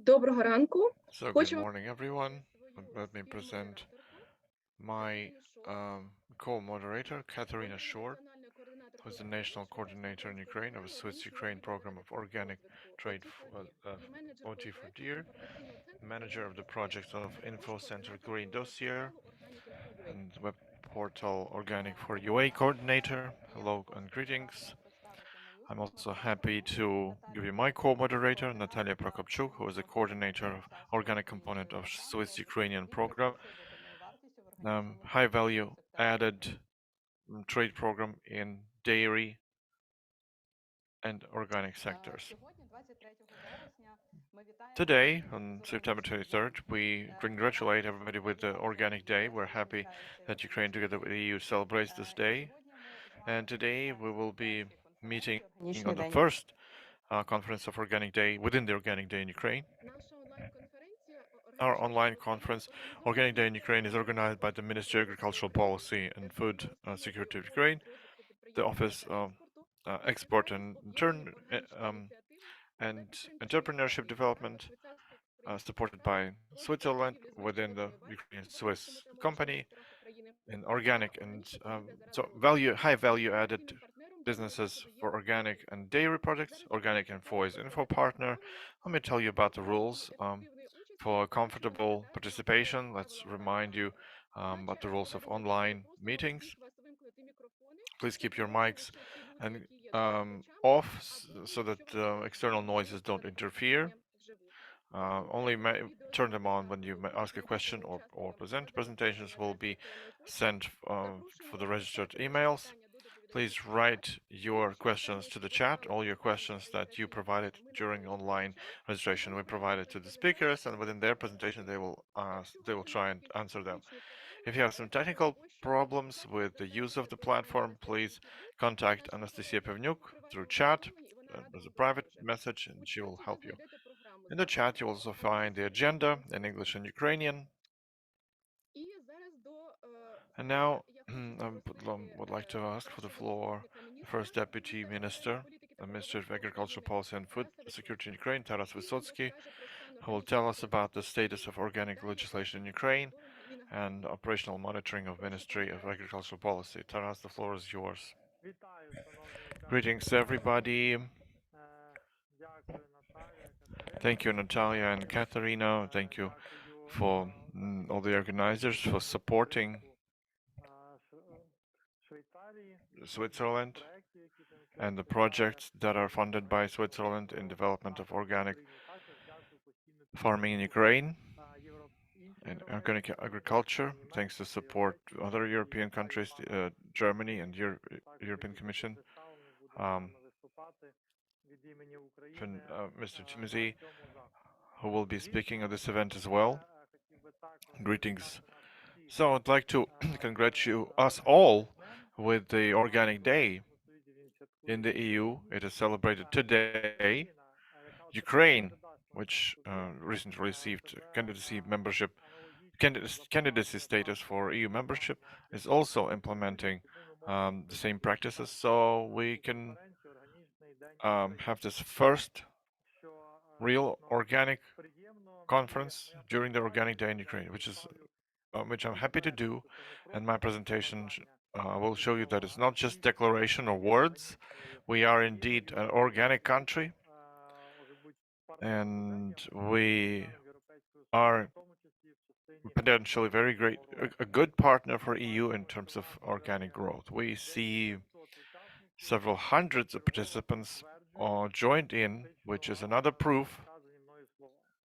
Доброго ранку. So, good Хочу morning, everyone. Let me present my co-moderator, Katerina Short, who's the national coordinator in Ukraine of a Swiss-Ukraine program of organic trade OT for Deer, manager of the project of Info Center Green Dossier, and web portal Organic for UA coordinator. Hello and greetings. I'm also happy to give you my co-moderator, Natalia Prokopchuk, who is a coordinator of organic component of Swiss-Ukrainian program, high value added trade program in dairy and organic sectors. Today, on September 23rd, we congratulate everybody with the Organic Day. We're happy that Ukraine, together with the EU, celebrates this day. And today we will be meeting on the first conference of Organic Day within the Organic Day in Ukraine. Our online conference, Organic Day in Ukraine, is organized by the Ministry of Agricultural Policy and Food Security of Ukraine, the Office of Export and Entrepreneurship Development, supported by Switzerland within the Ukrainian-Swiss company, in organic and high value added businesses for organic and dairy products. Organic Info is info partner. Let me tell you about the rules. For comfortable participation, let's remind you about the rules of online meetings. Please keep your mics and off so that external noises don't interfere. Only turn them on when you ask a question or present. Presentations will be sent for the registered emails. Please write your questions to the chat, all your questions that you provided during online registration. We provided to the speakers, and within their presentation, they will try and answer them. If you have some technical problems with the use of the platform, please contact Anastasia Pevnyuk through chat as a private message, and she will help you. In the chat, you'll also find the agenda in English and Ukrainian. And now I would like to ask for the floor the first Deputy Minister, the Minister of Agricultural Policy and Food Security in Ukraine, Taras Vysotskyi, who will tell us about the status of organic legislation in Ukraine and operational monitoring of Ministry of Agricultural Policy. Taras, the floor is yours. Greetings, everybody. Thank you, Natalia and Katerina. Thank you for all the organizers for supporting Switzerland and the projects that are funded by Switzerland in development of organic farming in Ukraine and organic agriculture, thanks to support other European countries, Germany and European Commission. Mr. Timothy, who will be speaking at this event as well. Greetings. So I'd like to congratulate us all with the Organic Day in the EU. It is celebrated today. Ukraine, which recently received candidacy status for EU membership, is also implementing the same practices. So we can have this first real organic conference during the Organic Day in Ukraine, which I'm happy to do, and my presentation will show you that it's not just declaration or words. We are indeed an organic country, and we are potentially very great, a good partner for EU in terms of organic growth. We see several hundreds of participants joined in, which is another proof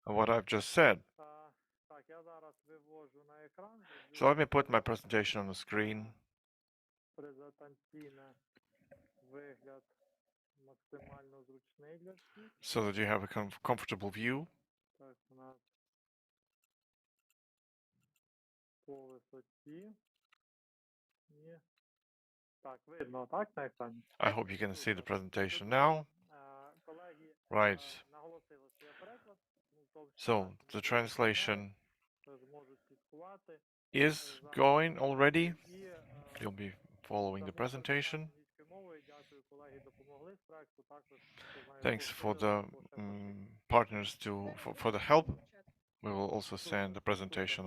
of what I've just said. So let me put my presentation on the screen. So that you have a comfortable view. I hope you can see the presentation now. Right. So the translation is going already. You'll be following the presentation. Thanks for the partners for the help. We will also send the presentation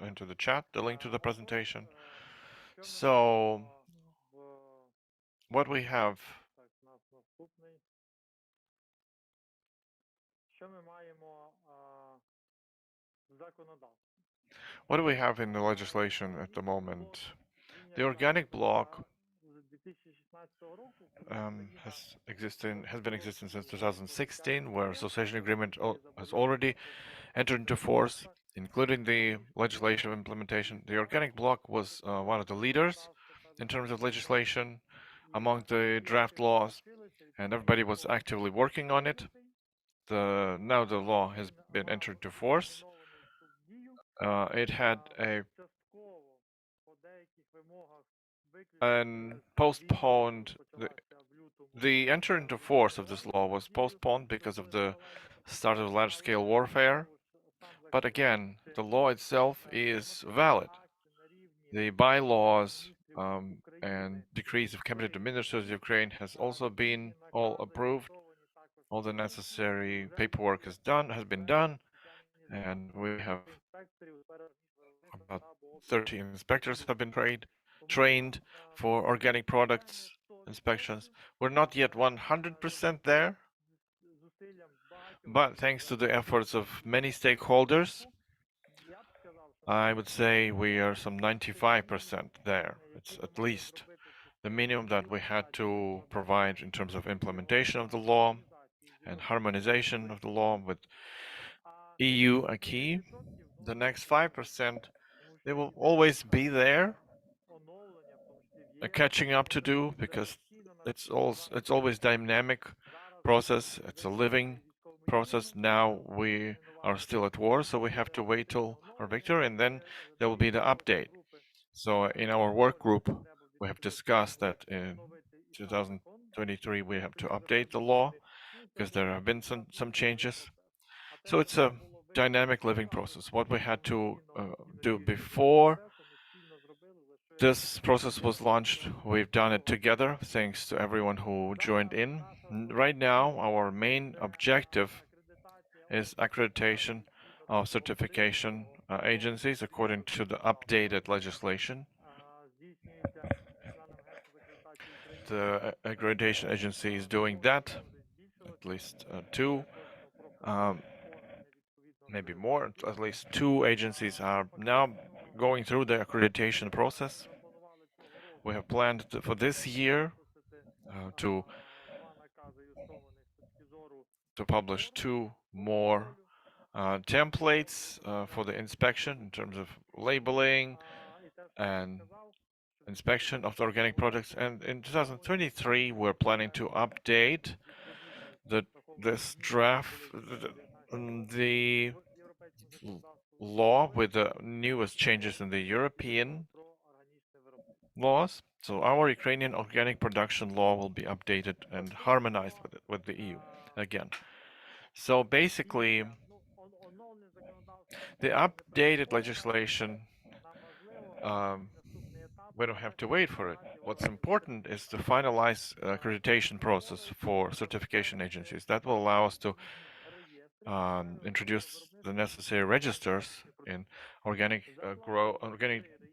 into the chat, the link to the presentation. So what we have, what do we have in the legislation at the moment? The organic block has been existing since 2016, where association agreement has already entered into force, including the legislation of implementation. The organic bloc was one of the leaders in terms of legislation among the draft laws, and everybody was actively working on it. Now the law has been entered into force. It had an postponed the entry into force of this law was postponed because of the start of large-scale warfare. But again, the law itself is valid. The bylaws and decrees of cabinet of ministers of Ukraine has also been all approved. All the necessary paperwork has been done, and we have about 30 inspectors have been trained for organic products inspections. We're not yet 100% there, but thanks to the efforts of many stakeholders, I would say we are some 95% there. It's at least the minimum that we had to provide in terms of implementation of the law and harmonization of the law with EU acquis. The next 5%, they will always be there, catching up to do because it's always dynamic process. It's a living process. Now we are still at war, so we have to wait till our victory, and then there will be the update. So in our work group, we have discussed that in 2023 we have to update the law because there have been some changes. So it's a dynamic living process. What we had to do before this process was launched, we've done it together, thanks to everyone who joined in. Right now, our main objective is accreditation of certification agencies according to the updated legislation. The accreditation agency is doing that, at least two, um, maybe more, at least two agencies are now going through the accreditation process. We have planned for this year to publish two more templates for the inspection in terms of labeling and inspection of the organic products. And in 2023, we're planning to update the this draft, the law with the newest changes in the European laws. So our Ukrainian organic production law will be updated and harmonized with the EU again. So basically, the updated legislation, um, we don't have to wait for it. What's important is to finalize accreditation process for certification agencies. That will allow us to introduce the necessary registers in organic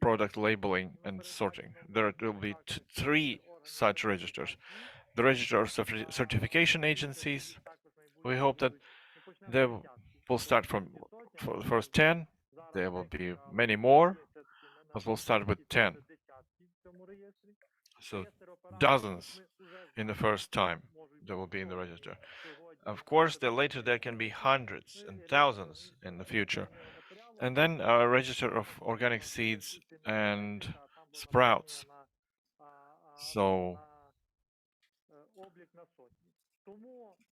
product labeling and sorting. There will be three such registers. The register of certification agencies. We hope that they will start from for the first 10. There will be many more, but we'll start with 10. So dozens in the first time that will be in the register. Of course, later there can be hundreds and thousands in the future. And then a register of organic seeds and sprouts. So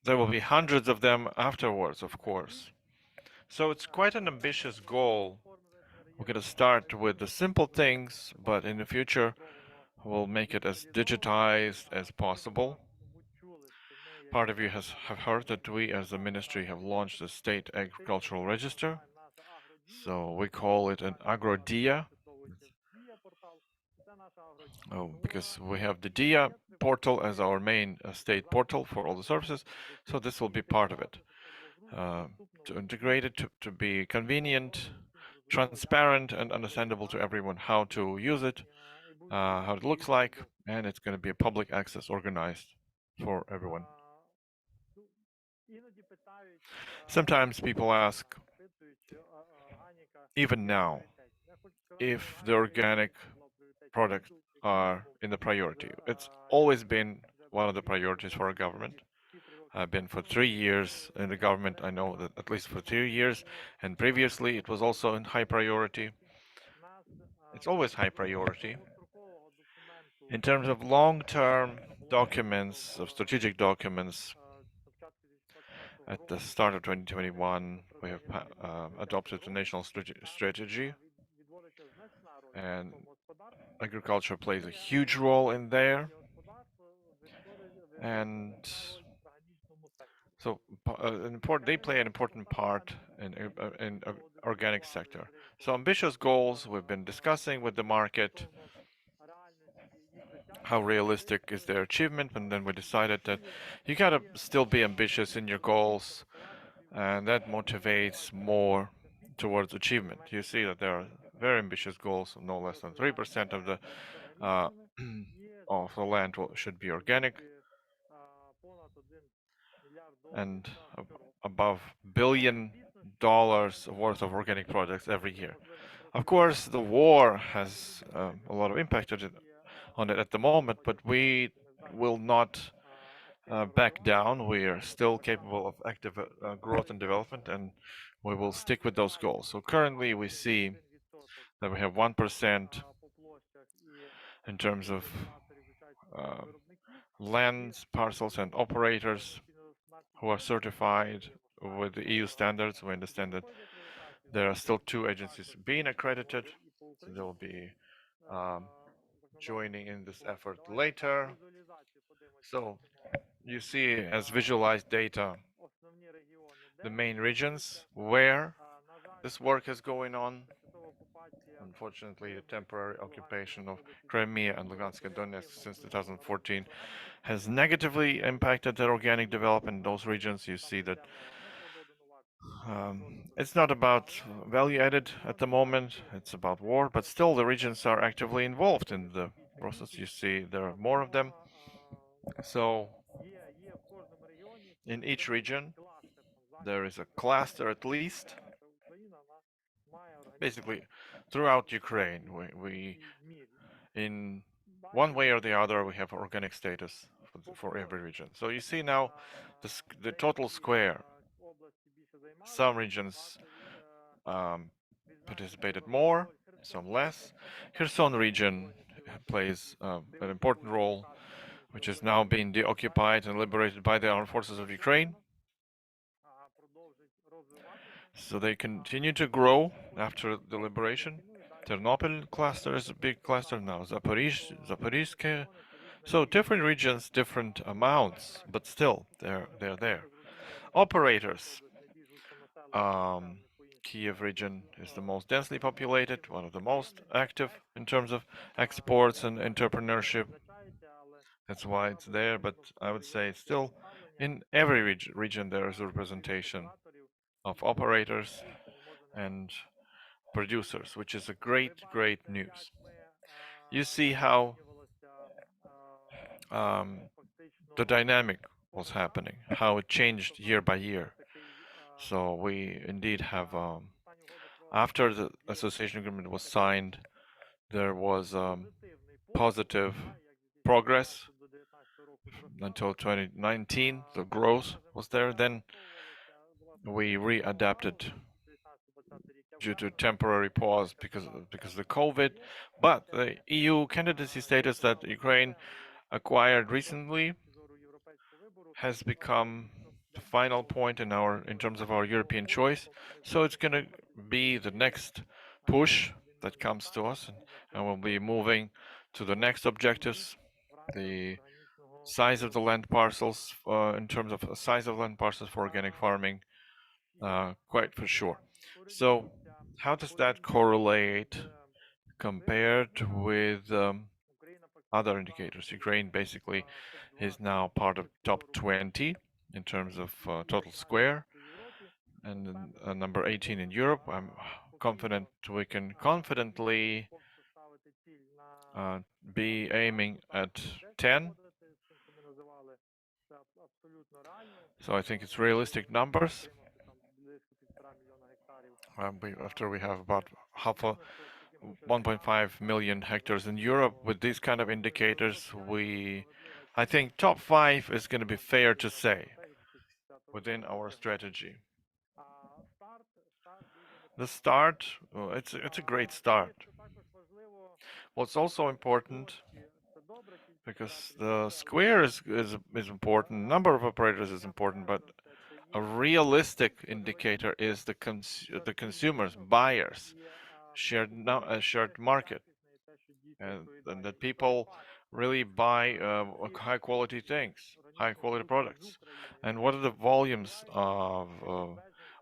there will be hundreds of them afterwards, of course. So it's quite an ambitious goal. We're going to start with the simple things, but in the future, we'll make it as digitized as possible. Part of you have heard that we as the ministry have launched a state agricultural register. So we call it an agrodia. Oh, because we have the DIA portal as our main state portal for all the services, so this will be part of it. Uh, to integrate it, to be convenient, transparent, and understandable to everyone how to use it, how it looks like, and it's going to be a public access organized for everyone. Sometimes people ask, even now, if the organic products are in the priority. It's always been one of the priorities for our government. I've been for 3 years in the government. I know that at least for 3 years, and previously it was also in high priority. It's always high priority. In terms of long-term documents, of strategic documents, at the start of 2021, we have adopted the national strategy, and agriculture plays a huge role in there. And so they play an important part in organic sector. So ambitious goals we've been discussing with the market, how realistic is their achievement, and then we decided that you gotta still be ambitious in your goals, and that motivates more towards achievement. You see that there are very ambitious goals, no less than 3% of the uh, of the land should be organic, and above $1 billion worth of organic products every year. Of course, the war has a lot of impact on it at the moment, but we will not back down. We are still capable of active growth and development, and we will stick with those goals. So currently, we see that we have 1% in terms of uh, lands, parcels, and operators who are certified with the EU standards. We understand that there are still two agencies being accredited, so they'll be um, joining in this effort later. So you see as visualized data the main regions where this work is going on. Unfortunately, the temporary occupation of Crimea and Lugansk and Donetsk since 2014 has negatively impacted the organic development in those regions. You see that it's not about value added at the moment, it's about war, but still the regions are actively involved in the process. You see there are more of them. So in each region, there is a cluster at least. Basically, throughout Ukraine, we in one way or the other, we have organic status for every region. So you see now the total square. Some regions um, participated more, some less. Kherson region plays an important role, which is now being deoccupied and liberated by the armed forces of Ukraine. So they continue to grow after the liberation. Ternopil cluster is a big cluster now. Zaporizhzhia. So different regions, different amounts, but still they're there. Operators. Um, Kiev region is the most densely populated, one of the most active in terms of exports and entrepreneurship. That's why it's there, but I would say still in every region there is a representation of operators and producers, which is a great news. You see how um, the dynamic was happening, how it changed year by year. So we indeed have, after the association agreement was signed, there was positive progress until 2019. The growth was there. Then we readapted due to temporary pause because of the COVID. But the EU candidacy status that Ukraine acquired recently has become the final point in terms of our European choice. So it's going to be the next push that comes to us, and we'll be moving to the next objectives. The size of the land parcels, in terms of size of land parcels for organic farming, quite for sure. So how does that correlate compared with other indicators. Ukraine basically is now part of top 20 in terms of total square, and number 18 in Europe. I'm confident we can confidently uh, be aiming at 10. So I think it's realistic numbers. After we have about half a 1.5 million hectares in Europe, with these kind of indicators, I think top five is going to be fair to say within our strategy. The start, it's a great start. What's also important, because the square is important, number of operators is important, but a realistic indicator is the consumers, buyers, shared market, and that people really buy high quality things, high quality products. And what are the volumes of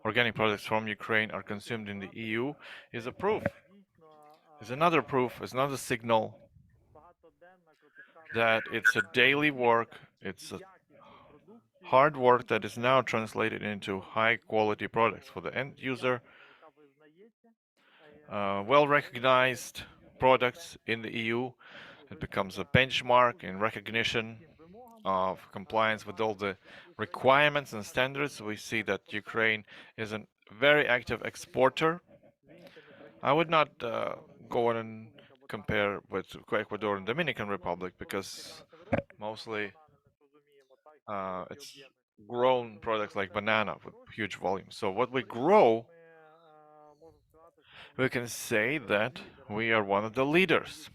organic products from Ukraine are consumed in the EU is a proof, is another signal that it's a daily work, it's a hard work that is now translated into high quality products for the end user, well recognized products in the EU. It becomes a benchmark in recognition of compliance with all the requirements and standards. We see that Ukraine is a very active exporter. I would not go on and compare with Ecuador and Dominican Republic because mostly it's grown products like banana with huge volume. So what we grow, we can say that we are one of the leaders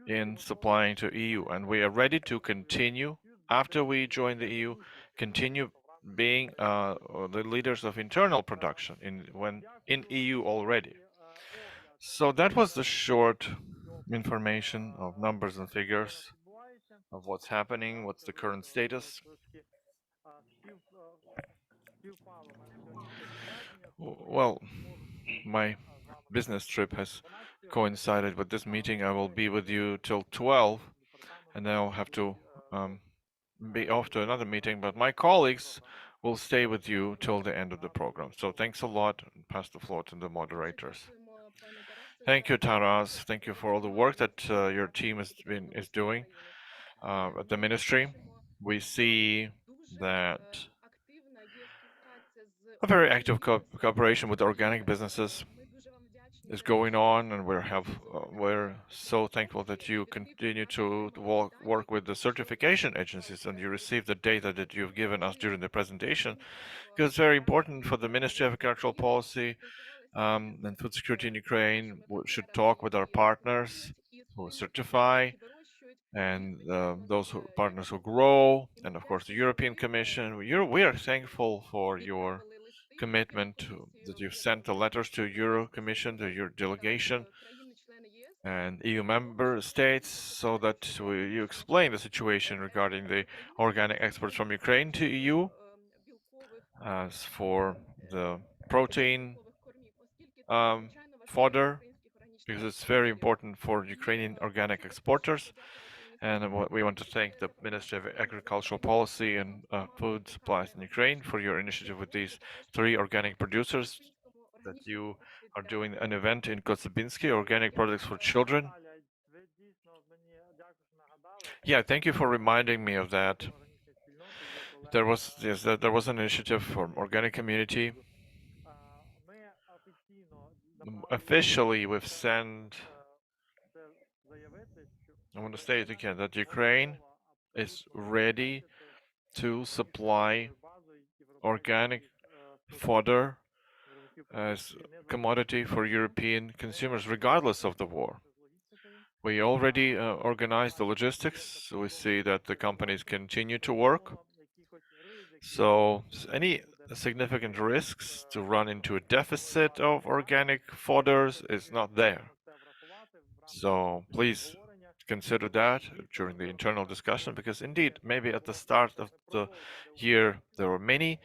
in supplying to EU, and we are ready to continue after we join the EU, continue being the leaders of internal production in EU already. So that was the short information of numbers and figures of what's happening, what's the current status. Well, my business trip has coincided with this meeting. I will be with you till 12, and then I'll have to um, be off to another meeting, but my colleagues will stay with you till the end of the program. So thanks a lot, and pass the floor to the moderators. Thank you, Taras. Thank you for all the work that your team is doing at the ministry. We see that a very active cooperation with organic businesses is going on, and we're so thankful that you continue to work with the certification agencies, and you receive the data that you've given us during the presentation, because it's very important for the Ministry of Agricultural Policy and Food Security in Ukraine. We should talk with our partners who certify and those partners who grow, and of course the European Commission. We are thankful for your commitment that you've sent the letters to Euro Commission, to your delegation and EU member states, so that you explain the situation regarding the organic exports from Ukraine to EU. As for the protein fodder, because it's very important for Ukrainian organic exporters. And we want to thank the Ministry of Agricultural Policy and Food Supplies in Ukraine for your initiative with these three organic producers, that you are doing an event in Kotsibinsky, organic products for children. Yeah, thank you for reminding me of that. There was an initiative from organic community. Officially, we've sent. I want to say it again that Ukraine is ready to supply organic fodder as commodity for European consumers, regardless of the war. We already organized the logistics, so we see that the companies continue to work. So, any significant risks to run into a deficit of organic fodders is not there. So, please consider that during the internal discussion, because indeed, maybe at the start of the year there were many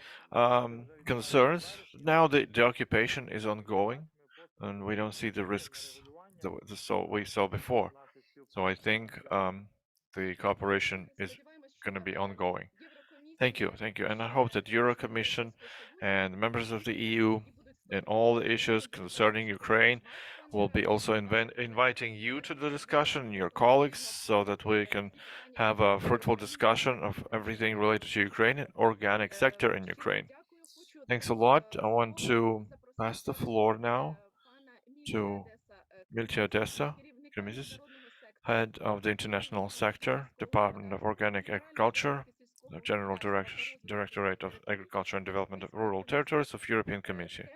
concerns. Now the occupation is ongoing, and we don't see the risks that we saw before. So I think the cooperation is going to be ongoing. Thank you, and I hope that Euro Commission and members of the EU and all the issues concerning Ukraine will be also inviting you to the discussion and your colleagues so that we can have a fruitful discussion of everything related to Ukraine and organic sector in Ukraine. Thanks a lot. I want to pass the floor now to Miltiades Krimizis, head of the International Sector, Department of Organic Agriculture, the General Directorate of Agriculture and Development of Rural Territories of European Commission.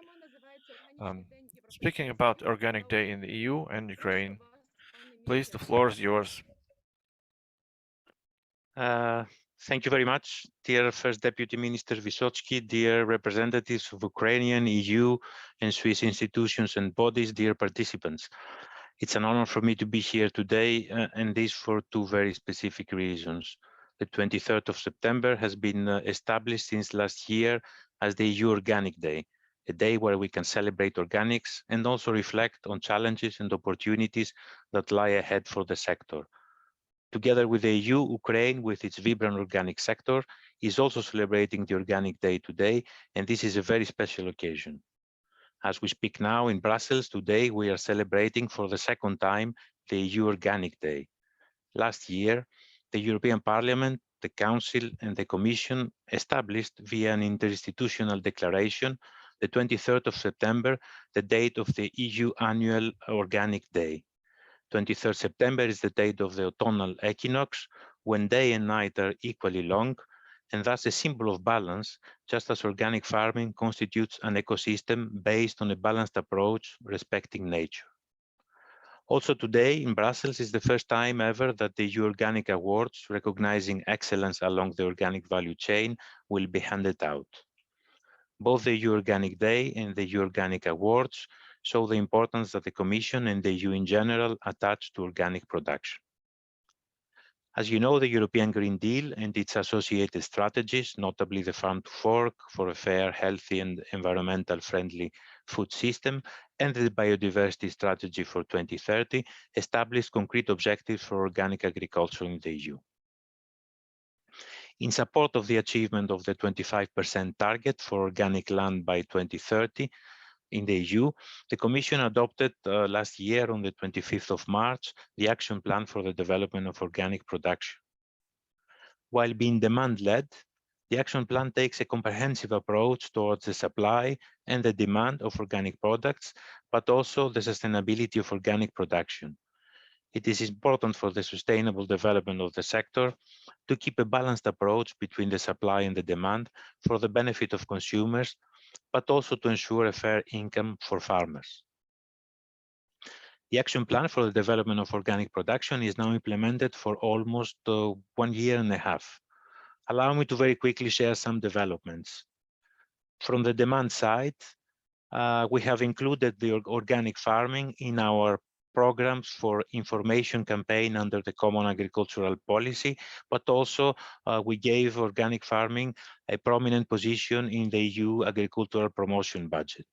Speaking about Organic Day in the EU and Ukraine, please, the floor is yours. Thank you very much, dear First Deputy Minister Vysotskyi, dear representatives of Ukrainian, EU, and Swiss institutions and bodies, dear participants. It's an honor for me to be here today, and this for two very specific reasons. The 23rd of September has been established since last year as the EU Organic Day, a day where we can celebrate organics and also reflect on challenges and opportunities that lie ahead for the sector. Together with the EU, Ukraine, with its vibrant organic sector, is also celebrating the Organic Day today, and this is a very special occasion. As we speak now in Brussels today, we are celebrating for the second time the EU Organic Day. Last year, the European Parliament, the Council, and the Commission established via an interinstitutional declaration the 23rd of September, the date of the EU Annual Organic Day. 23rd September is the date of the autumnal equinox, when day and night are equally long, and thus a symbol of balance, just as organic farming constitutes an ecosystem based on a balanced approach respecting nature. Also today in Brussels is the first time ever that the EU Organic Awards, recognizing excellence along the organic value chain, will be handed out. Both the EU Organic Day and the EU Organic Awards show the importance that the Commission and the EU in general attach to organic production. As you know, the European Green Deal and its associated strategies, notably the Farm to Fork for a fair, healthy and environmental friendly food system, and the Biodiversity Strategy for 2030, established concrete objectives for organic agriculture in the EU. In support of the achievement of the 25% target for organic land by 2030, in the EU, the Commission adopted last year on the 25th of March, the Action Plan for the Development of Organic Production. While being demand-led, the Action Plan takes a comprehensive approach towards the supply and the demand of organic products, but also the sustainability of organic production. It is important for the sustainable development of the sector to keep a balanced approach between the supply and the demand for the benefit of consumers, but also to ensure a fair income for farmers. The Action Plan for the Development of Organic Production is now implemented for almost 1 year and a half. Allow me to very quickly share some developments. From the demand side, we have included the organic farming in our programs for information campaign under the Common Agricultural Policy, but also we gave organic farming a prominent position in the EU agricultural promotion budget.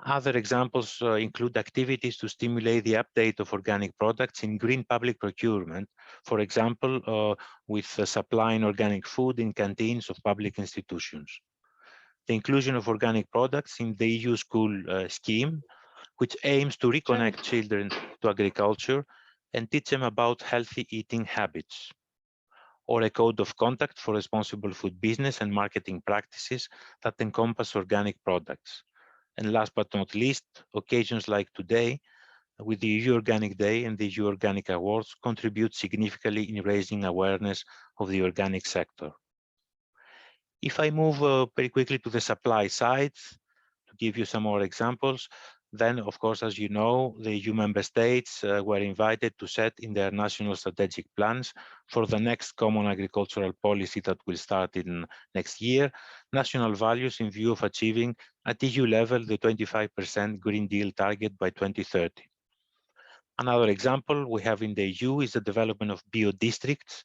Other examples include activities to stimulate the update of organic products in green public procurement, for example, with supplying organic food in canteens of public institutions. The inclusion of organic products in the EU school scheme, which aims to reconnect children to agriculture and teach them about healthy eating habits, or a code of conduct for responsible food business and marketing practices that encompass organic products. And last but not least, occasions like today, with the EU Organic Day and the EU Organic Awards, contribute significantly in raising awareness of the organic sector. If I move very quickly to the supply side, to give you some more examples, then, of course, as you know, the EU member states were invited to set in their national strategic plans for the next common agricultural policy that will start in next year, national values in view of achieving at EU level the 25% Green Deal target by 2030. Another example we have in the EU is the development of bio-districts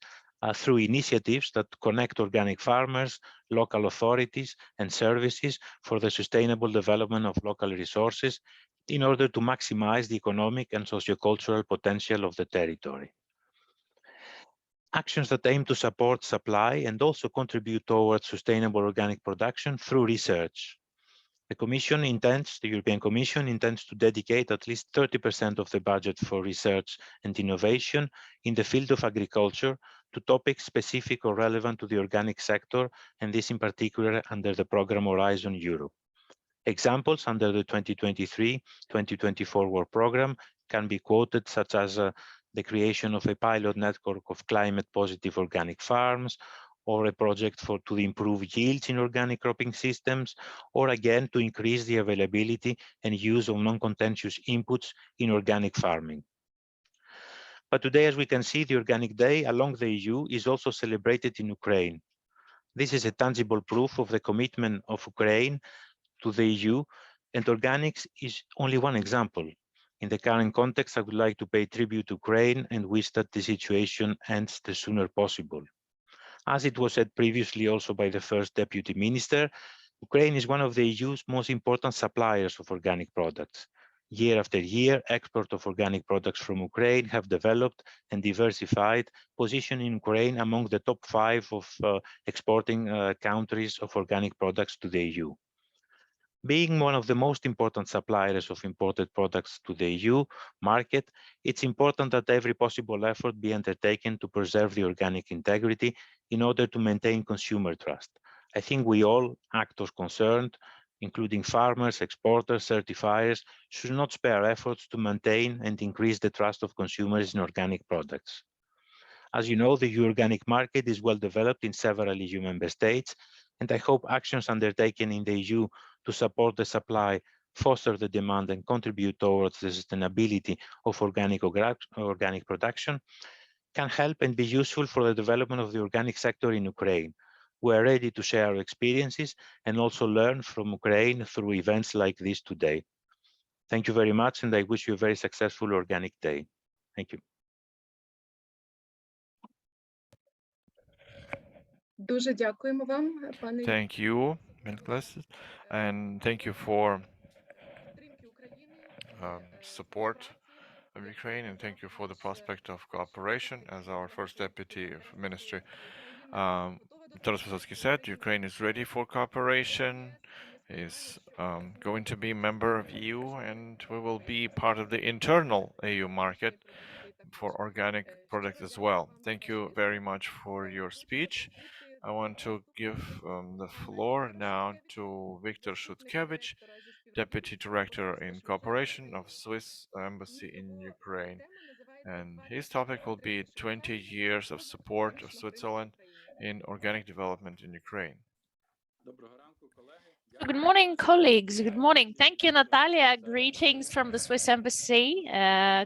through initiatives that connect organic farmers, local authorities, and services for the sustainable development of local resources, in order to maximize the economic and sociocultural potential of the territory. Actions that aim to support supply and also contribute towards sustainable organic production through research. The European Commission intends to dedicate at least 30% of the budget for research and innovation in the field of agriculture to topics specific or relevant to the organic sector, and this in particular under the program Horizon Europe. Examples under the 2023-2024 work program can be quoted, such as the creation of a pilot network of climate-positive organic farms, or a project to improve yields in organic cropping systems, or again to increase the availability and use of non-contentious inputs in organic farming. But today, as we can see, the Organic Day along the EU is also celebrated in Ukraine. This is a tangible proof of the commitment of Ukraine to the EU, and organics is only one example. In the current context, I would like to pay tribute to Ukraine and wish that the situation ends the sooner possible. As it was said previously also by the first Deputy Minister, Ukraine is one of the EU's most important suppliers of organic products. Year after year, export of organic products from Ukraine have developed and diversified, positioning Ukraine among the top 5 of exporting countries of organic products to the EU. Being one of the most important suppliers of imported products to the EU market, it's important that every possible effort be undertaken to preserve the organic integrity in order to maintain consumer trust. I think we all, actors concerned, including farmers, exporters, certifiers, should not spare efforts to maintain and increase the trust of consumers in organic products. As you know, the EU organic market is well developed in several EU member states, and I hope actions undertaken in the EU to support the supply, foster the demand, and contribute towards the sustainability of organic production can help and be useful for the development of the organic sector in Ukraine. We are ready to share our experiences and also learn from Ukraine through events like this today. Thank you very much, and I wish you a very successful Organic Day. Thank you. Дуже дякуємо вам, пане. Thank you, Miltiades, and thank you for support of Ukraine, and thank you for the prospect of cooperation. As our first deputy of ministry, Vysotskyi said, Ukraine is ready for cooperation, is going to be a member of EU, and we will be part of the internal EU market for organic products as well. Thank you very much for your speech. I want to give the floor now to Viktor Shutkevych, Deputy Director in Cooperation of Swiss Embassy in Ukraine. And his topic will be 20 years of support of Switzerland in organic development in Ukraine. Good morning, colleagues. Good morning. Thank you, Natalia. Greetings from the Swiss Embassy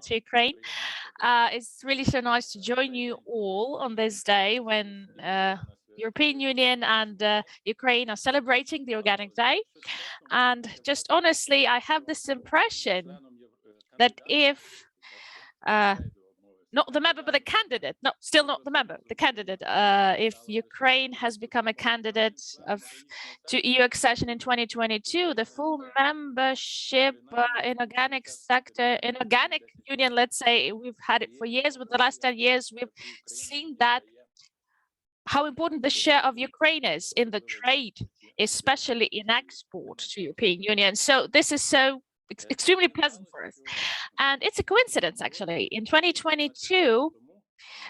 to Ukraine. It's really so nice to join you all on this day when European Union and Ukraine are celebrating the Organic Day. And just honestly, I have this impression that if not the member, but the candidate, no, still not the member, the candidate. If Ukraine has become a candidate to EU accession in 2022, the full membership in organic sector, in organic union, let's say, we've had it for years, but the last 10 years, we've seen that how important the share of Ukraine is in the trade, especially in export to European Union. So this is so extremely pleasant for us. And it's a coincidence, actually. In 2022,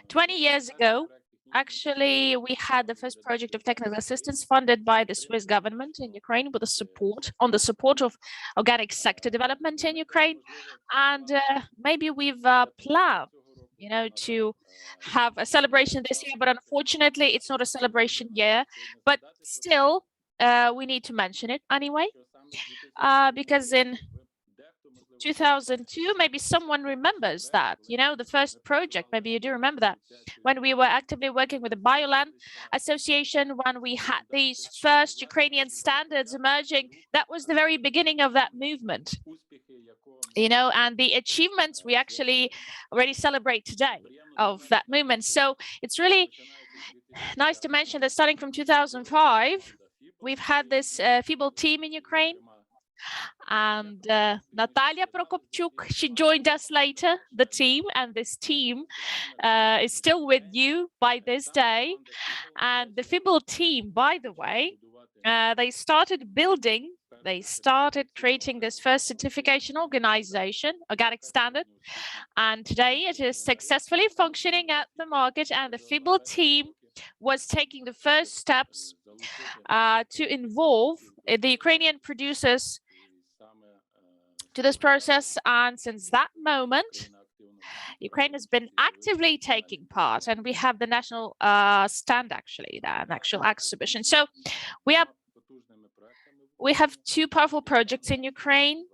20 years ago, actually, we had the first project of technical assistance funded by the Swiss government in Ukraine with the support of organic sector development in Ukraine. And maybe we've planned, to have a celebration this year, but unfortunately, it's not a celebration year. But still, we need to mention it anyway, because in 2002, maybe someone remembers that, the first project, maybe you do remember that, when we were actively working with the Bioland Association, when we had these first Ukrainian standards emerging, that was the very beginning of that movement, and the achievements we actually already celebrate today of that movement. So it's really nice to mention that starting from 2005, we've had this feeble team in Ukraine, And Natalia Prokopchuk, she joined us later, the team, and this team is still with you by this day. And the FIBL team, by the way, they started creating this first certification organization, Organic Standard, and today it is successfully functioning at the market, and the FIBL team was taking the first steps to involve the Ukrainian producers to this process, and since that moment, Ukraine has been actively taking part, and we have the national stand, actually, an actual exhibition. So we have two powerful projects in Ukraine,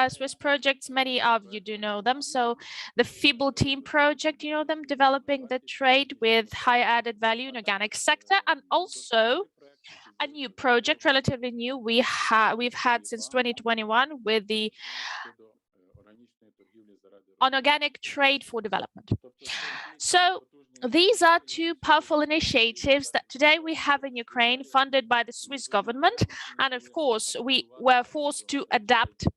Swiss projects. Many of you do know them. So the FIBL team project, you know them, developing the trade with high added value in organic sector, and also a new project, relatively new, we've had since 2021 with the on organic trade for development. So these are two powerful initiatives that today we have in Ukraine, funded by the Swiss government. And of course, we were forced to adapt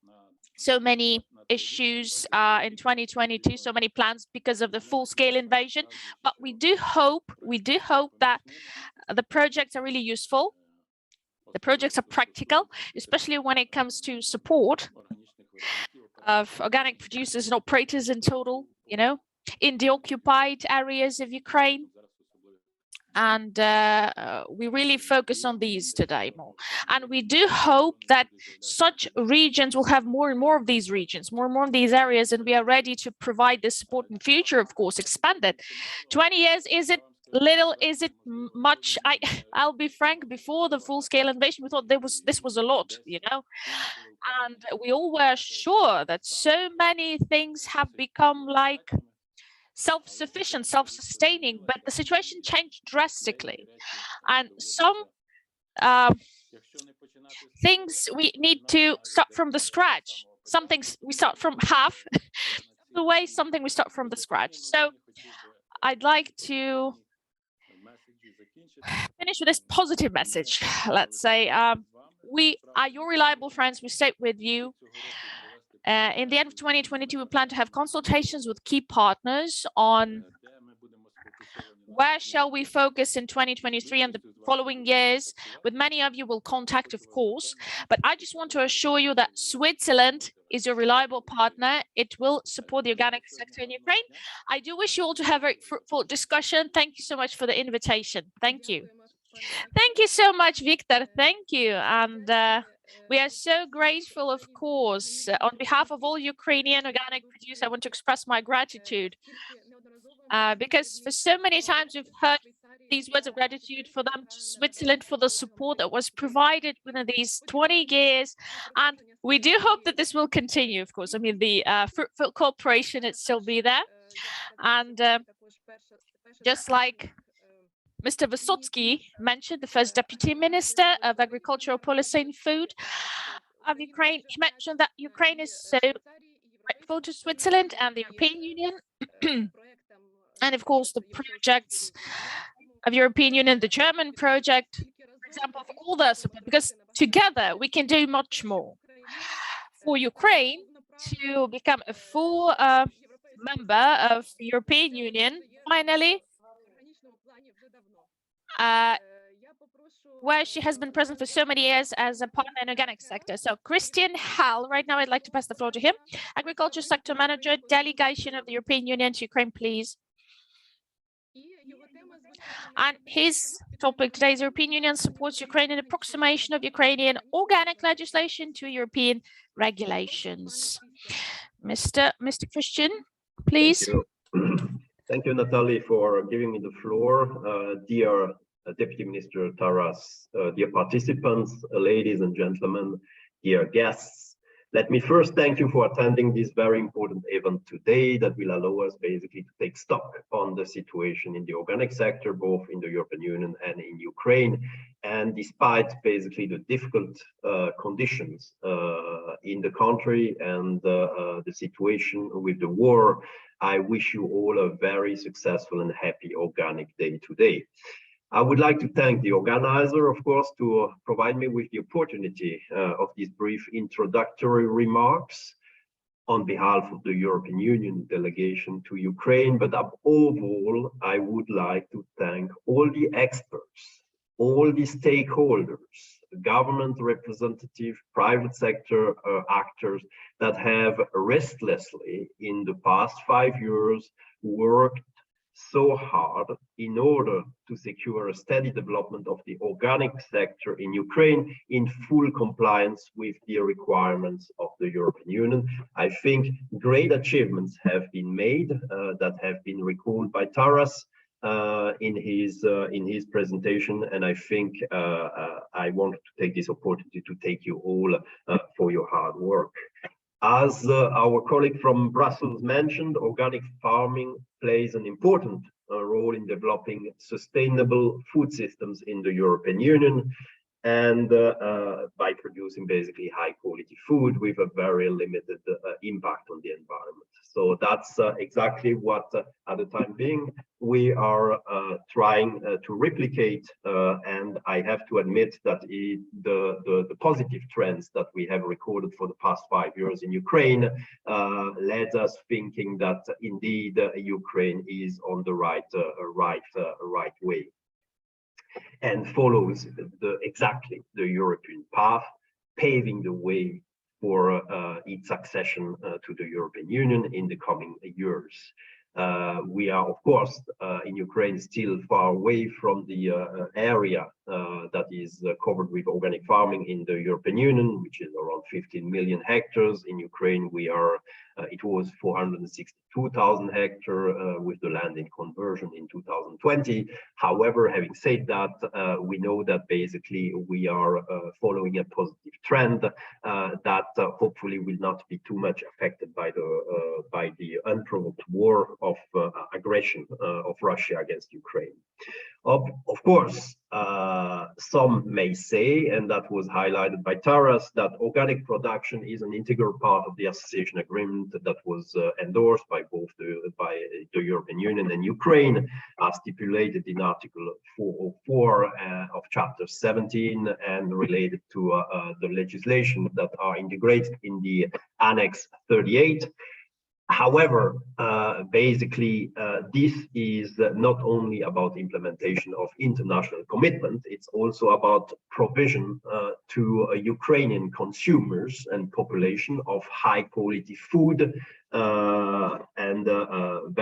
so many issues in 2022, so many plans because of the full-scale invasion. But we do hope that the projects are really useful. The projects are practical, especially when it comes to support of organic producers and operators in total, you know, in the occupied areas of Ukraine. And we really focus on these today more. And we do hope that such regions will have more and more of these regions, more and more of these areas, and we are ready to provide this support in future, of course, expanded. 20 years, is it little, is it much? I'll be frank, before the full-scale invasion, we thought this was a lot, you know, and we all were sure that so many things have become like self-sufficient, self-sustaining, but the situation changed drastically, and some things we need to start from the scratch. Some things we start from half the way, something we start from the scratch. So I'd like to finish with this positive message. Let's say we are your reliable friends. We stay with you. In the end of 2022, we plan to have consultations with key partners on where shall we focus in 2023 and the following years. With many of you will contact, of course, but I just want to assure you that Switzerland is your reliable partner. It will support the organic sector in Ukraine. I do wish you all to have a fruitful discussion. Thank you so much for the invitation. Thank you. Thank you so much, Viktor. Thank you. And we are so grateful, of course. On behalf of all Ukrainian organic producers, I want to express my gratitude because for so many times we've heard these words of gratitude for them to Switzerland for the support that was provided within these 20 years. And we do hope that this will continue, of course. I mean, the fruitful cooperation, it still be there. And just like Mr. Vysotskyi mentioned, the first Deputy Minister of Agricultural Policy and Food of Ukraine, he mentioned that Ukraine is so grateful to Switzerland and the European Union, and of course the projects of European Union, the German project, for example, for all their support, because together we can do much more. For Ukraine to become a full member of the European Union, finally, where she has been present for so many years as a partner in organic sector. So Christian Hall, right now I'd like to pass the floor to him. Agriculture Sector Manager, Delegation of the European Union to Ukraine, please. And his topic today is European Union supports Ukraine in approximation of Ukrainian organic legislation to European regulations. Mr. Christian, please. Thank you. Thank you, Natalie, for giving me the floor. Dear Deputy Minister Taras, dear participants, ladies and gentlemen, dear guests, let me first thank you for attending this very important event today that will allow us basically to take stock on the situation in the organic sector, both in the European Union and in Ukraine. And despite basically the difficult conditions in the country and the situation with the war, I wish you all a very successful and happy organic day today. I would like to thank the organizer, of course, to provide me with the opportunity of these brief introductory remarks on behalf of the European Union delegation to Ukraine. But above all, I would like to thank all the experts, all the stakeholders, government representative, private sector actors that have restlessly in the past 5 years worked so hard in order to secure a steady development of the organic sector in Ukraine in full compliance with the requirements of the European Union. I think great achievements have been made that have been recalled by Taras in his presentation, and I think I wanted to take this opportunity to thank you all for your hard work. As our colleague from Brussels mentioned, organic farming plays an important role in developing sustainable food systems in the European Union, and by producing basically high quality food with a very limited impact on the environment. So that's exactly what at the time being we are trying to replicate, and I have to admit that the positive trends that we have recorded for the past 5 years in Ukraine led us thinking that indeed Ukraine is on the right way and follows exactly the European path, paving the way for its accession to the European Union in the coming years. We are, of course, in Ukraine still far away from the area that is covered with organic farming in the European Union, which is around 15 million hectares. In Ukraine, it was 462,000 hectares with the land in conversion in 2020. However, having said that, we know that basically we are following a positive trend that hopefully will not be too much affected by the unprovoked war of aggression of Russia against Ukraine. Of course, some may say, and that was highlighted by Taras, that organic production is an integral part of the association agreement that was endorsed by both the European Union and Ukraine, as stipulated in Article 404 of Chapter 17 and related to the legislation that are integrated in the Annex 38. However, basically, this is not only about implementation of international commitment, it's also about provision to Ukrainian consumers and population of high quality food and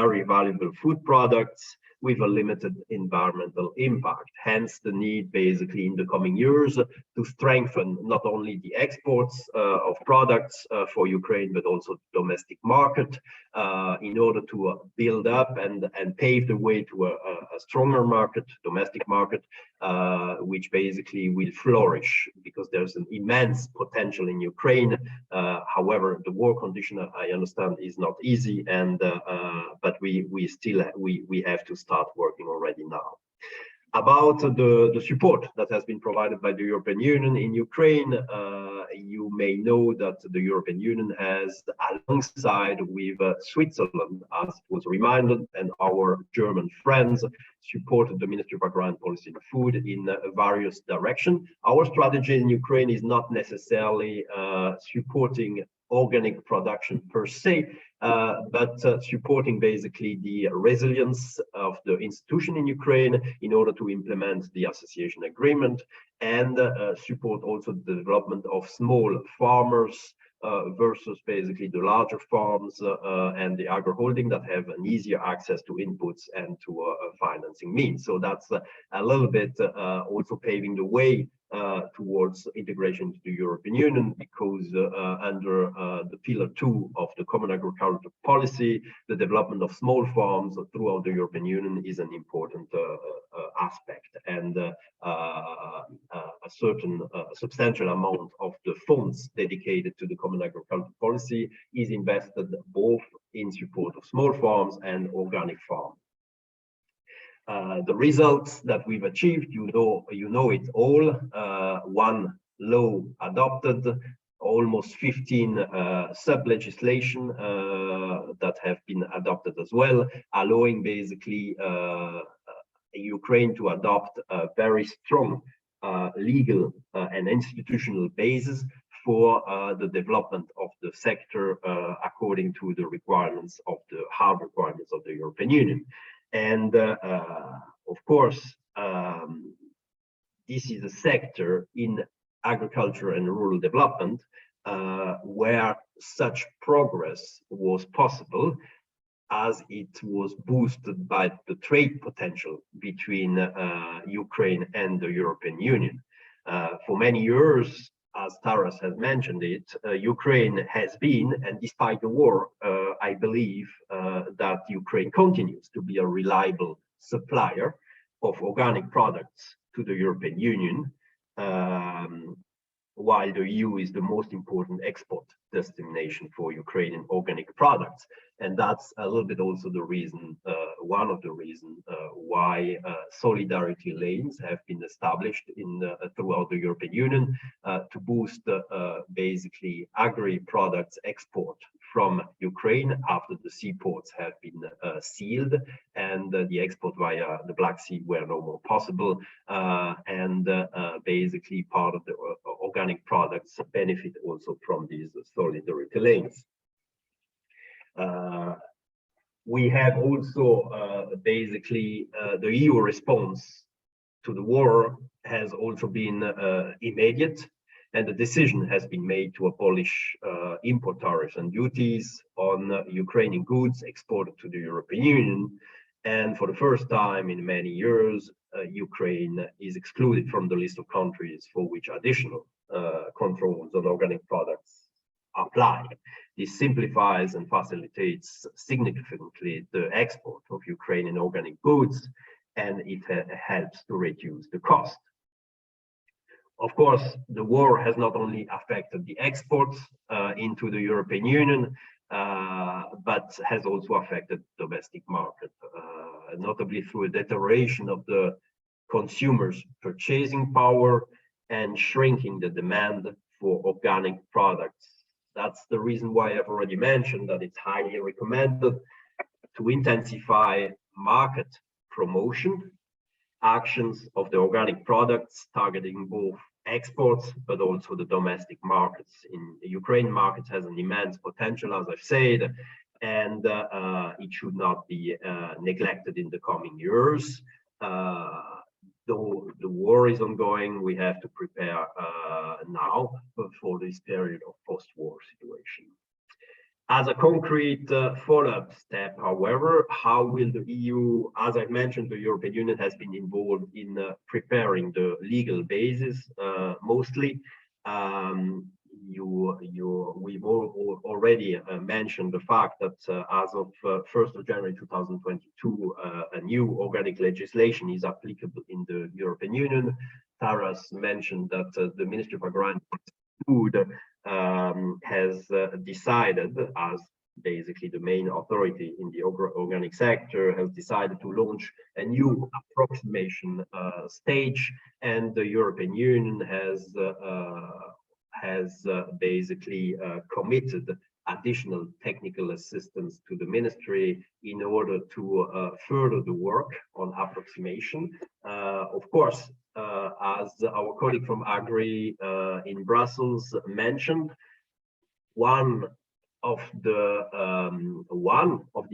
very valuable food products with a limited environmental impact. Hence the need basically in the coming years to strengthen not only the exports of products for Ukraine, but also the domestic market in order to build up and pave the way to a stronger market, domestic market, which basically will flourish because there's an immense potential in Ukraine. However, the war condition, I understand, is not easy, and but we have to start working already now. About the support that has been provided by the European Union in Ukraine, you may know that the European Union has, alongside with Switzerland, as was reminded, and our German friends, supported the Ministry of Agrarian Policy and Food in various directions. Our strategy in Ukraine is not necessarily supporting organic production per se, but supporting basically the resilience of the institution in Ukraine in order to implement the association agreement and support also the development of small farmers versus basically the larger farms and the agro-holding that have an easier access to inputs and to financing means. So that's a little bit also paving the way towards integration to the European Union, because under the pillar 2 of the common agricultural policy, the development of small farms throughout the European Union is an important aspect, and a certain substantial amount of the funds dedicated to the common agricultural policy is invested both in support of small farms and organic farms. The results that we've achieved, you know it all. One law adopted, almost 15 sub-legislation that have been adopted as well, allowing basically Ukraine to adopt a very strong legal and institutional basis for the development of the sector according to the requirements of the hard requirements of the European Union. And of course, this is a sector in agriculture and rural development where such progress was possible, as it was boosted by the trade potential between Ukraine and the European Union. For many years, as Taras has mentioned it, Ukraine has been, and despite the war, I believe that Ukraine continues to be a reliable supplier of organic products to the European Union, while the EU is the most important export destination for Ukrainian organic products. And that's a little bit also the reason, one of the reasons why solidarity lanes have been established throughout the European Union to boost basically agri products export from Ukraine after the seaports have been sealed and the export via the Black Sea were no more possible, and basically part of the organic products benefit also from these solidarity lanes. We have also basically the EU response to the war has also been immediate, and the decision has been made to abolish import tariffs and duties on Ukrainian goods exported to the European Union. And for the first time in many years, Ukraine is excluded from the list of countries for which additional controls on organic products apply. This simplifies and facilitates significantly the export of Ukrainian organic goods, and it helps to reduce the cost. Of course, the war has not only affected the exports into the European Union, but has also affected the domestic market, notably through a deterioration of the consumers' purchasing power and shrinking the demand for organic products. That's the reason why I've already mentioned that it's highly recommended to intensify market promotion actions of the organic products, targeting both exports but also the domestic markets. In the Ukraine market has an immense potential, as I've said, and it should not be neglected in the coming years. Though the war is ongoing, we have to prepare now for this period of post-war situation. As a concrete follow-up step, however, how will the EU, as I've mentioned, the European Union has been involved in preparing the legal basis mostly. We've already mentioned the fact that as of 1st of January 2022, a new organic legislation is applicable in the European Union. Taras mentioned that the Ministry of Agrarian Food has decided, as basically the main authority in the organic sector, has decided to launch a new approximation stage, and the European Union has basically committed additional technical assistance to the ministry in order to further the work on approximation. Of course, as our colleague from Agri in Brussels mentioned, one of the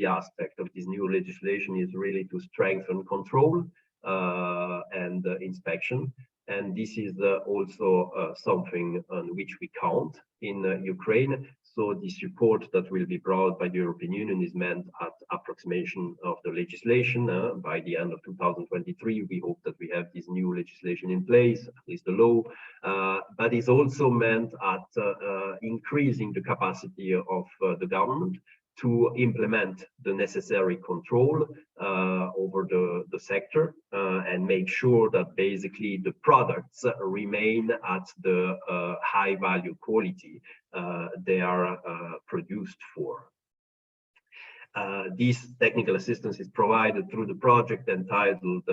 aspects of this new legislation is really to strengthen control and inspection. And this is also something on which we count in Ukraine. So the support that will be brought by the European Union is meant at approximation of the legislation. By the end of 2023, we hope that we have this new legislation in place, at least the law, but it's also meant at increasing the capacity of the government to implement the necessary control over the sector and make sure that basically the products remain at the high value quality they are produced for. This technical assistance is provided through the project entitled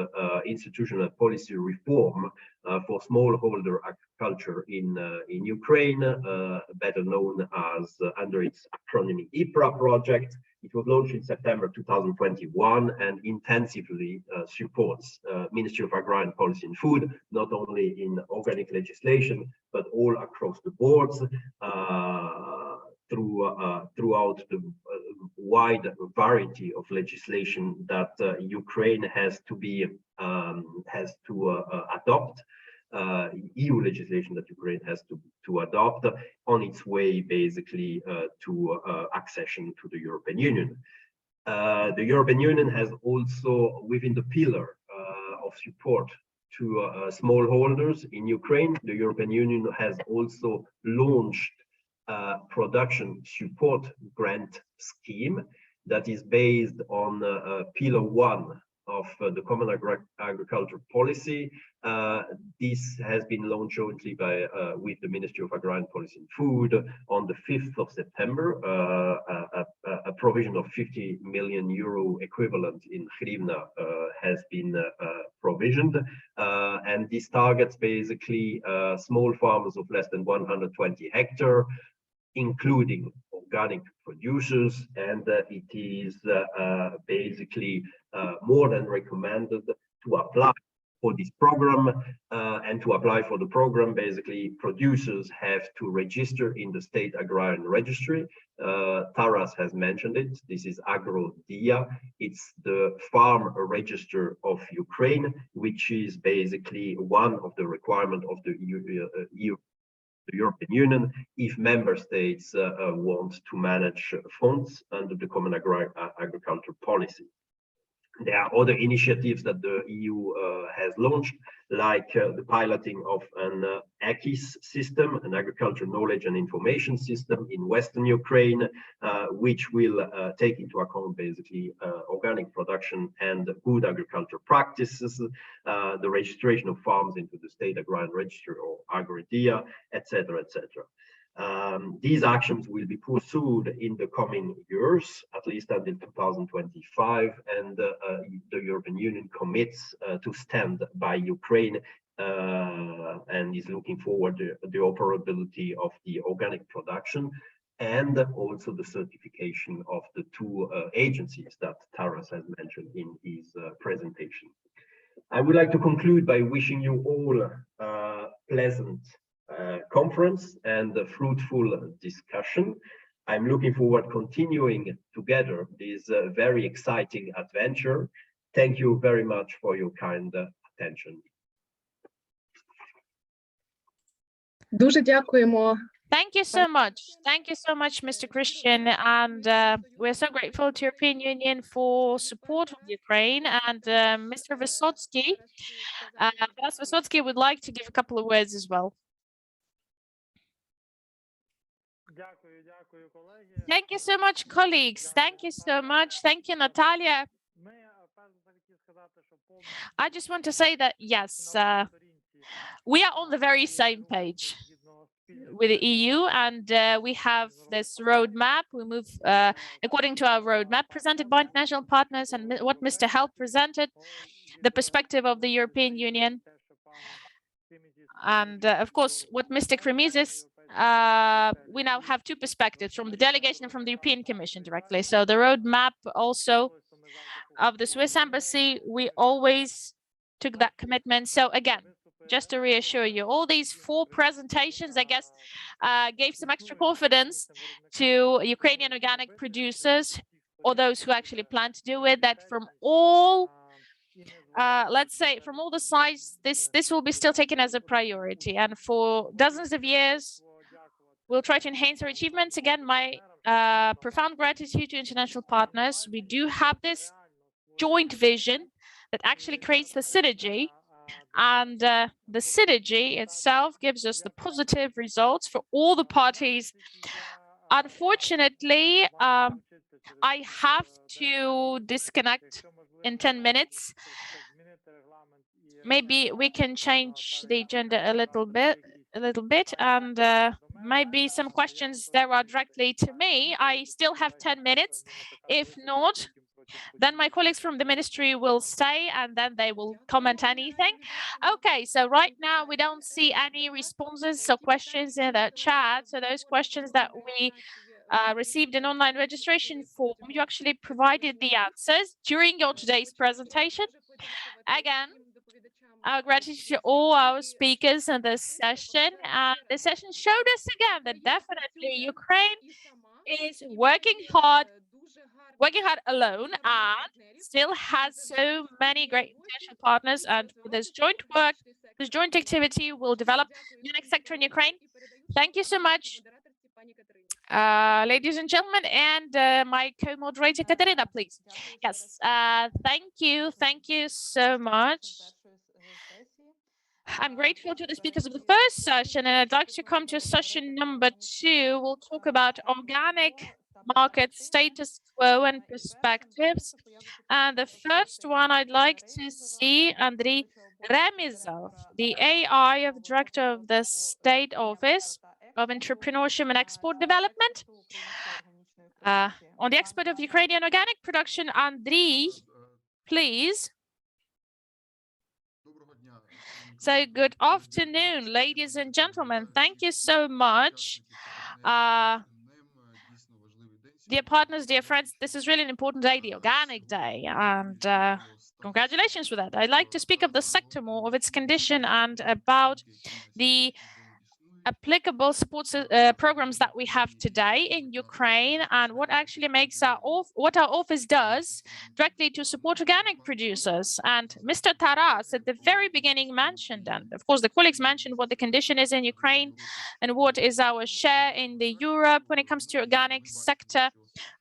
Institutional Policy Reform for Smallholder Agriculture in Ukraine, better known as under its acronym IPRA project. It was launched in September 2021 and intensively supports Ministry of Agrarian Policy and Food, not only in organic legislation, but all across the boards throughout the wide variety of legislation that Ukraine has to adopt. EU legislation that Ukraine has to adopt on its way basically to accession to the European Union. The European Union has also, within the pillar of support to smallholders in Ukraine, the European Union has also launched a production support grant scheme that is based on pillar 1 of the Common Agriculture Policy. This has been launched jointly with the Ministry of Agrarian Policy and Food on the 5th of September. A provision of 50 million euro equivalent in hryvnia has been provisioned. And this targets basically small farmers of less than 120 hectares, including organic producers, and it is basically more than recommended to apply for this program. And to apply for the program, basically producers have to register in the State Agrarian Registry. Taras has mentioned it. This is Agro-Dia. It's the farm register of Ukraine, which is basically one of the requirements of the European Union if member states want to manage funds under the Common Agriculture Policy. There are other initiatives that the EU has launched, like the piloting of an AKIS system, an agriculture knowledge and information system in Western Ukraine, which will take into account basically organic production and good agriculture practices, the registration of farms into the State Agrarian Register or Agro-Dia, etc., etc. These actions will be pursued in the coming years, at least until 2025, and the European Union commits to stand by Ukraine and is looking forward to the operability of the organic production and also the certification of the two agencies that Taras has mentioned in his presentation. I would like to conclude by wishing you all a pleasant conference and a fruitful discussion. I'm looking forward continuing together this very exciting adventure. Thank you very much for your kind attention. Дуже дякуємо. Thank you so much. Thank you so much, Mr. Christian. And we're so grateful to European Union for support of Ukraine. And Mr. Vysotskyi, Vysotskyi would like to give a couple of words as well. Thank you so much, colleagues. Thank you so much. Thank you, Natalia. I just want to say that, yes, we are on the very same page with the EU, and we have this roadmap. We move according to our roadmap presented by international partners, and what Mr. Help presented, the perspective of the European Union. And of course, what Mr. Krimizis, we now have two perspectives, from the delegation and from the European Commission directly. So the roadmap also of the Swiss embassy, we always took that commitment. So again, just to reassure you, all these 4 presentations, I guess, gave some extra confidence to Ukrainian organic producers, or those who actually plan to do it, that from all, let's say, from all the sides, this will be still taken as a priority. And for dozens of years, we'll try to enhance our achievements. Again, my profound gratitude to international partners. We do have this joint vision that actually creates the synergy. And the synergy itself gives us the positive results for all the parties. Unfortunately, I have to disconnect in 10 minutes. Maybe we can change the agenda a little bit, and maybe some questions there are directly to me. I still have 10 minutes. If not, then my colleagues from the ministry will stay, and then they will comment anything. Okay, so right now we don't see any responses or questions in the chat. So those questions that we received an online registration form. You actually provided the answers during your today's presentation. Again, our gratitude to all our speakers in this session. The session showed us again that definitely Ukraine is working hard alone and still has so many great potential partners. And with this joint work, this joint activity will develop the next sector in Ukraine. Thank you so much, ladies and gentlemen, and my co-moderator Katerina, please. Yes, thank you so much. I'm grateful to the speakers of the first session, and I'd like to come to session number 2. We'll talk about organic market status quo and perspectives. And the first one I'd like to see Andriy Remizov, the AI of Director of the State Office of Entrepreneurship and Export Development. On the export of Ukrainian organic production, Andriy, please. So good afternoon, ladies and gentlemen. Thank you so much. Dear partners, dear friends, this is really an important day, the Organic Day, and congratulations for that. I'd like to speak of the sector more, of its condition, and about the applicable support programs that we have today in Ukraine, and what actually makes what our office does directly to support organic producers. And Mr. Taras at the very beginning mentioned, and of course the colleagues mentioned, what the condition is in Ukraine and what is our share in the Europe when it comes to organic sector.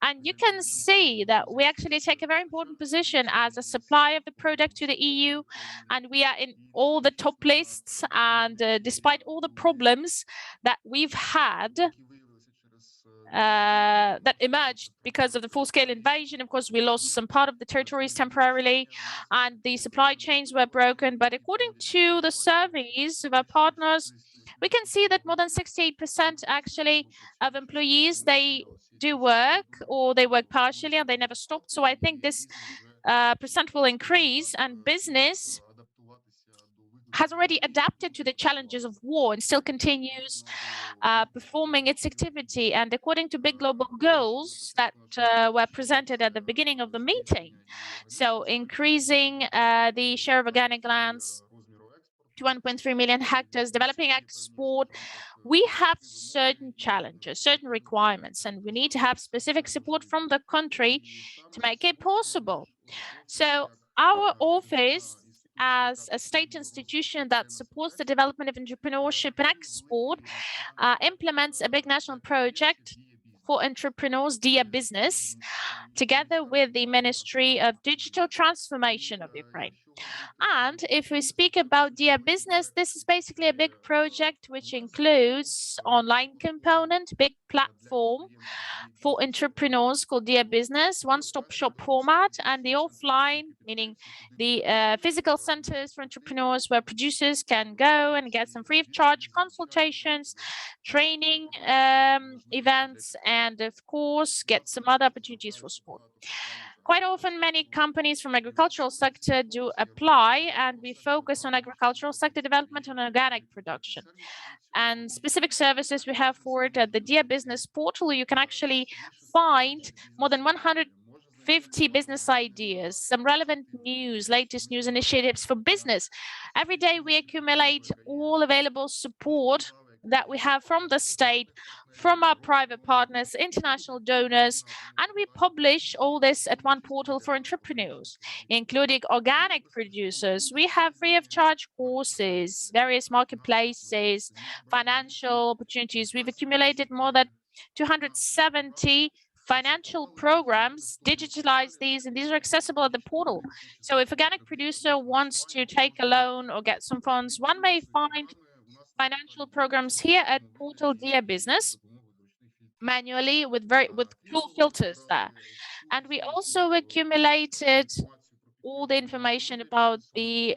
And you can see that we actually take a very important position as a supplier of the product to the EU, and we are in all the top lists. And despite all the problems that we've had that emerged because of the full-scale invasion, of course, we lost some part of the territories temporarily, and the supply chains were broken. But according to the surveys of our partners, we can see that more than 68% actually of employees, they do work, or they work partially and they never stopped. So I think this percent will increase, and business has already adapted to the challenges of war and still continues performing its activity. And according to big global goals that were presented at the beginning of the meeting, so increasing the share of organic lands to 1.3 million hectares, developing export, we have certain challenges, certain requirements, and we need to have specific support from the country to make it possible. So our office, as a state institution that supports the development of entrepreneurship and export, implements a big national project for entrepreneurs, Dia Business, together with the Ministry of Digital Transformation of Ukraine. And if we speak about Dia Business, this is basically a big project which includes online component, big platform for entrepreneurs called Dia Business, one-stop shop format, and the offline, meaning the physical centers for entrepreneurs where producers can go and get some free of charge consultations, training events, and of course get some other opportunities for support. Quite often, many companies from agricultural sector do apply, and we focus on agricultural sector development and organic production. And specific services we have for it at the Dia Business portal. You can actually find more than 150 business ideas, some relevant news, latest news initiatives for business. Every day we accumulate all available support that we have from the state, from our private partners, international donors, and we publish all this at one portal for entrepreneurs, including organic producers. We have free of charge courses, various marketplaces, financial opportunities. We've accumulated more than 270 financial programs, digitalize these, and these are accessible at the portal. So if organic producer wants to take a loan or get some funds, one may find financial programs here at portal Dia Business manually with cool filters there. And we also accumulated all the information about the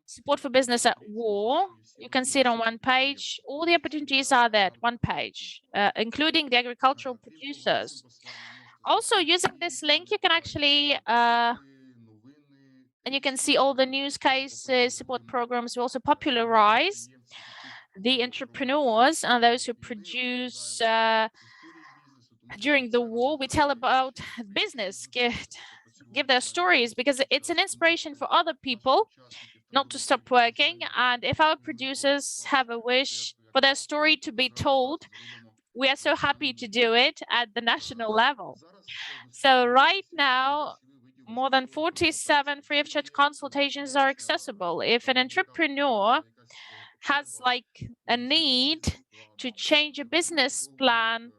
support for business at war. You can see it on one page. All the opportunities are there at one page, including the agricultural producers. Also, using this link, you can actually and you can see all the news cases, support programs. We also popularize the entrepreneurs and those who produce during the war, we tell about business, give their stories, because it's an inspiration for other people not to stop working. And if our producers have a wish for their story to be told, we are so happy to do it at the national level. So right now, more than 47 free of charge consultations are accessible. If an entrepreneur has like a need to change a business plan,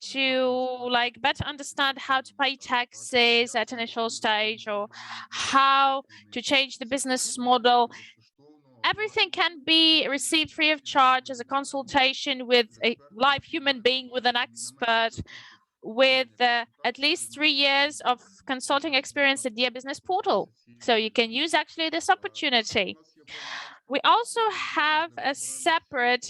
to like better understand how to pay taxes at initial stage, or how to change the business model, everything can be received free of charge as a consultation with a live human being, with an expert, with at least 3 years of consulting experience at the business portal. So you can use actually this opportunity. We also have a separate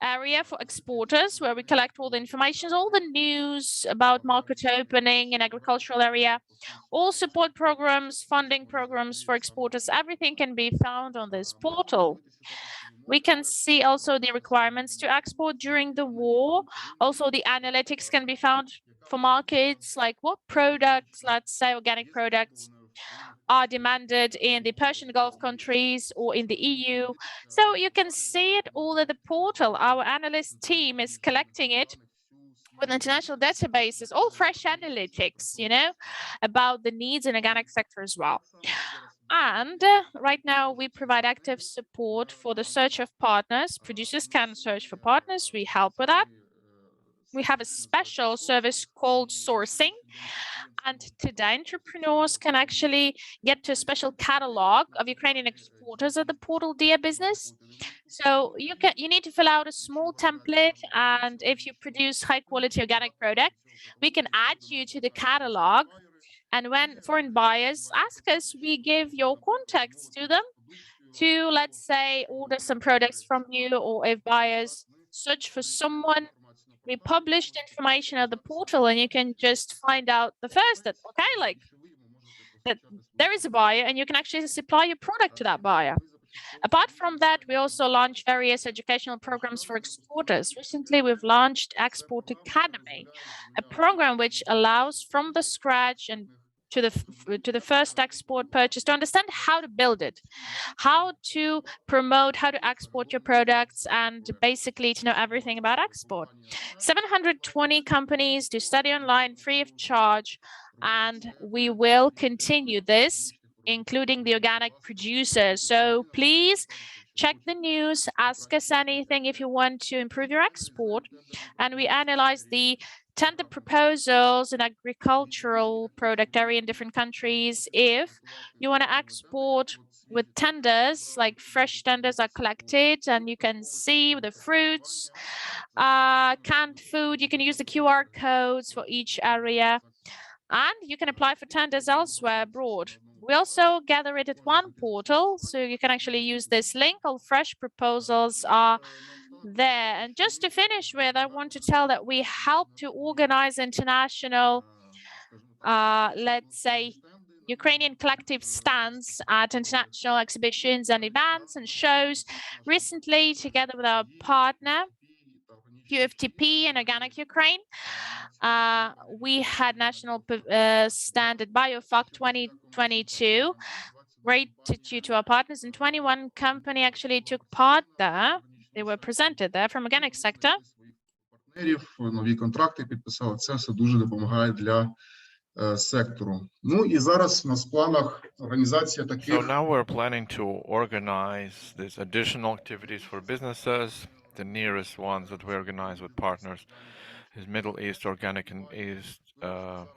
area for exporters where we collect all the information, all the news about market opening in agricultural area, all support programs, funding programs for exporters. Everything can be found on this portal. We can see also the requirements to export during the war. Also, the analytics can be found for markets, like what products, let's say organic products, are demanded in the Persian Gulf countries or in the EU. So you can see it all at the portal. Our analyst team is collecting it with international databases, all fresh analytics, about the needs in organic sector as well. And right now we provide active support for the search of partners. Producers can search for partners. We help with that. We have a special service called sourcing. And today entrepreneurs can actually get to a special catalog of Ukrainian exporters at the portal Dear Business. So you need to fill out a small template, and if you produce high quality organic product, we can add you to the catalog. And when foreign buyers ask us, we give your contacts to them to, let's say, order some products from you, or if buyers search for someone, we published information at the portal, and you can just find out the first that, okay, like that there is a buyer, and you can actually supply your product to that buyer. Apart from that, we also launch various educational programs for exporters. Recently, we've launched Export Academy, a program which allows from the scratch and to the first export purchase to understand how to build it, how to promote, how to export your products, and basically to know everything about export. 720 companies to study online free of charge, and we will continue this, including the organic producers. So please check the news, ask us anything if you want to improve your export. And we analyze the tender proposals in agricultural product area in different countries. If you want to export with tenders, like fresh tenders are collected, and you can see the fruits, canned food, you can use the QR codes for each area, and you can apply for tenders elsewhere abroad. We also gather it at one portal, so you can actually use this link. All fresh proposals are there. And just to finish with, I want to tell that we help to organize international, let's say, Ukrainian collective stands at international exhibitions and events and shows. Recently, together with our partner, UFTP and Organic Ukraine, we had national stand at BioFac 2022. Great to our partners, and 21 company actually took part there. They were presented there from organic sector. Нові контракти підписали. Це все дуже допомагає для сектору. Ну і зараз у нас в планах організація таких. So now we're planning to organize these additional activities for businesses. The nearest ones that we organize with partners is Middle East Organic and East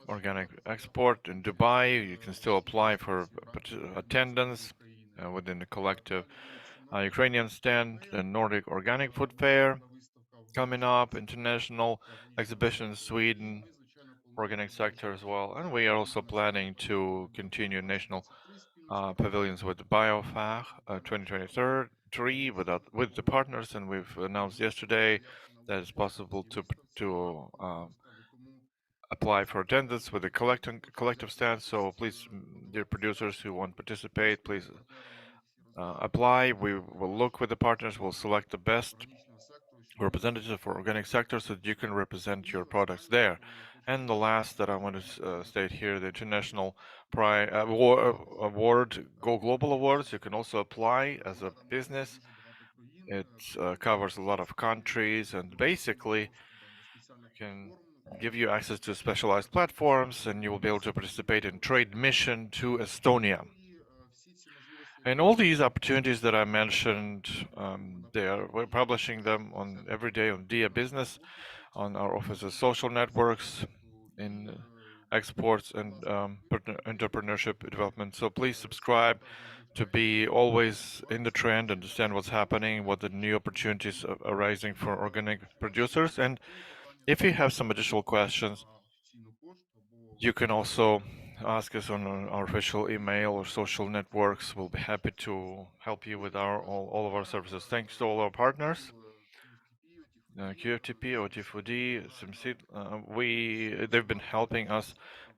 Organic Export in Dubai. You can still apply for attendance within the collective Ukrainian stand, the Nordic Organic Food Fair coming up, international exhibition in Sweden, organic sector as well. And we are also planning to continue national pavilions with BioFac 2023 with the partners, and we've announced yesterday that it's possible to apply for attendance with the collective stand. So please, dear producers who want to participate, please apply. We will look with the partners, we'll select the best representative for organic sector so that you can represent your products there. And the last that I want to state here, the International Award, Go Global Awards, you can also apply as a business. It covers a lot of countries and basically can give you access to specialized platforms, and you will be able to participate in trade mission to Estonia. And all these opportunities that I mentioned, we're publishing them on every day on Dia Business, on our office's social networks, in exports and entrepreneurship development. So please subscribe to be always in the trend, understand what's happening, what the new opportunities are arising for organic producers. And if you have some additional questions, you can also ask us on our official email or social networks. We'll be happy to help you with all of our services. Thanks to all our partners, QFTP, OT4D, SimSeed. They've been helping us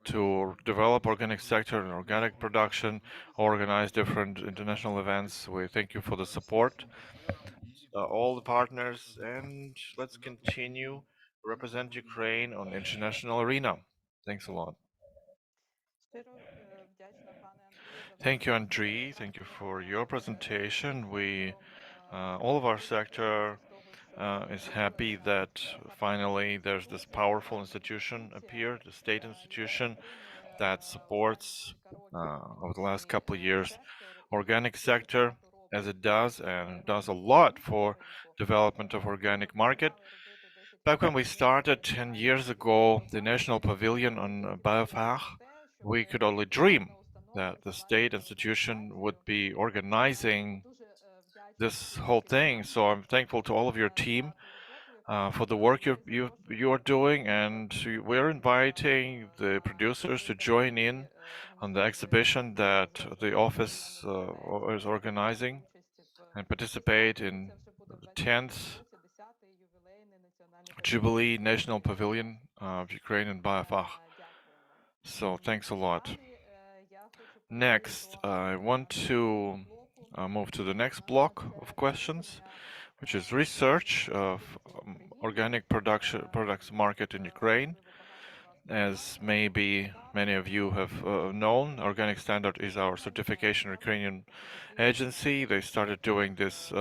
to develop organic sector and organic production, organize different international events. We thank you for the support, all the partners, and let's continue represent Ukraine on the international arena. Thanks a lot. Thank you, Andriy. Thank you for your presentation. All of our sector is happy that finally there's this powerful institution appeared, the state institution that supports over the last couple of years organic sector as it does, and does a lot for development of organic market. Back when we started 10 years ago, the National Pavilion on Biofach, we could only dream that the state institution would be organizing this whole thing. So I'm thankful to all of your team for the work you are doing, and we're inviting the producers to join in on the exhibition that the office is organizing and participate in the 10th Jubilee National Pavilion of Ukraine in Biafach. So thanks a lot. Next, I want to move to the next block of questions, which is research of organic products market in Ukraine. As maybe many of you have known, Organic Standard is our certification Ukrainian agency. They started doing this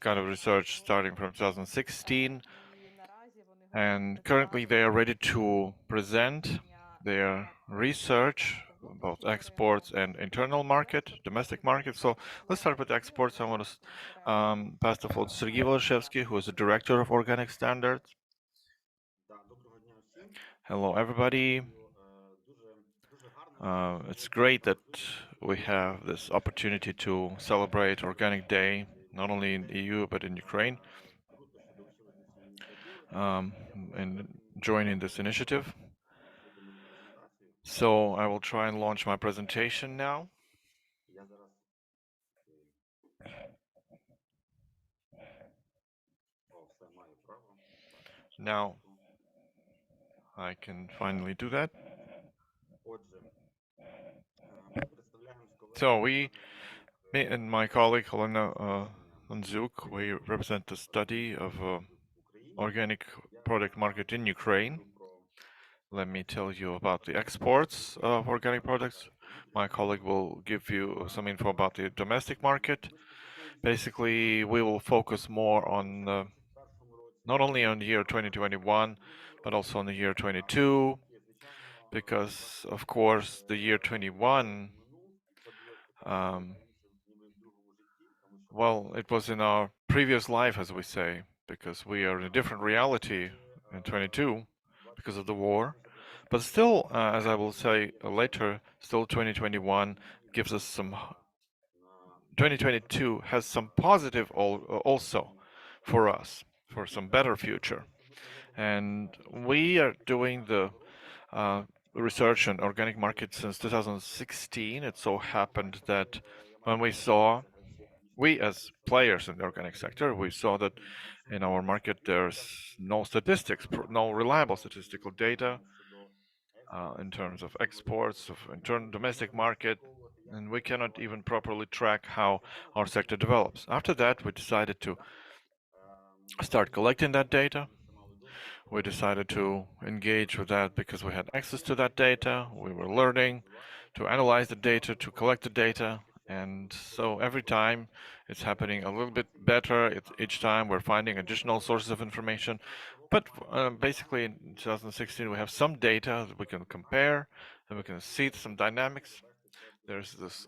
kind of research starting from 2016. And currently they are ready to present their research about exports and internal market, domestic market. So let's start with exports. I want to pass the floor to Sergei Volashevsky, who is the director of Organic Standards. Hello, everybody. It's great that we have this opportunity to celebrate Organic Day, not only in the EU, but in Ukraine, and joining this initiative. So I will try and launch my presentation now. Now I can finally do that. So me and my colleague Helena Lanzuk, we represent the study of organic product market in Ukraine. Let me tell you about the exports of organic products. My colleague will give you some info about the domestic market. Basically, we will focus more on not only on the year 2021, but also on the year 22, because of course the year 21, well, it was in our previous life, as we say, because we are in a different reality in 22 because of the war. But still, as I will say later, still 2021 gives us some. 2022 has some positive also for us, for some better future. And we are doing the research on organic market since 2016. It so happened that when we as players in the organic sector, we saw that in our market there's no statistics, no reliable statistical data in terms of exports, of internal domestic market, and we cannot even properly track how our sector develops. After that, we decided to start collecting that data. We decided to engage with that because we had access to that data. We were learning to analyze the data, to collect the data. And so every time it's happening a little bit better. Each time we're finding additional sources of information. But basically in 2016, we have some data that we can compare and we can see some dynamics. There's this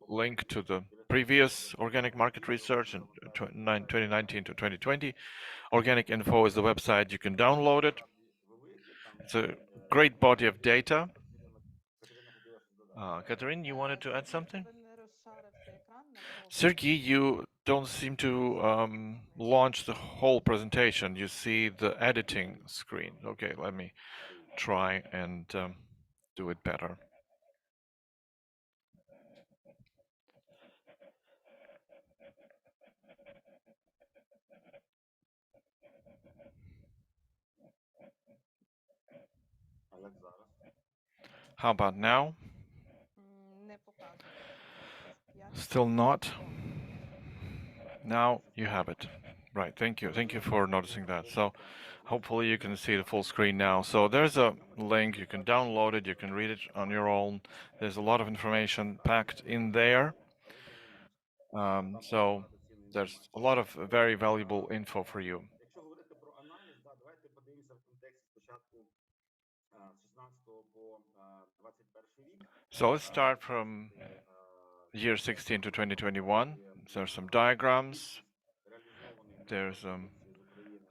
link to the previous organic market research in 2019 to 2020. Organic Info is the website. You can download it. It's a great body of data. Katerin, you wanted to add something? Sergey, you don't seem to launch the whole presentation. You see the editing screen. Okay, let me try and do it better. How about now? Still not. Now you have it. Right, thank you. Thank you for noticing that. So hopefully you can see the full screen now. So there's a link, you can download it, you can read it on your own. There's a lot of information packed in there. So there's a lot of very valuable info for you. So let's start from year 16 to 2021. There's some diagrams. There's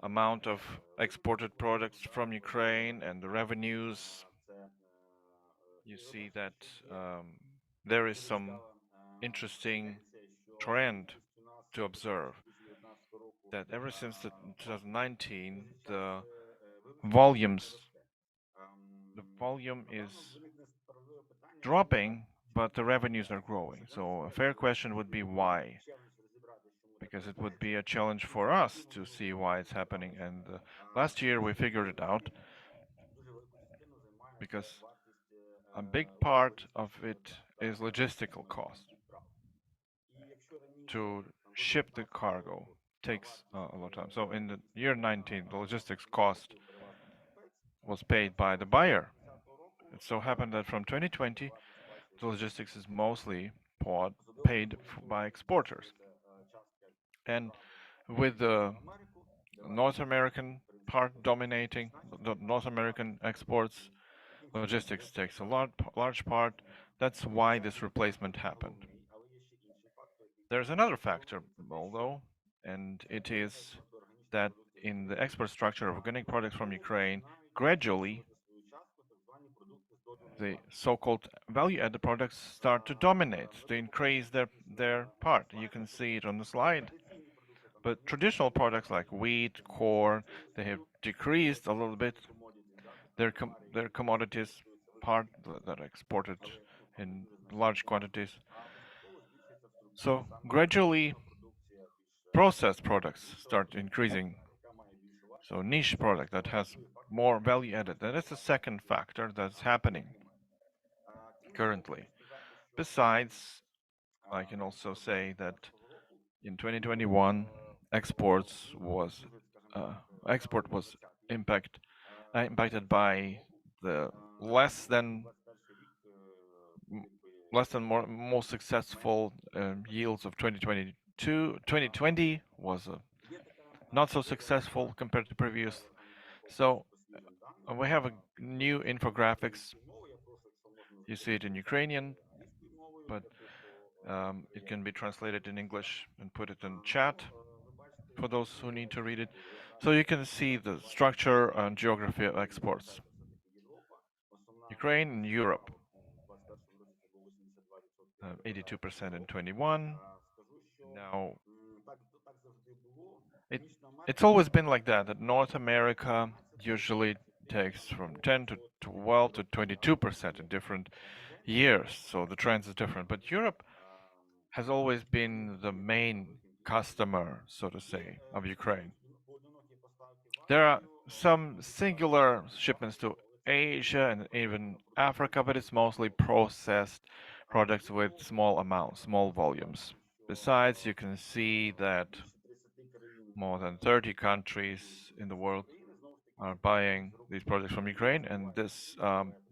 amount of exported products from Ukraine and the revenues. You see that there is some interesting trend to observe, that ever since 2019, the volume is dropping, but the revenues are growing. So a fair question would be why? Because it would be a challenge for us to see why it's happening. And last year we figured it out, because a big part of it is logistical cost. To ship the cargo takes a lot of time. So in the year 19, the logistics cost was paid by the buyer. It so happened that from 2020, the logistics is mostly paid by exporters. And with the North American part dominating, the North American exports, logistics takes a large part. That's why this replacement happened. There's another factor, although, and it is that in the export structure of organic products from Ukraine, gradually the so-called value-added products start to dominate, to increase their part. You can see it on the slide. But traditional products like wheat, corn, they have decreased a little bit. Their commodities part that are exported in large quantities. So gradually, processed products start increasing. So niche product that has more value added. That is the second factor that's happening currently. Besides, I can also say that in 2021, export was impacted by the more successful yields of 2022. 2020 was not so successful compared to previous. So we have a new infographics. You see it in Ukrainian, but it can be translated in English and put it in chat for those who need to read it. So you can see the structure and geography of exports. Ukraine and Europe, 82% in 21. Now, it's always been like that North America usually takes from 10 to 12 to 22% in different years. So the trends is different. But Europe has always been the main customer, so to say, of Ukraine. There are some singular shipments to Asia and even Africa, but it's mostly processed products with small amounts, small volumes. Besides, you can see that More than 30 countries in the world are buying these products from Ukraine, and this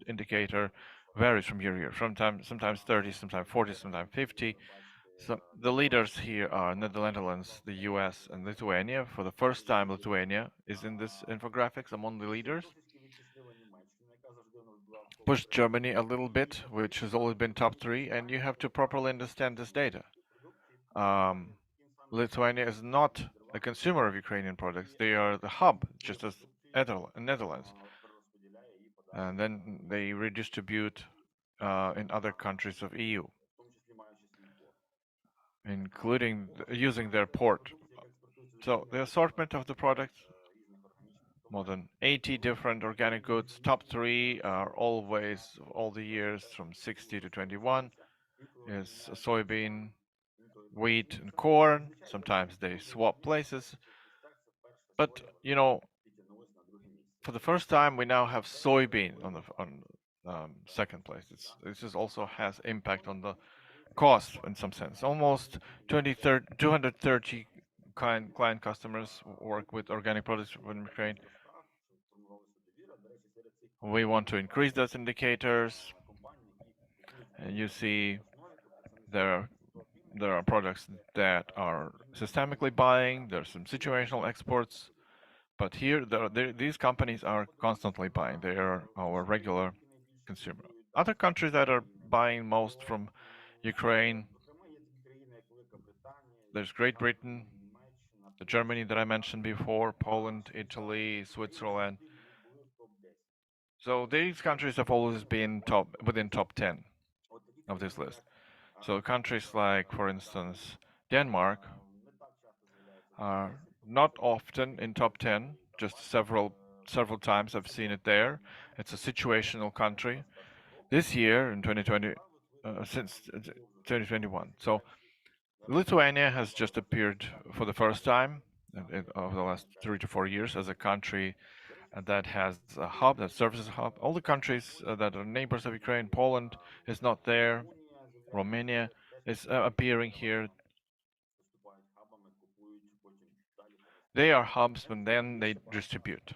indicator varies from year to year. Sometimes 30, sometimes 40, sometimes 50. So the leaders here are Netherlands, the US, and Lithuania. For the first time, Lithuania is in this infographics among the leaders. Push Germany a little bit, which has always been top 3, and you have to properly understand this data. Lithuania is not a consumer of Ukrainian products. They are the hub, just as Netherlands. And then they redistribute in other countries of EU, including using their port. So the assortment of the products, more than 80 different organic goods. Top 3 are always, all the years from 60 to 21, is soybean, wheat, and corn. Sometimes they swap places. But, you know, for the first time, we now have soybean on second place. This also has impact on the cost in some sense. Almost 230 client customers work with organic products from Ukraine. We want to increase those indicators. And you see there are products that are systemically buying. There's some situational exports. But here, these companies are constantly buying. They are our regular consumer. Other countries that are buying most from Ukraine, there's Great Britain, the Germany that I mentioned before, Poland, Italy, Switzerland. So these countries have always been within top 10 of this list. So countries like, for instance, Denmark are not often in top 10, just several times I've seen it there. It's a situational country. This year in 2020, since 2021. So Lithuania has just appeared for the first time over the last 3 to 4 years as a country that has a hub, that serves as a hub. All the countries that are neighbors of Ukraine, Poland is not there. Romania is appearing here. They are hubs, and then they distribute.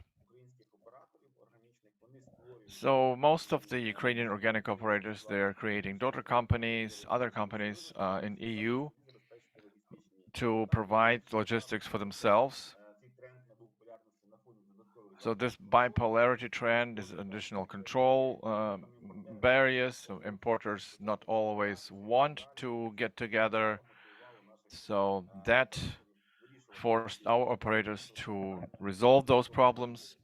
So most of the Ukrainian organic operators, they're creating daughter companies, other companies in EU to provide logistics for themselves. So this bipolarity trend is additional control barriers. So importers not always want to get together. So that forced our operators to resolve those problems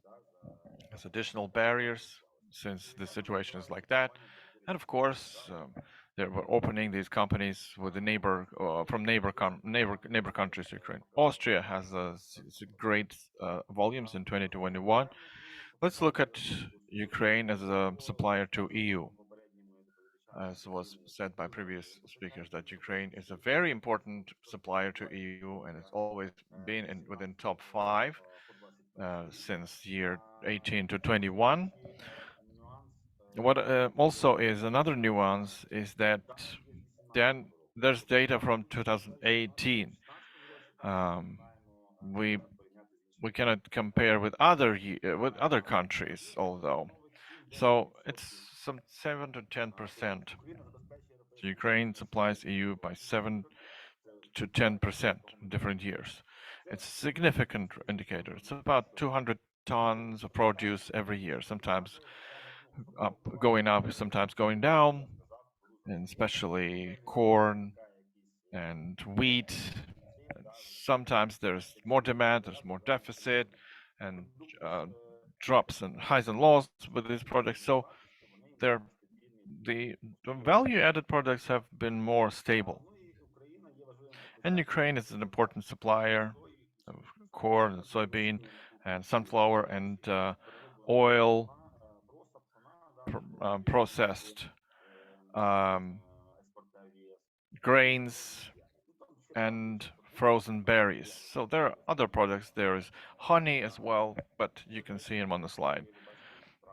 as additional barriers, since the situation is like that. And of course, they were opening these companies with the from neighbor countries to Ukraine. Austria has great volumes in 2021. Let's look at Ukraine as a supplier to EU. As was said by previous speakers, that Ukraine is a very important supplier to EU, and it's always been within top 5 since year 18 to 21. What also is another nuance is that then there's data from 2018. We cannot compare with other countries, although. So it's some 7 to 10%. So Ukraine supplies EU by 7 to 10% in different years. It's a significant indicator. It's about 200 tons of produce every year, sometimes going up, sometimes going down, and especially corn and wheat. And sometimes there's more demand, there's more deficit, and drops and highs and lows with these products. So the value-added products have been more stable. And Ukraine is an important supplier of corn and soybean and sunflower and oil, processed grains, and frozen berries. So there are other products. There is honey as well, but you can see them on the slide.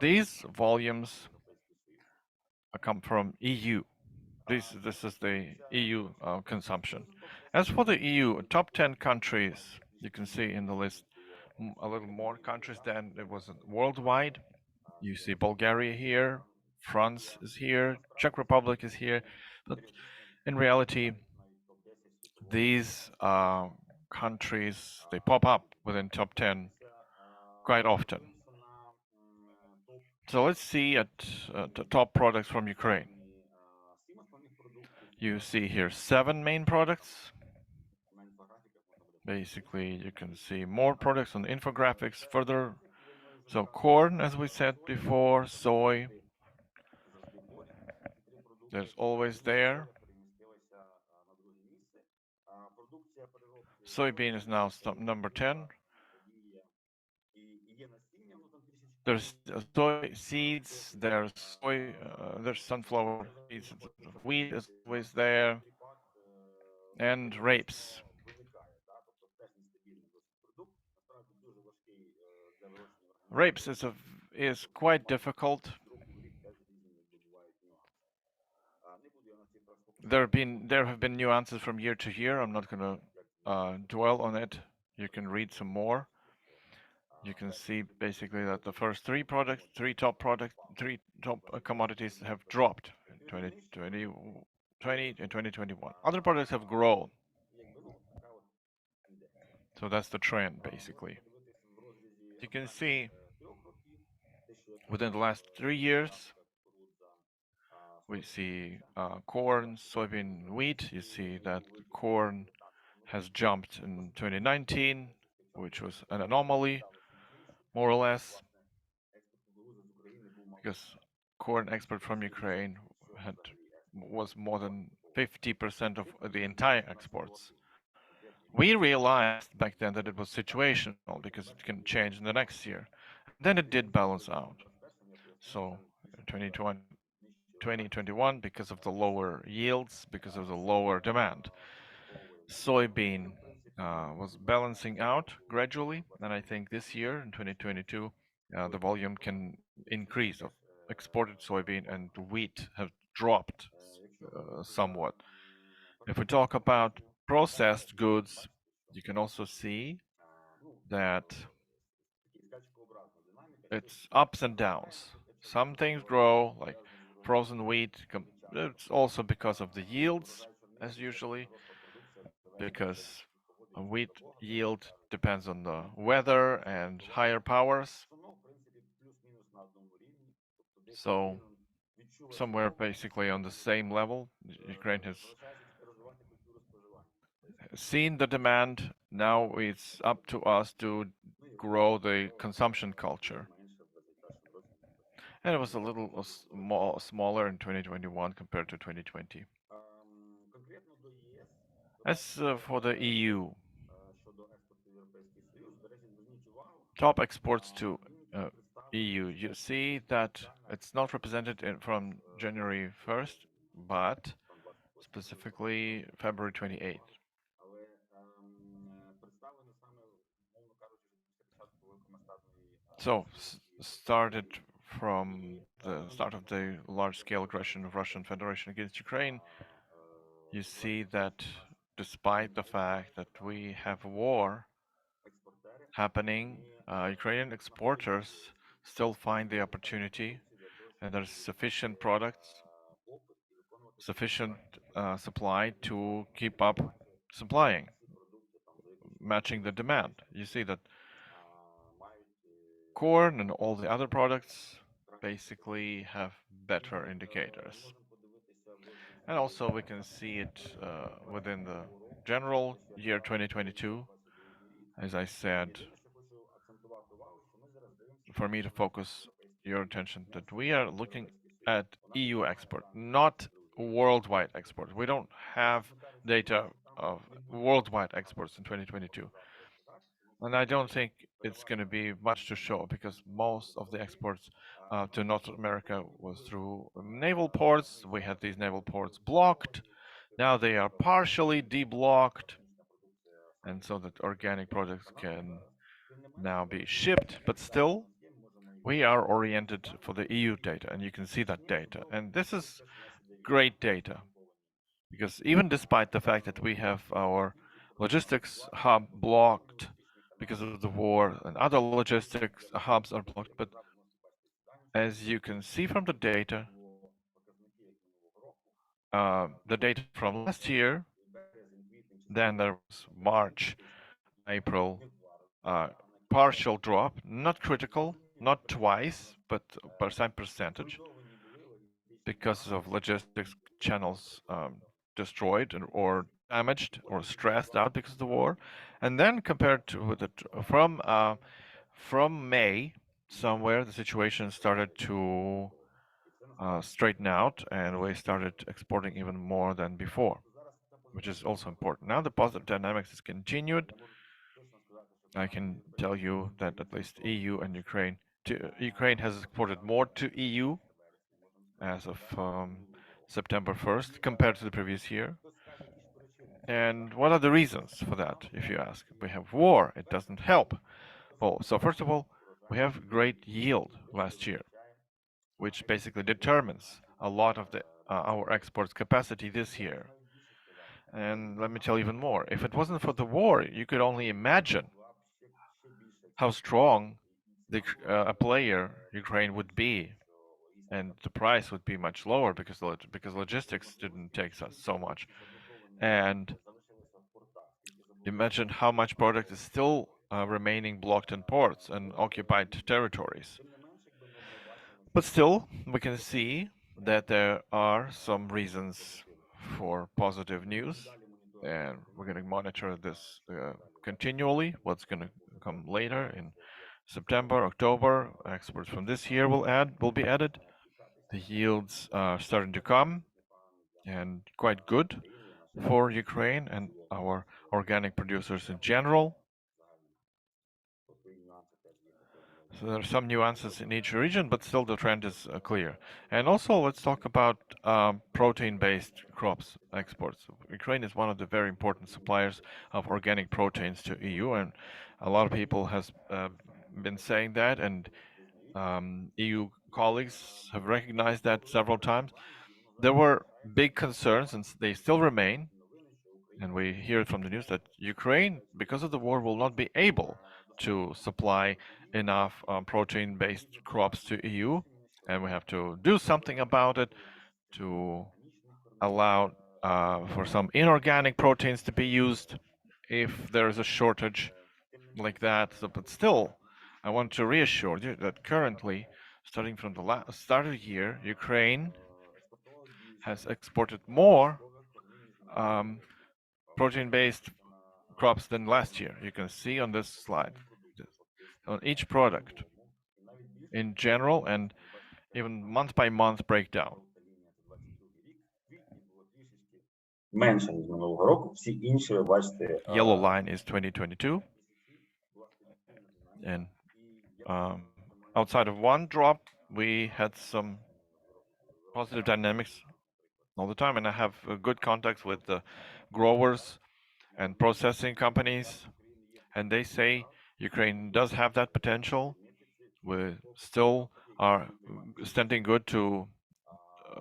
These volumes come from EU. This is the EU consumption. As for the EU, top 10 countries You can see in the list a little more countries than it was worldwide. You see Bulgaria here, France is here, Czech Republic is here, but in reality, these countries, they pop up within top 10 quite often. So let's see at the top products from Ukraine. You see here 7 main products. Basically, you can see more products on the infographics further. So corn, as we said before, soy, there's always there. Soybean is now number 10. There's soy seeds, there's sunflower seeds, wheat is always there, and rapes. Rapes is quite difficult. There have been nuances from year to year. I'm not going to dwell on it. You can read some more. You can see basically that the first three top commodities have dropped in 2020 and 2021. Other products have grown. So that's the trend, basically. You can see within the last 3 years, we see corn, soybean, wheat. You see that corn has jumped in 2019, which was an anomaly, more or less, because corn export from Ukraine was more than 50% of the entire exports. We realized back then that it was situational because it can change in the next year. Then it did balance out. So 2021, because of the lower yields, because of the lower demand, soybean was balancing out gradually, and I think this year in 2022 the volume can increase of exported soybean, and wheat have dropped somewhat. If we talk about processed goods, you can also see that it's ups and downs. Some things grow, like frozen wheat. It's also because of the yields, as usually, because wheat yield depends on the weather and higher powers. So somewhere basically on the same level, Ukraine has seen the demand. Now it's up to us to grow the consumption culture. And it was a little smaller in 2021 compared to 2020. As for the EU, top exports to EU, you see that it's not represented from January 1st, but specifically February 28th. So started from the start of the large-scale aggression of Russian Federation against Ukraine, you see that despite the fact that we have war happening, Ukrainian exporters still find the opportunity, and there's sufficient products, sufficient supply to keep up supplying, matching the demand. You see that corn and all the other products basically have better indicators. And also we can see it within the general year 2022. As I said, for me to focus your attention that we are looking at EU export, not worldwide export. We don't have data of worldwide exports in 2022. And I don't think it's going to be much to show because most of the exports to North America was through naval ports. We had these naval ports blocked. Now they are partially deblocked, and so that organic products can now be shipped, but still we are oriented for the EU data, and you can see that data. And this is great data because even despite the fact that we have our logistics hub blocked because of the war, and other logistics hubs are blocked. But as you can see from the data from last year, then there was March, April, partial drop, not critical, not twice, but percentage, because of logistics channels destroyed or damaged or stressed out because of the war. And then compared to from May, somewhere the situation started to straighten out, and we started exporting even more than before, which is also important. Now the positive dynamics is continued. I can tell you that at least EU and Ukraine has exported more to EU as of September 1st compared to the previous year. And what are the reasons for that, if you ask? We have war, it doesn't help. Well, so first of all, we have great yield last year, which basically determines a lot of our exports capacity this year. And let me tell you even more. If it wasn't for the war, you could only imagine how strong a player Ukraine would be, and the price would be much lower because logistics didn't take us so much. And imagine how much product is still remaining blocked in ports and occupied territories. But still, we can see that there are some reasons for positive news, and we're going to monitor this continually. What's going to come later in September, October, exports from this year will be added. The yields are starting to come, and quite good for Ukraine and our organic producers in general. So there are some nuances in each region, but still the trend is clear. And also, let's talk about protein-based crops exports. Ukraine is one of the very important suppliers of organic proteins to EU, and a lot of people has been saying that, and EU colleagues have recognized that several times. There were big concerns, and they still remain, and we hear it from the news, that Ukraine, because of the war, will not be able to supply enough protein-based crops to EU, and we have to do something about it to allow for some inorganic proteins to be used if there is a shortage like that. So, but still, I want to reassure you that currently, starting from the start of the year, Ukraine has exported more protein-based crops than last year. You can see on this slide on each product in general and even month by month breakdown. Менше, ніж минулого року. Всі інші, ви бачите, Yellow line is 2022. And outside of one drop, we had some positive dynamics all the time. And I have good contacts with the growers and processing companies. And they say Ukraine does have that potential. We still are standing good to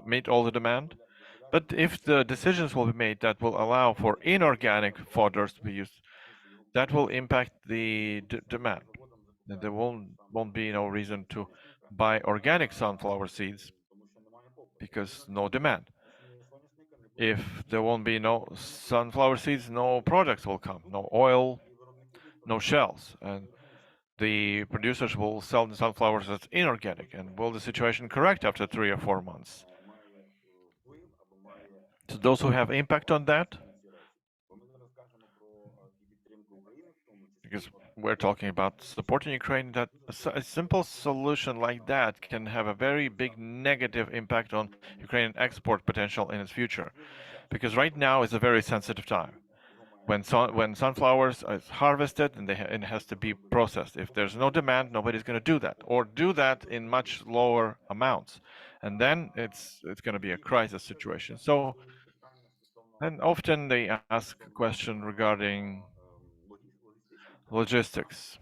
meet all the demand. But if the decisions will be made that will allow for inorganic fodders to be used, that will impact the demand. And there won't be no reason to buy organic sunflower seeds because no demand. If there won't be no sunflower seeds, no products will come, no oil, no shells, and the producers will sell the sunflowers as inorganic. And will the situation correct after 3 or 4 months? So those who have impact on that, because we're talking about supporting Ukraine, that a simple solution like that can have a very big negative impact on Ukrainian export potential in its future. Because right now is a very sensitive time. When sunflowers is harvested and it has to be processed. If there's no demand, nobody's going to do that, or do that in much lower amounts, and then it's going to be a crisis situation. So, and often they ask a question regarding logistics.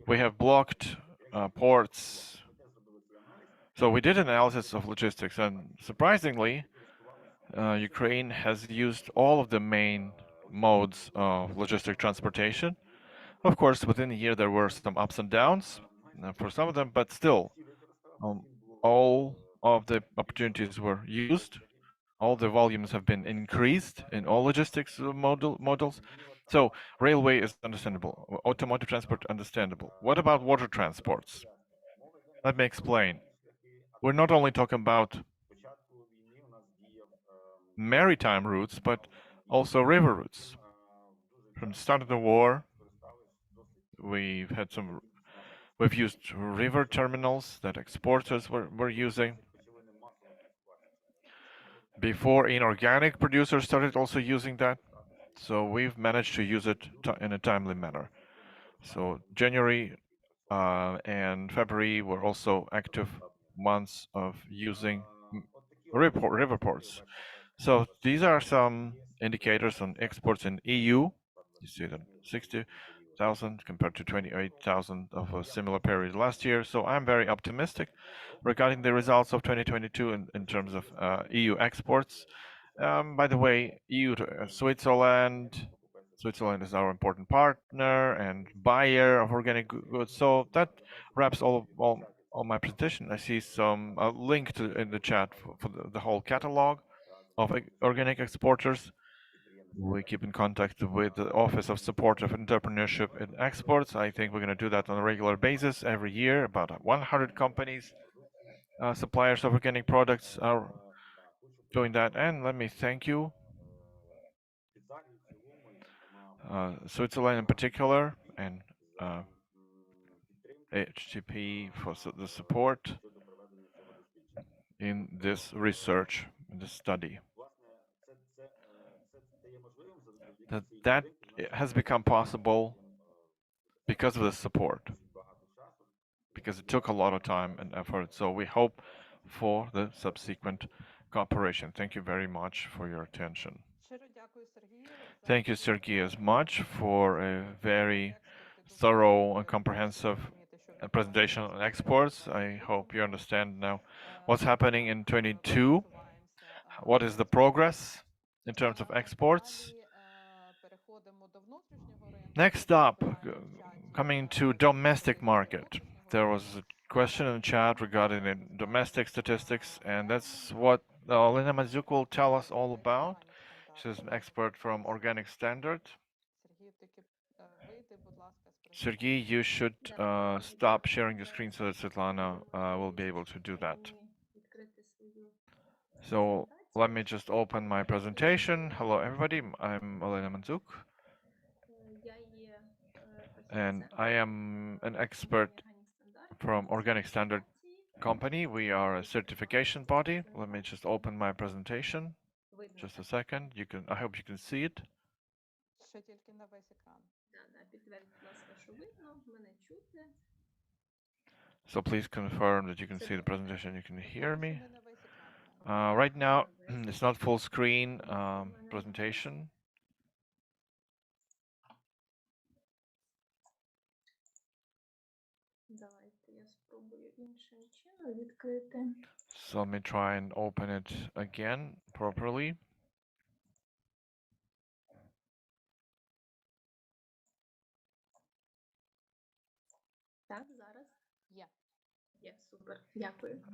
We have blocked ports. So we did an analysis of logistics, and surprisingly, Ukraine has used all of the main modes of logistic transportation. Of course, within a year there were some ups and downs for some of them, but still, all of the opportunities were used. All the volumes have been increased in all logistics models. So railway is understandable, automotive transport understandable. What about water transports? Let me explain. We're not only talking about maritime routes, but also river routes. From the start of the war, we've used river terminals that exporters were using. Before inorganic producers started also using that. So we've managed to use it in a timely manner. So January and February were also active months of using river ports. So these are some indicators on exports in EU. You see that 60,000 compared to 28,000 of a similar period last year. So I'm very optimistic regarding the results of 2022 in terms of EU exports. By the way, EU to Switzerland. Switzerland is our important partner and buyer of organic goods. So that wraps all my presentation. I see some link in the chat for the whole catalog of organic exporters. We keep in contact with the Office of Support of Entrepreneurship and Exports. I think we're going to do that on a regular basis every year. About 100 companies, suppliers of organic products are doing that. And let me thank you, Switzerland in particular, and HTP for the support in this research, in this study. That has become possible because of the support, because it took a lot of time and effort. So we hope for the subsequent cooperation. Thank you very much for your attention. Thank you, Sergey, as much for a very thorough and comprehensive presentation on exports. I hope you understand now what's happening in 22. What is the progress in terms of exports? Next up, coming to domestic market. There was a question in the chat regarding the domestic statistics, and that's what Lena Mazuk will tell us all about. She's an expert from Organic Standard. Sergey, you should stop sharing your screen so that Svetlana will be able to do that. So let me just open my presentation. Hello, everybody. I'm Elena Manzuk, and I am an expert from Organic Standard Company. We are a certification body. Let me just open my presentation. Just a second. I hope you can see it. So please confirm that you can see the presentation, you can hear me. Right now, it's not full screen presentation. So let me try and open it again properly.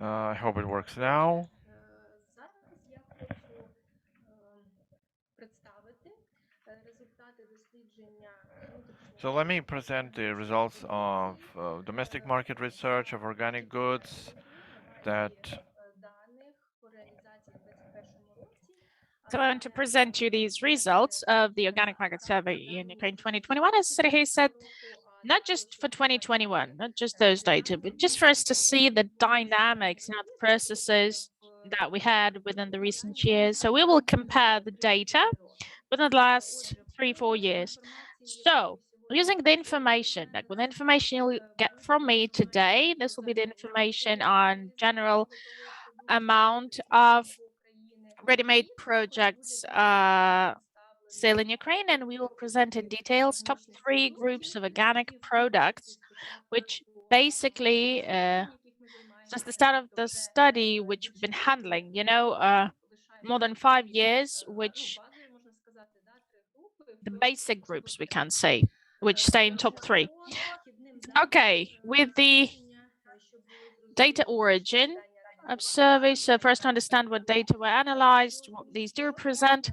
I hope it works now. So let me present the results of domestic market research of organic goods that. So I want to present you these results of the organic market survey in Ukraine 2021. As Sergey said, not just for 2021, not just those data, but just for us to see the dynamics, the processes that we had within the recent years. So we will compare the data within the last 3-4 years. So using the information, like with the information you'll get from me today, this will be the information on general amount of ready-made projects sale in Ukraine, and we will present in details top 3 groups of organic products, which basically since the start of the study, which we've been handling, more than 5 years, which the basic groups, we can say, which stay in top 3. Okay, with the data origin of surveys, so first to understand what data were analyzed, what these do represent,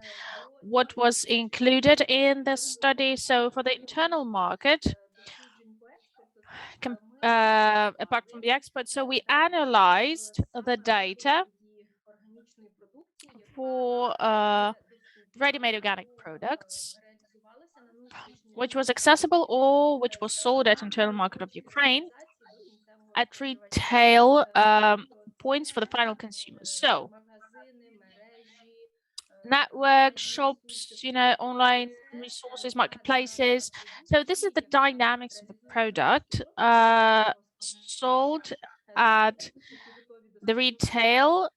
what was included in the study. So for the internal market, apart from the experts, so we analyzed the data for ready-made organic products, which was accessible or which was sold at internal market of Ukraine at retail points for the final consumers. So network shops, online resources, marketplaces. So this is the dynamics of the product sold at the retail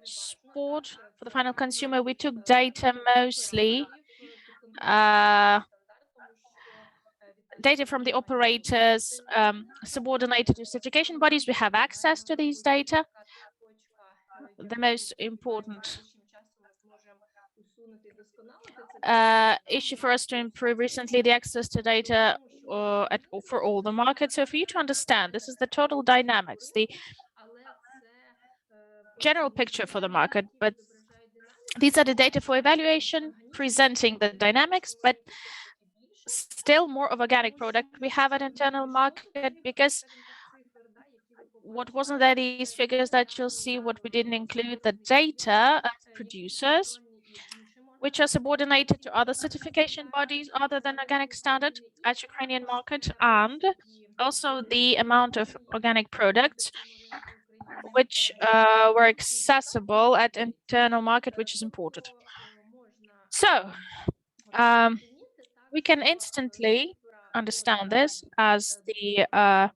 sport for the final consumer. We took data mostly data from the operators subordinated to certification bodies. We have access to these data. The most important issue for us to improve recently, the access to data for all the markets. So for you to understand, this is the total dynamics, the general picture for the market, but these are the data for evaluation, presenting the dynamics, but still more of organic product we have at internal market, because what wasn't there, these figures that you'll see, what we didn't include, the data of producers, which are subordinated to other certification bodies other than organic standard at Ukrainian market, and also the amount of organic products which were accessible at internal market, which is important. So we can instantly understand this as the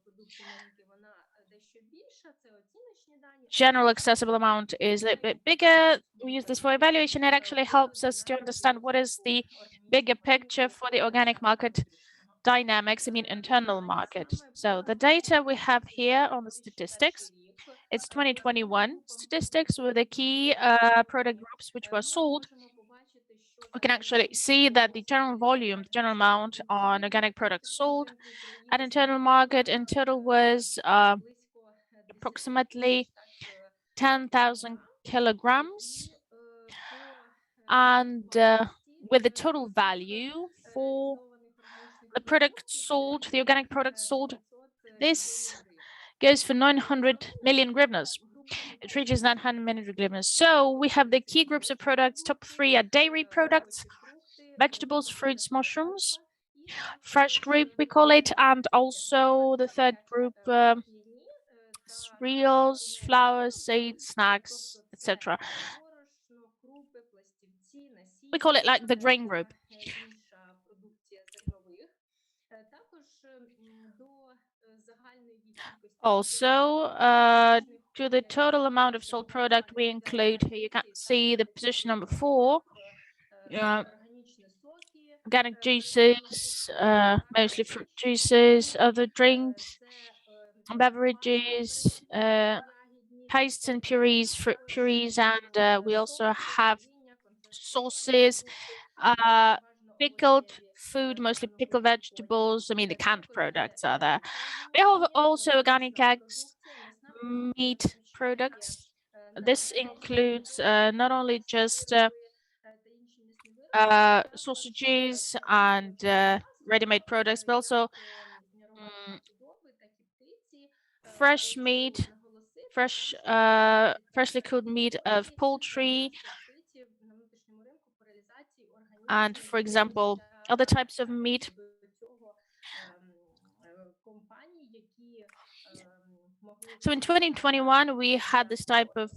general accessible amount is a little bit bigger. We use this for evaluation. It actually helps us to understand what is the bigger picture for the organic market dynamics, internal market. So the data we have here on the statistics, it's 2021 statistics with the key product groups which were sold. We can actually see that the general volume, the general amount on organic products sold at internal market in total was approximately 10,000 kilograms, and with the total value for the product sold, the organic product sold, this goes for 900 million hryvnias. It reaches 900 million hryvnias. So we have the key groups of products. Top 3 are dairy products, vegetables, fruits, mushrooms, fresh group we call it, and also the third group, cereals, flour, seeds, snacks, etc. We call it like the grain group. Also, to the total amount of sold product we include here, you can see the position number 4. Organic juices, mostly fruit juices, other drinks, beverages, pastes and purees, fruit purees, and we also have sauces, pickled food, mostly pickled vegetables. The canned products are there. We have also organic eggs, meat products. This includes not only just sausages and ready-made products, but also fresh meat, freshly cooked meat of poultry, and, for example, other types of meat. So in 2021, we had this type of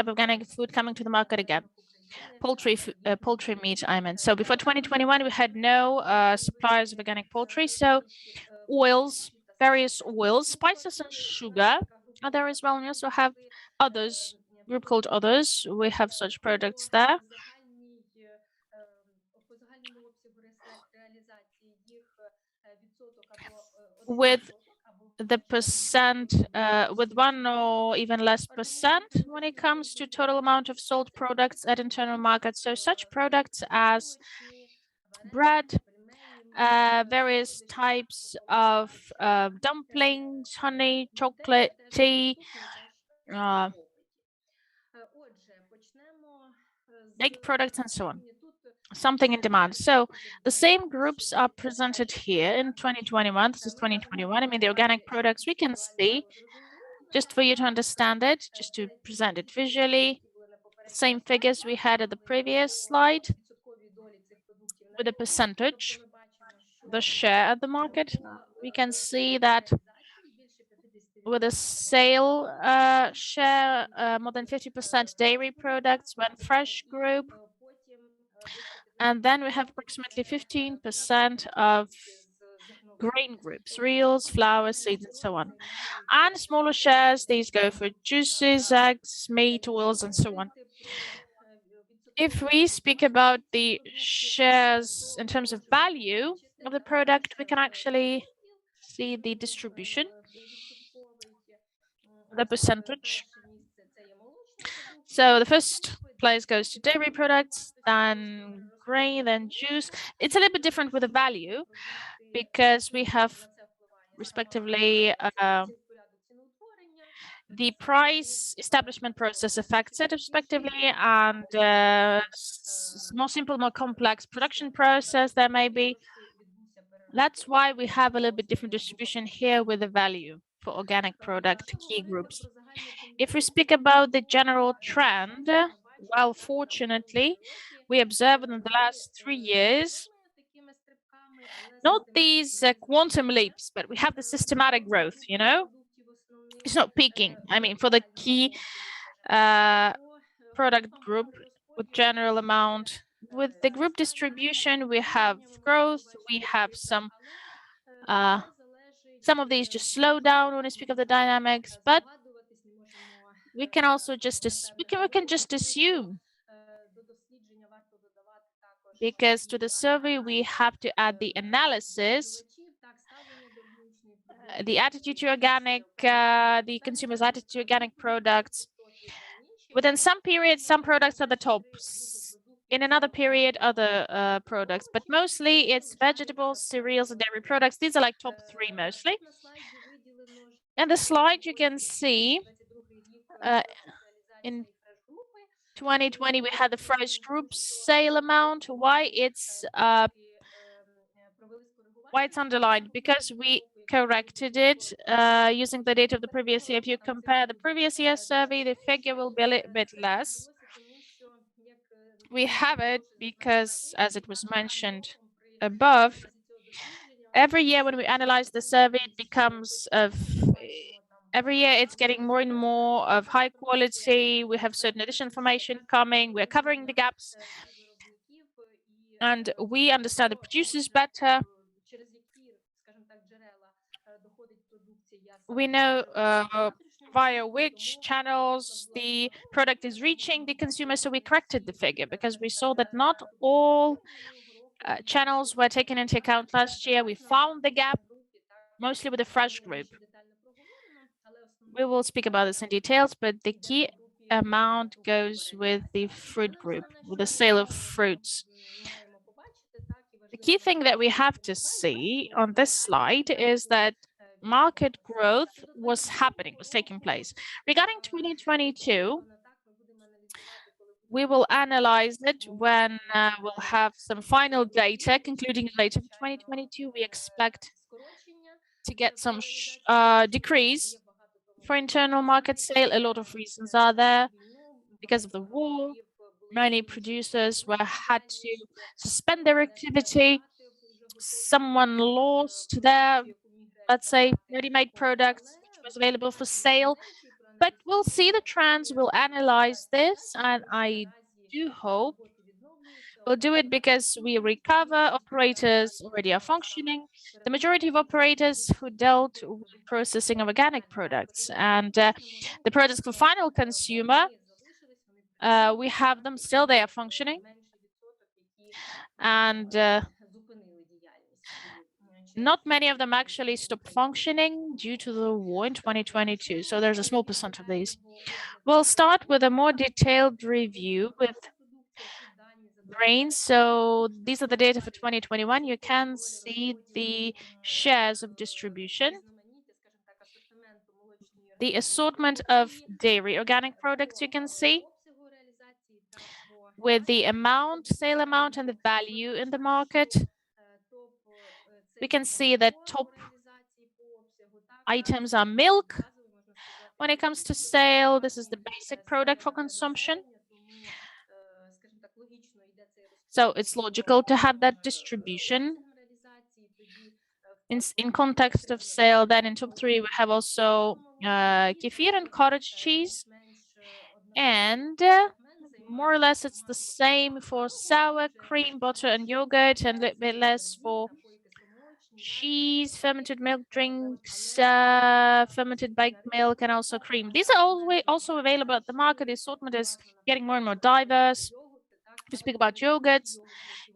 organic food coming to the market again. Poultry meat, I meant. So before 2021, we had no suppliers of organic poultry. So oils, various oils, spices, and sugar are there as well. And we also have others, group called others. We have such products there. With the percent with 1 or even less percent when it comes to total amount of sold products at internal markets. So such products as bread, various types of dumplings, honey, chocolate, tea, baked products, and so on. Something in demand. So the same groups are presented here in 2021. This is 2021. I mean, the organic products we can see, just for you to understand it, just to present it visually, same figures we had at the previous slide with the percentage, the share at the market. We can see that with a sale share, more than 50% dairy products, when fresh group, and then we have approximately 15% of grain groups, cereals, flour, seeds, and so on. And smaller shares, these go for juices, eggs, meat, oils, and so on. If we speak about the shares in terms of value of the product, we can actually see the distribution, the percentage. So the first place goes to dairy products, then grain, then juice. It's a little bit different with the value because we have respectively the price establishment process affects it respectively, and more simple, more complex production process there may be. That's why we have a little bit different distribution here with the value for organic product key groups. If we speak about the general trend, well, fortunately, we observed in the last 3 years, not these quantum leaps, but we have the systematic growth, you know? It's not peaking. I mean, for the key product group with general amount, with the group distribution, we have growth, we have some of these just slow down when we speak of the dynamics, but we can also just we can just assume, because to the survey we have to add the analysis, the attitude to organic, the consumer's attitude to organic products. Within some periods, some products are the top. In another period, other products, but mostly it's vegetables, cereals, and dairy products. These are like top 3 mostly. And the slide you can see, in 2020 we had the fresh group sale amount. Why it's underlined? Because we corrected it using the data of the previous year. If you compare the previous year's survey, the figure will be a little bit less. We have it because, as it was mentioned above, every year when we analyze the survey, it becomes every year it's getting more and more of high quality. We have certain additional information coming. We're covering the gaps, and we understand the producers better. We know via which channels the product is reaching the consumer, so we corrected the figure because we saw that not all channels were taken into account last year. We found the gap mostly with the fresh group. We will speak about this in details, but the key amount goes with the fruit group, with the sale of fruits. The key thing that we have to see on this slide is that market growth was taking place. Regarding 2022, we will analyze it when we'll have some final data, concluding data for 2022. We expect to get some decrease for internal market sale. A lot of reasons are there. Because of the war, many producers had to suspend their activity. Someone lost their, let's say, ready-made products which was available for sale. But we'll see the trends, we'll analyze this, and I do hope we'll do it because we recover. Operators already are functioning. The majority of operators who dealt with processing of organic products and the products for final consumer, we have them still, they are functioning. And not many of them actually stopped functioning due to the war in 2022. So there's a small percent of these. We'll start with a more detailed review with grains. So these are the data for 2021. You can see the shares of distribution, the assortment of dairy organic products you can see, with the amount, sale amount, and the value in the market. We can see that top items are milk. When it comes to sale, this is the basic product for consumption. So it's logical to have that distribution. In context of sale, then in top 3, we have also kefir and cottage cheese. And more or less, it's the same for sour cream, butter, and yogurt, and a little bit less for cheese, fermented milk drinks, fermented baked milk, and also cream. These are always also available at the market. The assortment is getting more and more diverse. We speak about yogurts.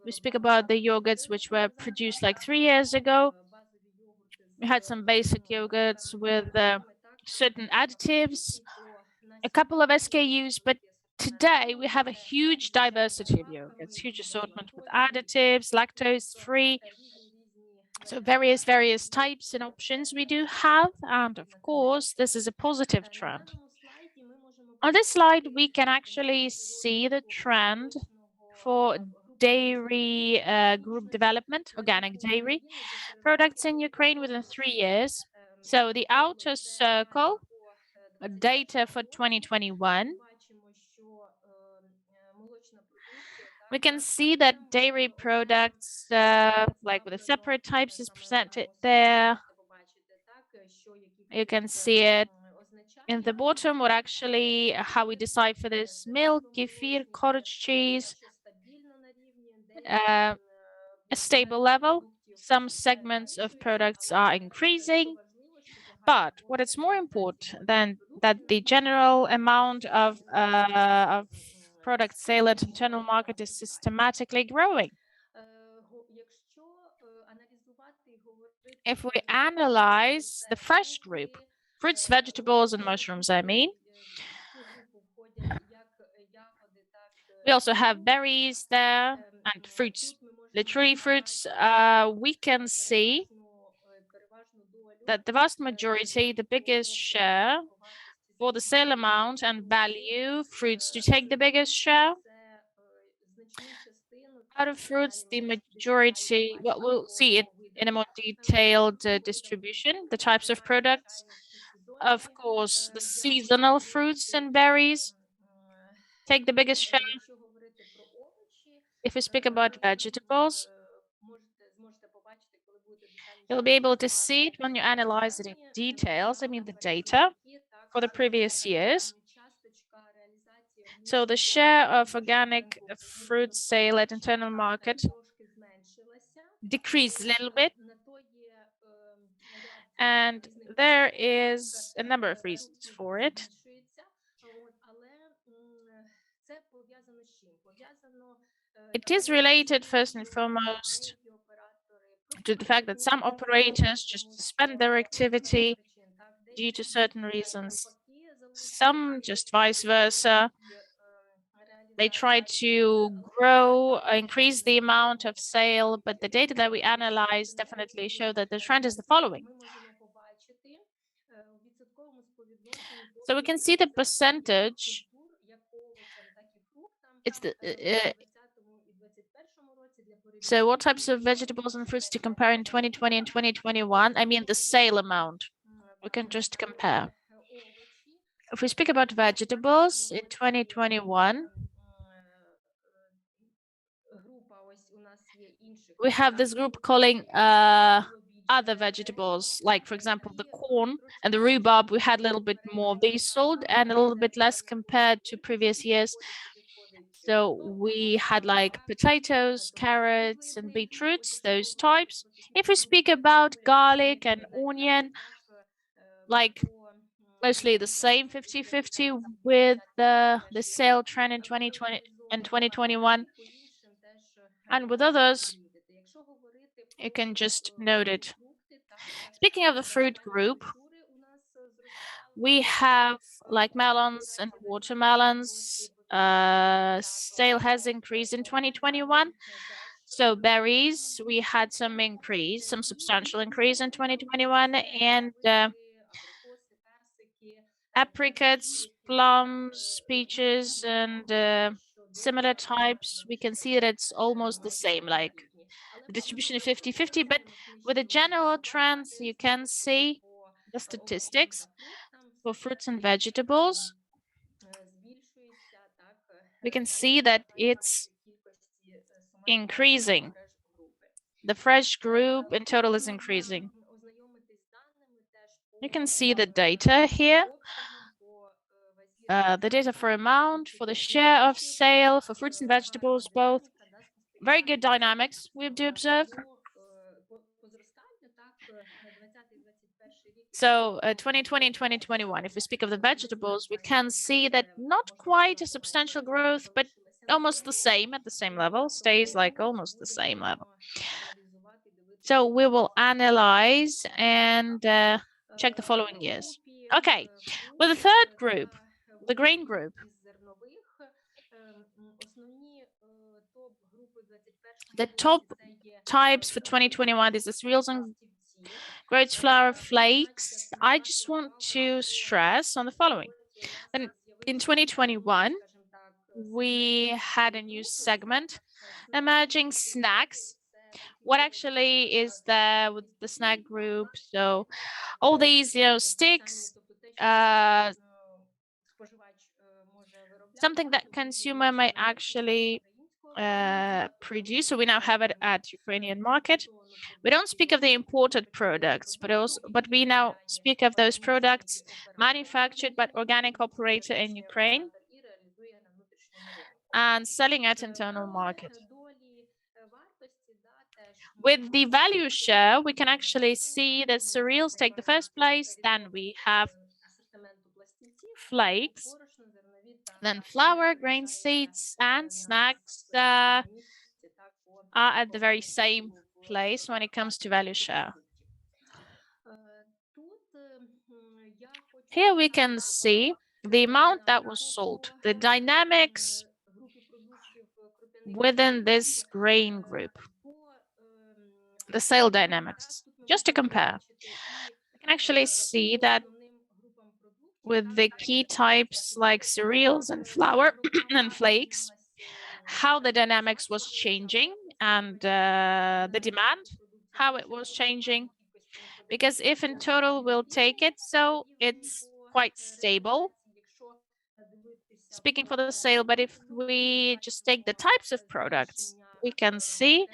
We speak about the yogurts which were produced like 3 years ago. We had some basic yogurts with certain additives, a couple of SKUs, but today we have a huge diversity of yogurts, huge assortment with additives, lactose-free. So various types and options we do have, and of course, this is a positive trend. On this slide, we can actually see the trend for dairy group development, organic dairy products in Ukraine within 3 years. So the outer circle, data for 2021, we can see that dairy products, like with the separate types, is presented there. You can see it in the bottom, what actually, how we decide for this: milk, kefir, cottage cheese, a stable level. Some segments of products are increasing, but what is more important than that, the general amount of product sale at internal market is systematically growing. If we analyze the fresh group, fruits, vegetables, and mushrooms, I mean, we also have berries there and fruits, literally fruits. We can see that the vast majority, the biggest share for the sale amount and value, fruits do take the biggest share. Out of fruits, the majority, well, we'll see it in a more detailed distribution, the types of products. Of course, the seasonal fruits and berries take the biggest share. If we speak about vegetables, you'll be able to see it when you analyze it in details, I mean the data for the previous years. So the share of organic fruit sale at internal market decreased a little bit. And there is a number of reasons for it. It is related first and foremost to the fact that some operators just suspend their activity due to certain reasons. Some just vice versa. They try to grow, increase the amount of sale, but the data that we analyze definitely show that the trend is the following. So we can see the percentage. It's the so what types of vegetables and fruits to compare in 2020 and 2021? I mean the sale amount. We can just compare. If we speak about vegetables in 2021, we have this group calling other vegetables, like for example the corn and the rhubarb. We had a little bit more these sold and a little bit less compared to previous years. So we had like potatoes, carrots, and beetroots, those types. If we speak about garlic and onion, like mostly the same 50-50 with the sale trend in 2020 and 2021. And with others, You can just note it. Speaking of the fruit group, we have like melons and watermelons. Sale has increased in 2021. So berries, we had some increase, some substantial increase in 2021, and apricots, plums, peaches, and similar types, we can see that it's almost the same, like the distribution is 50-50, but with the general trends, you can see the statistics for fruits and vegetables. We can see that it's increasing. The fresh group in total is increasing. You can see the data here. The data for amount, for the share of sale, for fruits and vegetables, both. Very good dynamics we do observe. So 2020 and 2021, if we speak of the vegetables, we can see that not quite a substantial growth, but almost the same at the same level, stays like almost the same level. So we will analyze and check the following years. Okay, with the third group, the grain group. The top types for 2021 is the cereals and groats, flour, flakes. I just want to stress on the following. Then in 2021, we had a new segment, emerging snacks. What actually is there with the snack group? So all these, sticks, something that consumer may actually produce. So we now have it at Ukrainian market. We don't speak of the imported products, but we now speak of those products manufactured by organic operator in Ukraine and selling at internal market. With the value share, we can actually see that cereals take the first place, then we have flakes, then flour, grain seeds, and snacks are at the very same place when it comes to value share. Here we can see the amount that was sold, the dynamics within this grain group, the sale dynamics, just to compare. You can actually see that with the key types like cereals and flour and flakes, how the dynamics was changing and the demand, how it was changing. Because if in total we'll take it, so it's quite stable, speaking for the sale, but if we just take the types of products, we can see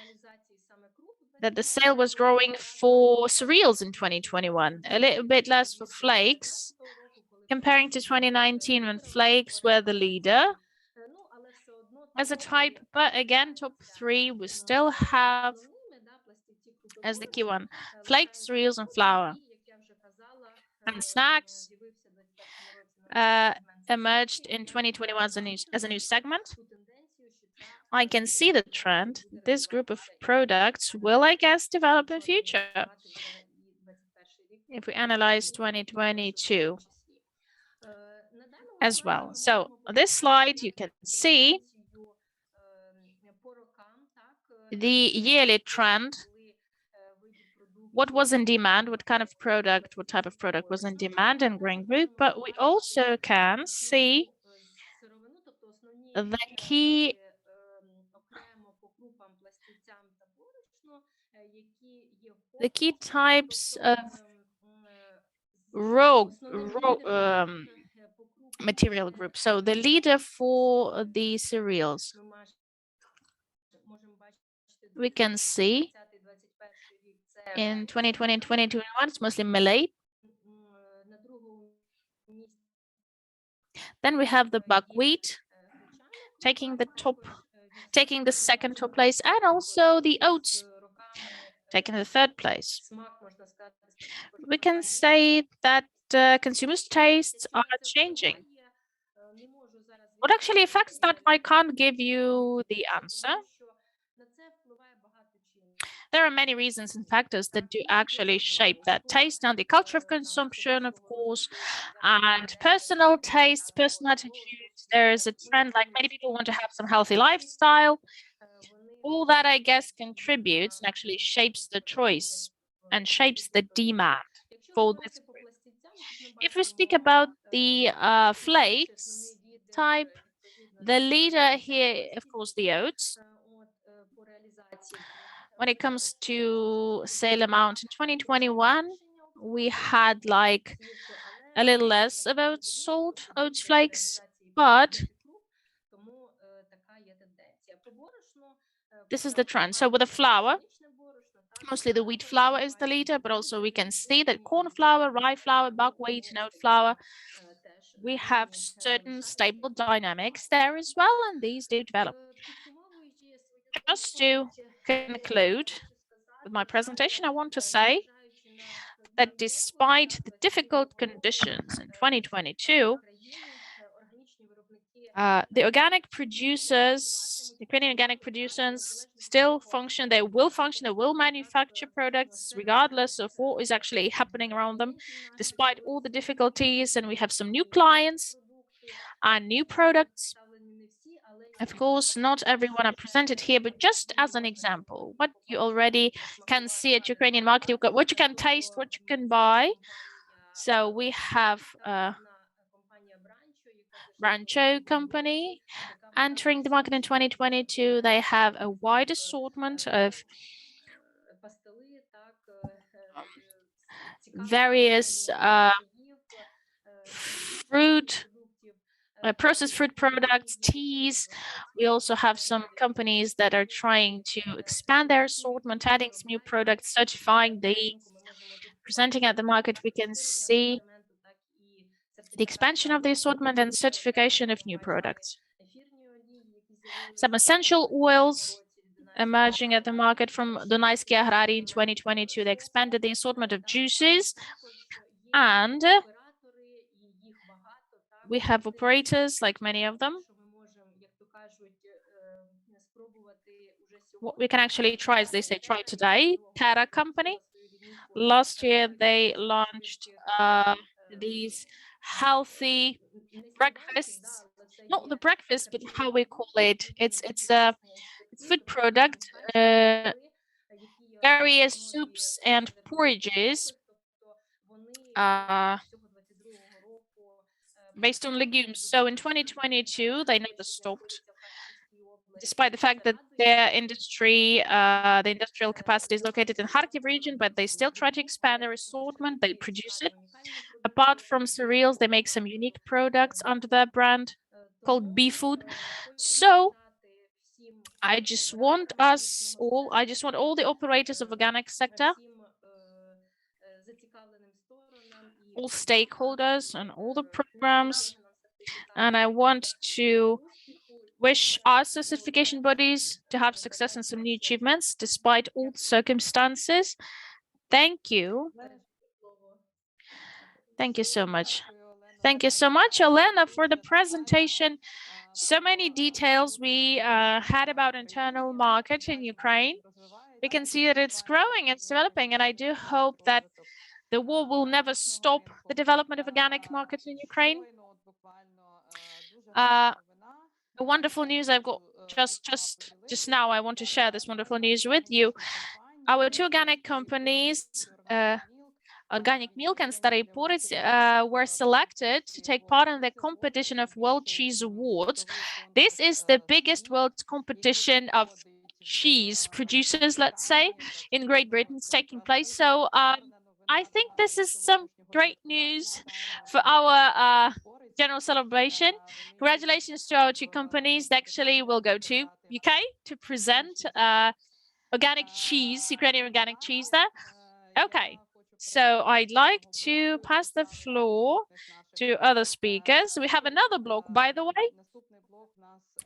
that the sale was growing for cereals in 2021, a little bit less for flakes, comparing to 2019 when flakes were the leader as a type, but again, top three we still have as the key one, flakes, cereals, and flour. And snacks emerged in 2021 as a new segment. I can see the trend. This group of products will, I guess, develop in future. If we analyze 2022 as well. So on this slide, you can see the yearly trend. What was in demand, what kind of product, what type of product was in demand in grain group, but we also can see the key types of material group. So the leader for the cereals, we can see in 2020 and 2021, it's mostly millet. Then we have the buckwheat taking the second top place, and also the oats taking the third place. We can say that consumers' tastes are changing. What actually affects that? I can't give you the answer, There are many reasons and factors that do actually shape that taste, and the culture of consumption, of course, and personal tastes, personal attitudes. There is a trend, like many people want to have some healthy lifestyle. All that, I guess, contributes and actually shapes the choice and shapes the demand for this group. If we speak about the flakes type, the leader here, of course, the oats. When it comes to sale amount in 2021, we had like a little less of oats sold, oats flakes, but this is the trend. So with the flour, mostly the wheat flour is the leader, but also we can see that corn flour, rye flour, buckwheat, and oat flour, we have certain stable dynamics there as well, and these do develop. Just to conclude with my presentation, I want to say that despite the difficult conditions in 2022, the organic producers, the Ukrainian organic producers still function. They will function, they will manufacture products regardless of what is actually happening around them, despite all the difficulties. And we have some new clients and new products. Of course, not everyone are presented here, but just as an example, what you already can see at Ukrainian market, what you can taste, what you can buy. So we have a Rancho company entering the market in 2022. They have a wide assortment of various fruit, processed fruit products, teas. We also have some companies that are trying to expand their assortment, adding some new products, certifying these. Presenting at the market, we can see the expansion of the assortment and certification of new products. Some essential oils emerging at the market from Vysotskyi Agrarian in 2022. They expanded the assortment of juices, and we have operators, like many of them. What we can actually try, as they say, try today. Terra company. Last year, they launched these healthy breakfasts. Not the breakfast, but how we call it. It's a food product. Various soups and porridges based on legumes. So in 2022, they never stopped, despite the fact that their industry, the industrial capacity is located in Kharkiv region, but they still try to expand their assortment. They produce it. Apart from cereals, they make some unique products under their brand called Bee Food. So I just want all the operators of organic sector, all stakeholders and all the programs, and I want to wish our certification bodies to have success and some new achievements despite all the circumstances. Thank you. Thank you so much. Thank you so much, Elena, for the presentation. So many details we had about internal market in Ukraine. We can see that it's growing, it's developing, and I do hope that the war will never stop the development of organic market in Ukraine. The wonderful news I've got just now, I want to share this wonderful news with you. Our two organic companies, Organic Milk and Starej Porets, were selected to take part in the competition of World Cheese Awards. This is the biggest world competition of cheese producers, let's say, in Great Britain. It's taking place. So I think this is some great news for our general celebration. Congratulations to our two companies. They actually will go to UK to present organic cheese, Ukrainian organic cheese there. Okay. So I'd like to pass the floor to other speakers. We have another block, by the way.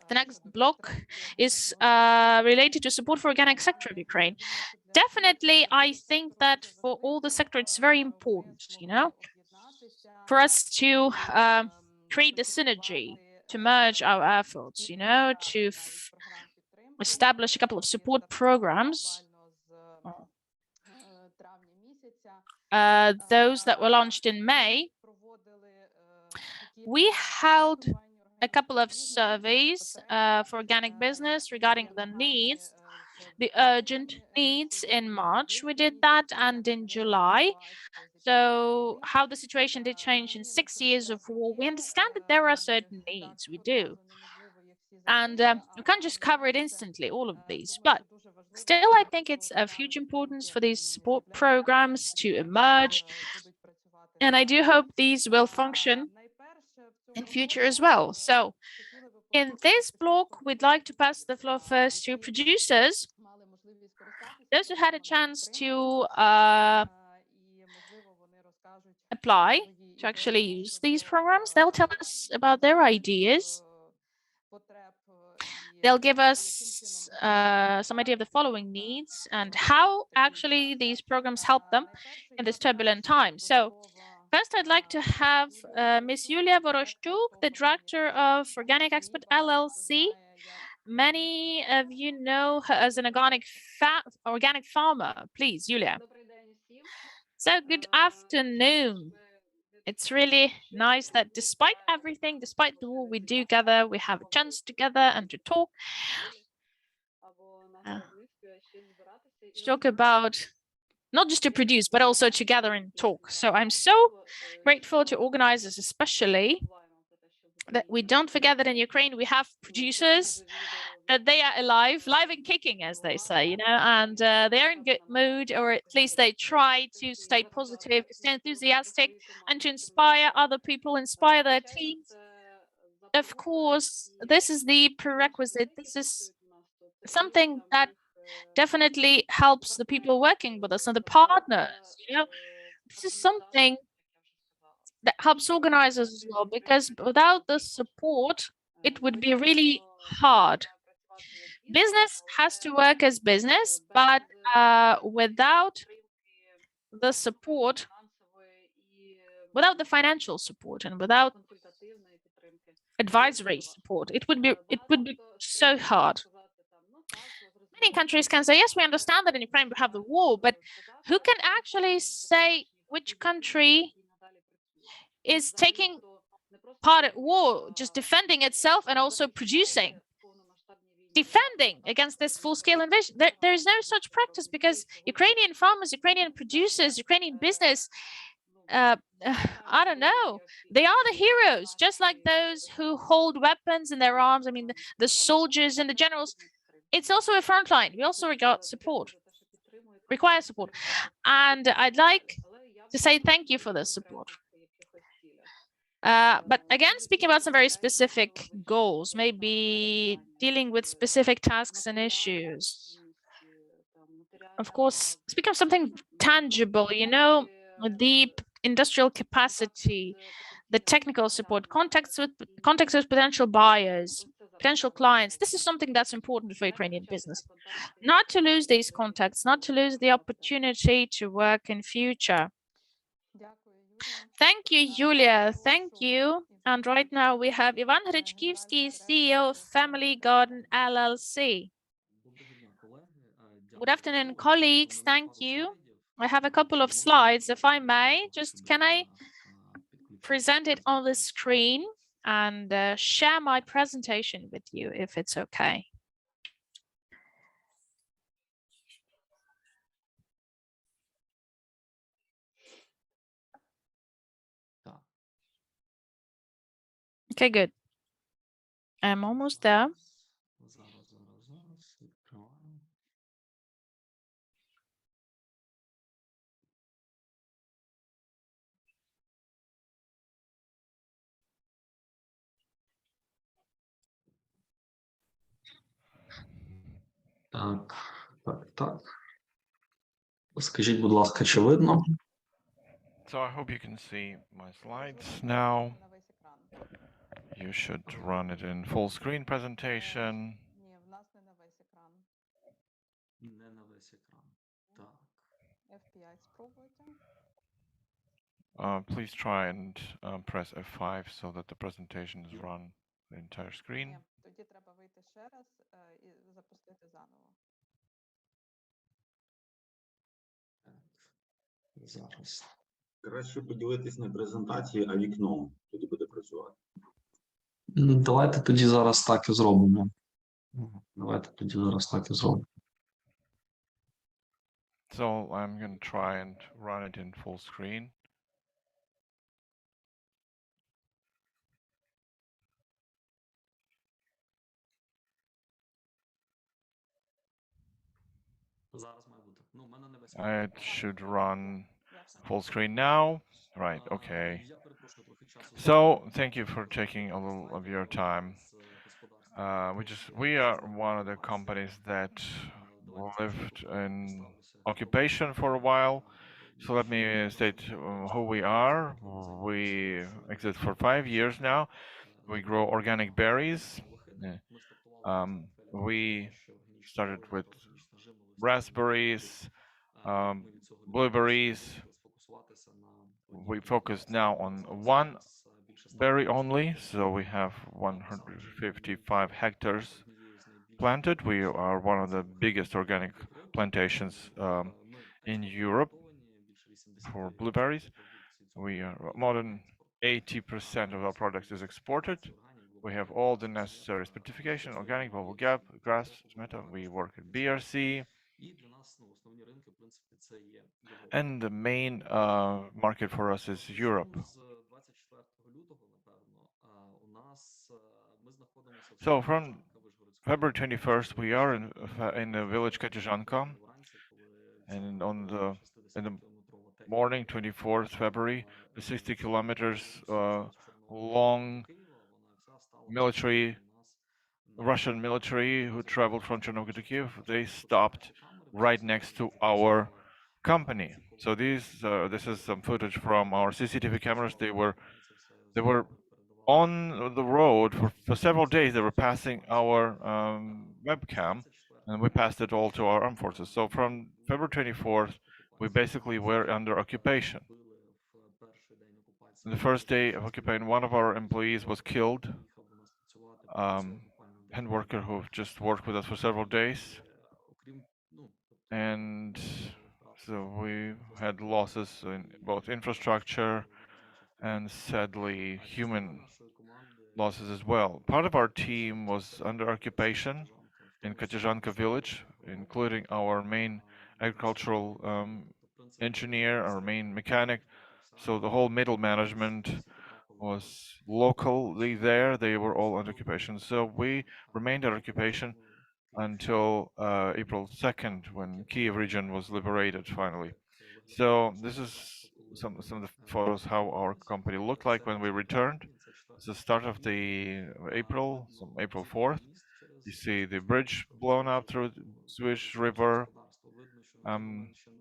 The next block is related to support for organic sector of Ukraine. Definitely, I think that for all the sector, it's very important, for us to create the synergy, to merge our efforts, to establish a couple of support programs those that were launched in May, we held a couple of surveys for organic business regarding the needs, the urgent needs in March. We did that, and in July. So how the situation did change in 6 years of war, we understand that there are certain needs, we do. And we can't just cover it instantly, all of these, but still, I think it's of huge importance for these support programs to emerge. And I do hope these will function in future as well. So in this block, we'd like to pass the floor first to producers, those who had a chance to apply to actually use these programs. They'll tell us about their ideas. They'll give us some idea of the following needs and how actually these programs help them in this turbulent time. So first, I'd like to have Ms. Yulia Voroshchuk, the director of Organic Expert LLC. Many of you know her as an organic farmer. Please, Yulia. So good afternoon. It's really nice that despite everything, despite the war, we do gather, we have a chance together and to talk about not just to produce, but also to gather and talk. So I'm so grateful to organizers, especially that we don't forget that in Ukraine, we have producers, that they are alive, live and kicking, as they say, you know, and they're in good mood, or at least they try to stay positive, to stay enthusiastic, and to inspire other people, inspire their teams. Of course, this is the prerequisite. This is something that definitely helps the people working with us and the partners, you know. This is something that helps organizers as well, because without the support, it would be really hard. Business has to work as business, but without the support, without the financial support, and without advisory support, it would be so hard. Many countries can say, yes, we understand that in Ukraine we have the war, but who can actually say which country is taking part at war, just defending itself and also producing, defending against this full-scale invasion? There is no such practice, because Ukrainian farmers, Ukrainian producers, Ukrainian business, I don't know, they are the heroes, just like those who hold weapons in their arms. I mean, the soldiers and the generals. It's also a front line. We also require support. And I'd like to say thank you for this support. But again, speaking about some very specific goals, maybe dealing with specific tasks and issues. Of course, speaking of something tangible, you know, the industrial capacity, the technical support, contacts with potential buyers, potential clients. This is something that's important for Ukrainian business. Not to lose these contacts, not to lose the opportunity to work in future. Thank you, Yulia. Thank you. And right now we have Ivan Hrechkivsky, CEO of Family Garden LLC. Good afternoon, colleagues. Thank you. I have a couple of slides, if I may. Just can I present it on the screen and share my presentation with you, if it's okay? Okay, good. I'm almost there. Так. Скажіть, будь ласка, чи видно? So I hope you can see my slides now. You should run it in full screen presentation. Не на весь екран. Так. Please try and press F5 so that the presentation is run the entire screen. Зараз. Краще поділитись не презентацією, а вікном. Тоді буде працювати. Давайте тоді зараз так і зробимо. Давайте тоді зараз так і зробимо. So I'm going to try and run it in full screen. Зараз має бути. Ну, в мене не весь It should run full screen now. Right, okay. Я перепрошую, трохи часу. So thank you for taking a little of your time. We are one of the companies that lived in occupation for a while. So let me state who we are. We exist for 5 years now. We grow organic berries. We started with raspberries, blueberries. We focus now on one berry only, so we have 155 hectares planted. We are one of the biggest organic plantations in Europe for blueberries. We are more than 80% of our products is exported. We have all the necessary certification, organic, bubble gap, grass, tomato. We work at BRC. І для нас, ну, основні ринки, в принципі, це є Європа. And the main market for us is Europe. З 24 лютого, напевно, у нас ми знаходимося в So from Вишгородському February 21st, we are in the village Katizhanka, вранці, коли and on the in the кілометрова morning, 24th February, the 60 kilometers long military, Russian military who traveled from Chernobyl to Kiev, they stopped right next to our company. So this is some footage from our CCTV cameras. They were on the road for several days. They were passing our webcam, and we passed it all to our armed forces. So from February 24th, we basically were under occupation. The first day of occupation, one of our employees was killed, hand worker who just worked with us for several days. And so we had losses in both infrastructure and sadly human losses as well. Part of our team was under occupation in Katizhanka village, including our main agricultural engineer, our main mechanic. So the whole middle management was locally there. They were all under occupation. So we remained under occupation until April 2nd, when Kiev region was liberated finally. So this is some of the photos how our company looked like when we returned. It's the start of the April, April 4th. You see the bridge blown up through the Swiss River.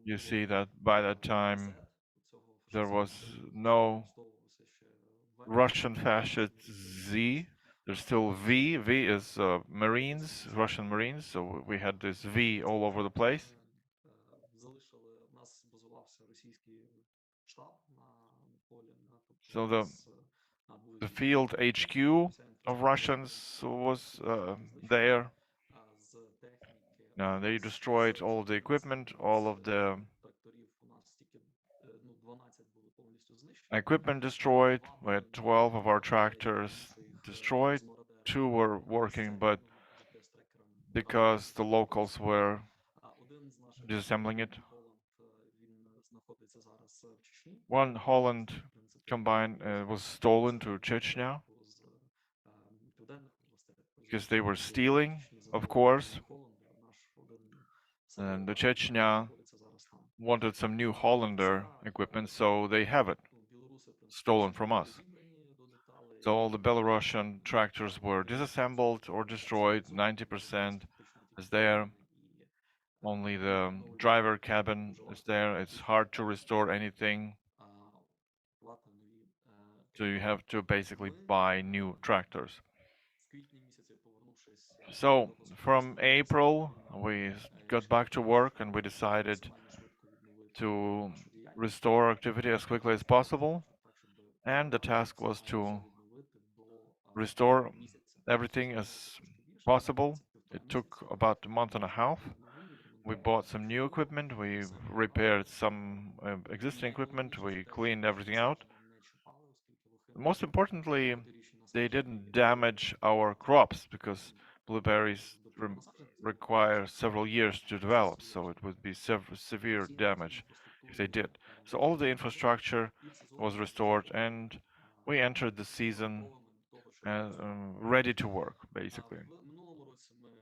You see that by that time there was no Russian fascist Z. There's still V. V is Marines, Russian Marines. So we had this V all over the place. So the field HQ of Russians was there. They destroyed all of the equipment, all of the equipment destroyed. We had 12 of our tractors destroyed. 2 were working, but because the locals were disassembling it. One Holland combine was stolen to Chechnya because they were stealing, of course. And the Chechnya wanted some new Hollander equipment, so they have it stolen from us. So all the Belarusian tractors were disassembled or destroyed. 90% is there. Only the driver cabin is there. It's hard to restore anything. So you have to basically buy new tractors. So from April, we got back to work and we decided to restore activity as quickly as possible. And the task was to restore everything as possible. It took about a month and a half. We bought some new equipment, we repaired some existing equipment, we cleaned everything out. Most importantly, they didn't damage our crops because blueberries require several years to develop, so it would be severe damage if they did. So all the infrastructure was restored and we entered the season ready to work, basically.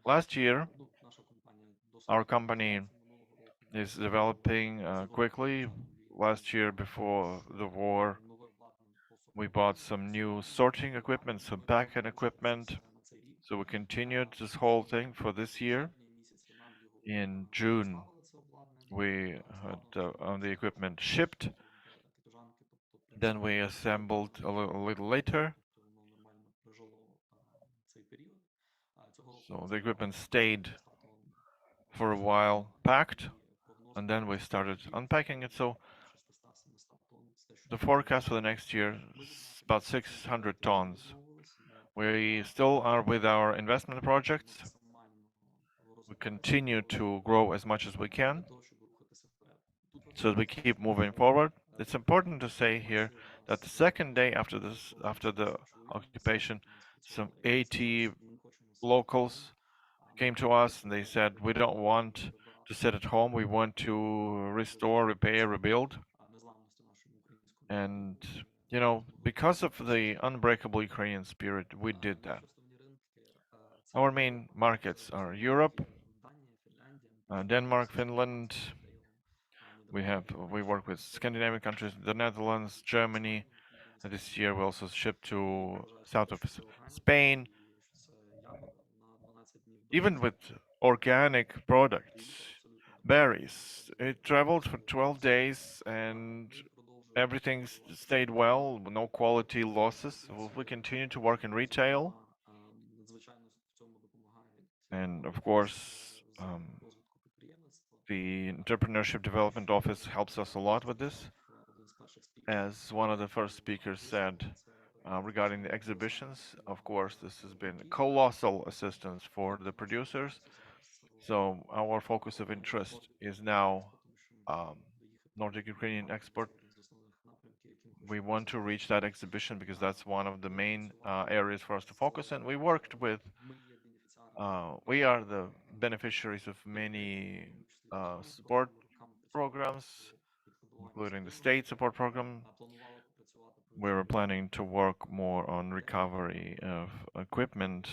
Last year, our company is developing quickly. Last year, before the war, we bought some new sorting equipment, some packing equipment. So we continued this whole thing for this year. In June, we had the equipment shipped. Then we assembled a little later. So the equipment stayed for a while packed, and then we started unpacking it. So the forecast for the next year is about 600 tons. We still are with our investment projects. We continue to grow as much as we can so that we keep moving forward. It's important to say here that the second day after the occupation, some 80 locals came to us and they said, we don't want to sit at home. We want to restore, repair, rebuild. And, you know, because of the unbreakable Ukrainian spirit, we did that. Our main markets are Europe, Denmark, Finland. We work with Scandinavian countries, the Netherlands, Germany. This year we also shipped to south of Spain. Even with organic products, berries, it traveled for 12 days and everything stayed well, no quality losses. We continue to work in retail. And of course, the Entrepreneurship Development Office helps us a lot with this. As one of the first speakers said regarding the exhibitions, of course, this has been colossal assistance for the producers. So our focus of interest is now Nordic Ukrainian export. We want to reach that exhibition because that's one of the main areas for us to focus on. We worked with, we are the beneficiaries of many support programs, including the state support program. We were planning to work more on recovery of equipment,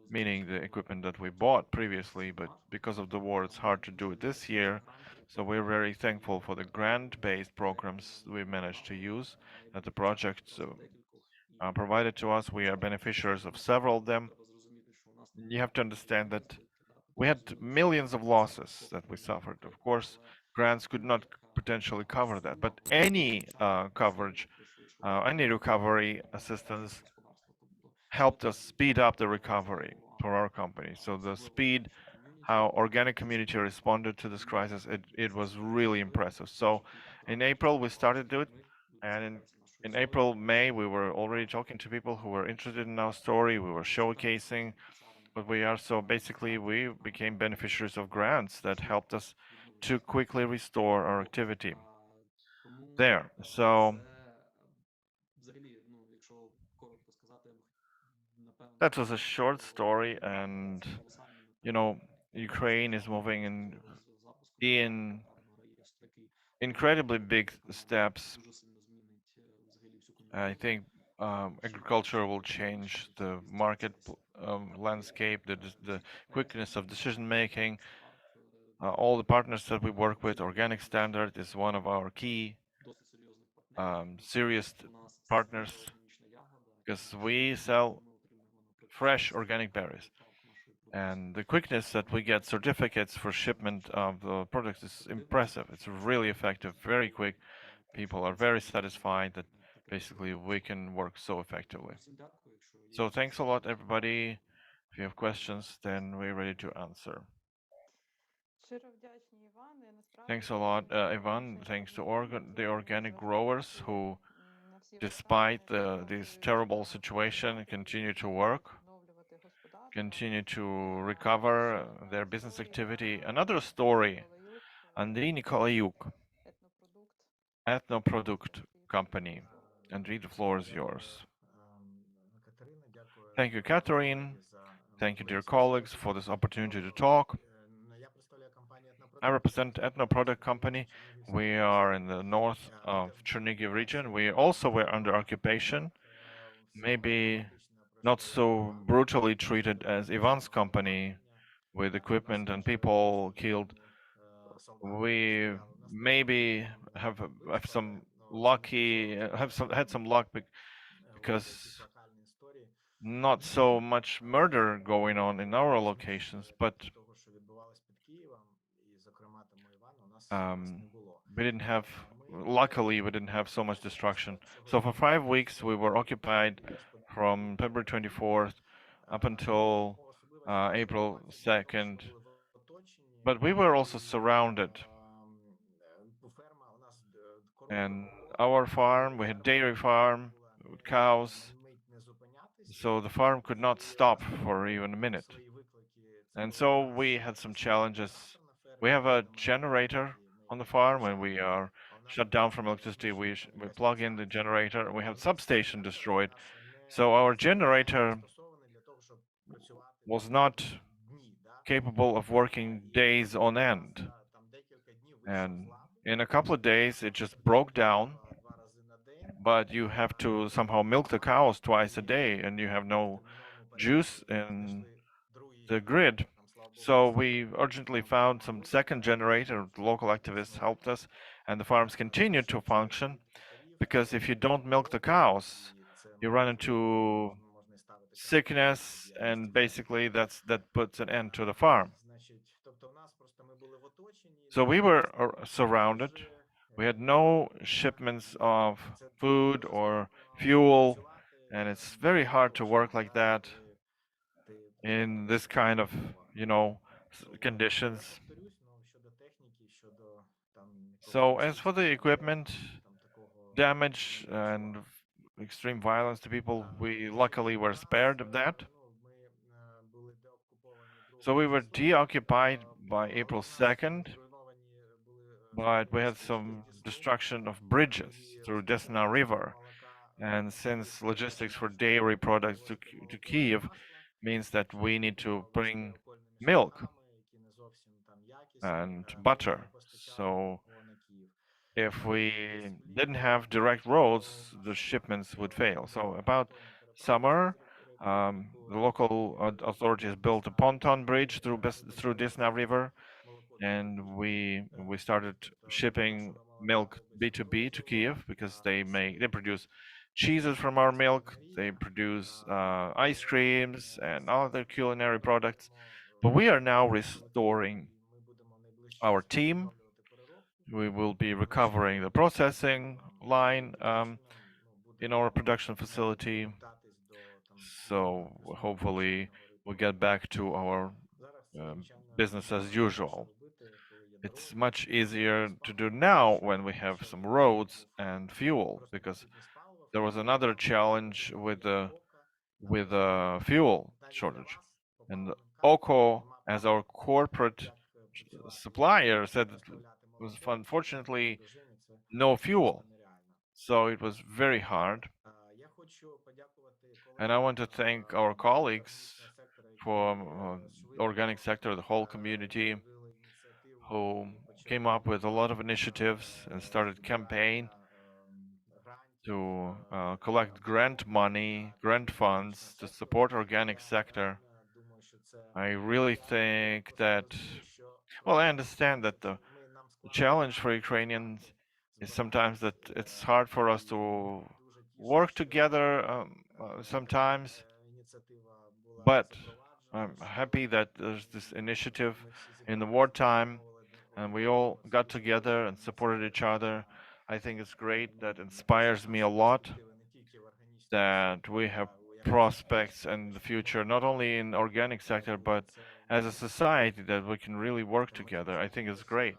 meaning the equipment that we bought previously, but because of the war, it's hard to do it this year. So we're very thankful for the grant-based programs we managed to use, that the projects provided to us. We are beneficiaries of several of them. You have to understand that we had millions of losses that we suffered. Of course, grants could not potentially cover that, but any coverage, any recovery assistance helped us speed up the recovery for our company. So the speed, how organic community responded to this crisis, it was really impressive. So in April, we started to do it. And in April, May, we were already talking to people who were interested in our story. We were showcasing what we are. So basically, we became beneficiaries of grants that helped us to quickly restore our activity there. So that was a short story, and you know, Ukraine is moving in incredibly big steps. I think agriculture will change the market landscape, the quickness of decision making. All the partners that we work with, Organic Standard is one of our key serious partners because we sell fresh organic berries. And the quickness that we get certificates for shipment of the products is impressive. It's really effective, very quick. People are very satisfied that basically we can work so effectively. So thanks a lot, everybody. If you have questions, then we're ready to answer. Thanks a lot, Ivan. Thanks to the organic growers who, despite this terrible situation, continue to work. continue to recover their business activity. Another story, Andriy Nikolayuk, Ethnoproduct company. Andriy, the floor is yours. Thank you, Catherine. Thank you, dear colleagues, for this opportunity to talk. I represent Ethnoproduct company. We are in the north of Chernihiv region. We also were under occupation, maybe not so brutally treated as Ivan's company, with equipment and people killed. We maybe have some lucky had some luck because not so much murder going on in our locations, but we didn't have, luckily we didn't have so much destruction. So for 5 weeks we were occupied from February 24th up until April 2nd, but we were also surrounded. And our farm, we had dairy farm with cows, so the farm could not stop for even a minute. And so we had some challenges. We have a generator on the farm. When we are shut down from electricity, we plug in the generator, and we have substation destroyed. So our generator was not capable of working days on end. And in a couple of days, it just broke down. But you have to somehow milk the cows twice a day, and you have no juice in the grid. So we urgently found some second generator. The local activists helped us, and the farms continued to function, because if you don't milk the cows, you run into sickness, and basically that puts an end to the farm. So we were surrounded. We had no shipments of food or fuel, and it's very hard to work like that in this kind of, conditions. So as for the equipment, damage and extreme violence to people, we luckily were spared of that. So we were deoccupied by April 2nd, but we had some destruction of bridges through Desna River. And since logistics for dairy products to Kiev means that we need to bring milk and butter. So if we didn't have direct roads, the shipments would fail. So about summer, the local authorities built a pontoon bridge through Desna River, and we started shipping milk B2B to Kiev, because they produce cheeses from our milk, they produce ice creams and other culinary products. But we are now restoring our team. We will be recovering the processing line in our production facility. So hopefully we'll get back to our business as usual. It's much easier to do now when we have some roads and fuel, because there was another challenge with the fuel shortage. And OKO, as our corporate supplier, said that it was unfortunately no fuel. So it was very hard. And I want to thank our colleagues from organic sector, the whole community, who came up with a lot of initiatives and started campaign to collect grant money, grant funds to support organic sector. I really think that, well, I understand that the challenge for Ukrainians is sometimes that it's hard for us to work together sometimes, but I'm happy that there's this initiative in the wartime, and we all got together and supported each other. I think it's great. That inspires me a lot, that we have prospects in the future, not only in organic sector, but as a society, that we can really work together. I think it's great.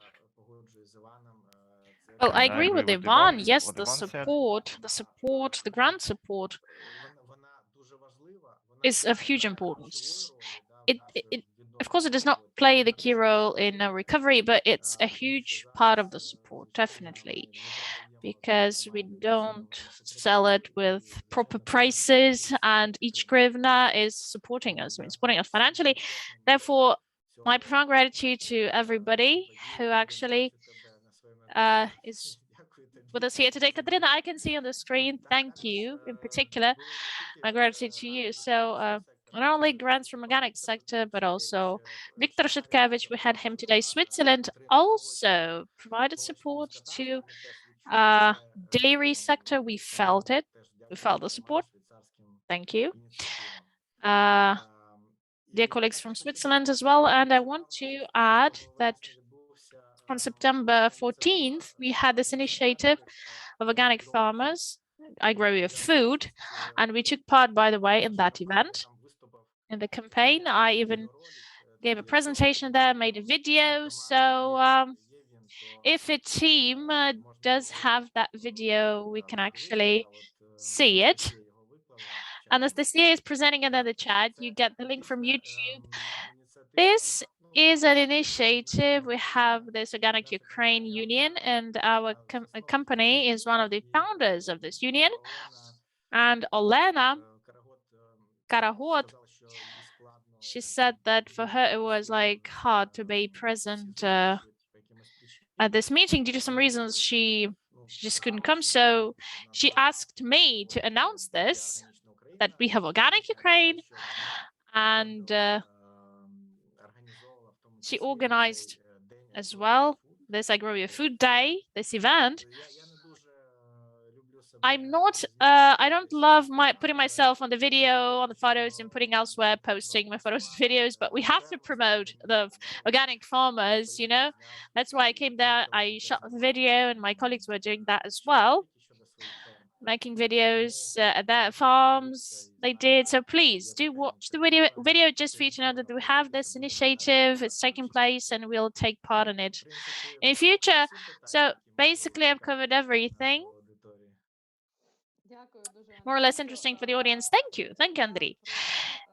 Well, I And agree with what Ivan. Yes, what the Ivan said. support, the grant support is of huge importance. Of course, it does not play the key role in recovery, but it's a huge part of the support, definitely, because we don't sell it with proper prices, and each hryvnia is supporting us, supporting us financially. Therefore, my profound gratitude to everybody who actually is with us here today. Katerina, I can see on the screen. Thank you. In particular, my gratitude to you. So not only grants from organic sector, but also Viktor Shutkevych, we had him today. Switzerland also provided support to dairy sector. We felt it. We felt the support. Thank you. Dear colleagues from Switzerland as well. And I want to add that on September 14th, we had this initiative of organic farmers. I grow your food, and we took part, by the way, in that event, in the campaign. I even gave a presentation there, made a video. So if a team does have that video, we can actually see it. Anastasia is presenting it in the chat. You get the link from YouTube. This is an initiative. We have this Organic Ukraine Union, and our company is one of the founders of this union. And Olena Karahot, she said that for her it was like hard to be present at this meeting due to some reasons. She just couldn't come, so she asked me to announce this, that we have Organic Ukraine, and she organized as well this I Grow Your Food Day, this event. I don't love putting myself on the video, on the photos, and putting elsewhere, posting my photos and videos, but we have to promote the organic farmers, you know? That's why I came there, I shot the video, and my colleagues were doing that as well, making videos at their farms. They did. So please do watch the video just for you to know that we have this initiative. It's taking place, and we'll take part in it in the future. So basically, I've covered everything. More or less interesting for the audience. Thank you, Andriy.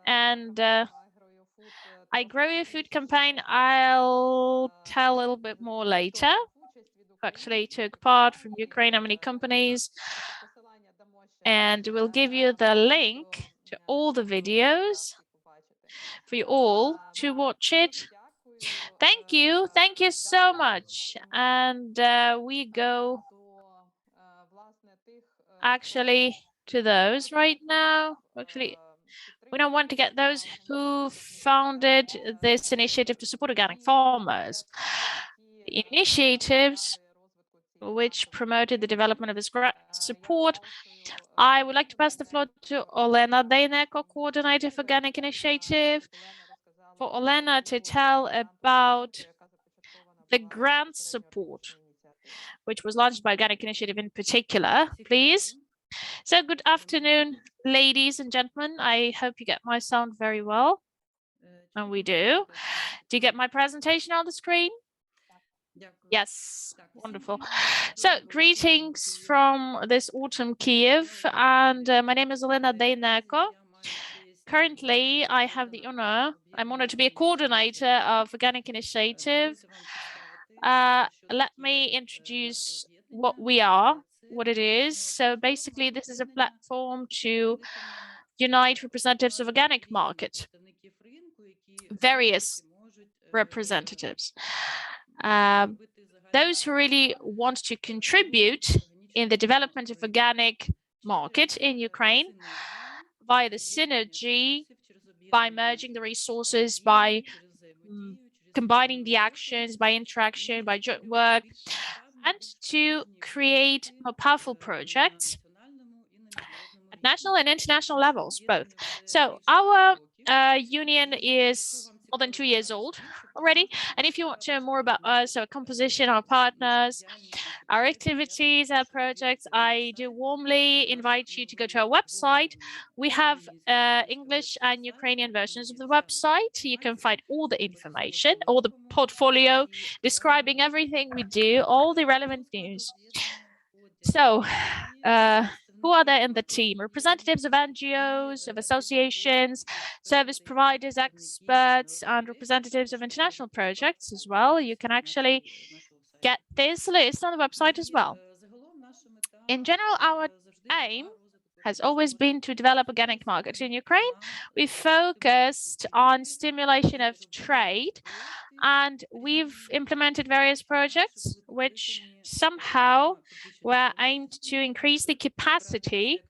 And I Grow Your Food campaign, I'll tell a little bit more later. Actually took part from Ukraine, how many companies, and we'll give you the link to all the videos for you all to watch it. Thank you so much. And we go actually to those right now. Actually, we don't want to get those who founded this initiative to support organic farmers. The initiatives which promoted the development of this support. I would like to pass the floor to Olena Deineko, Coordinator of Organic Initiative, for Olena to tell about the grant support, which was launched by Organic Initiative in particular, please. So good afternoon, ladies and gentlemen. I hope you get my sound very well. And we do. Do you get my presentation on the screen? Yes, wonderful. So greetings from this autumn Kiev, and my name is Olena Deineko. Currently, I have the honor, I'm honored to be a coordinator of Organic Initiative. Let me introduce what we are, what it is. So basically, this is a platform to unite representatives of organic market, various representatives. Those who really want to contribute in the development of organic market in Ukraine via the synergy, by merging the resources, by combining the actions, by interaction, by joint work, and to create more powerful projects at national and international levels, both. So our union is more than 2 years old already. And if you want to know more about us, our composition, our partners, our activities, our projects, I do warmly invite you to go to our website. We have English and Ukrainian versions of the website. You can find all the information, all the portfolio, describing everything we do, all the relevant news. So Who are there in the team? Representatives of NGOs, of associations, service providers, experts, and representatives of international projects as well. You can actually get this list on the website as well. In general, our aim has always been to develop organic markets in Ukraine. We focused on stimulation of trade, and we've implemented various projects which somehow were aimed to increase the capacity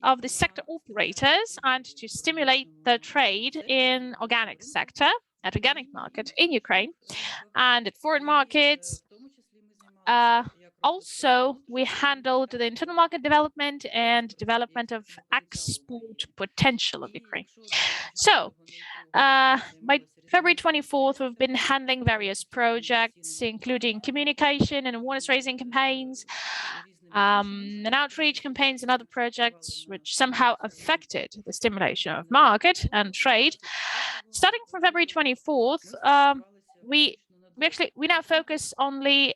of the sector operators and to stimulate the trade in organic sector, at organic market in Ukraine and at foreign markets. Also, we handled the internal market development and development of export potential of Ukraine. So, by February 24th, we've been handling various projects, including communication and awareness raising campaigns, and outreach campaigns and other projects which somehow affected the stimulation of market and trade. Starting from February 24th, we now focus only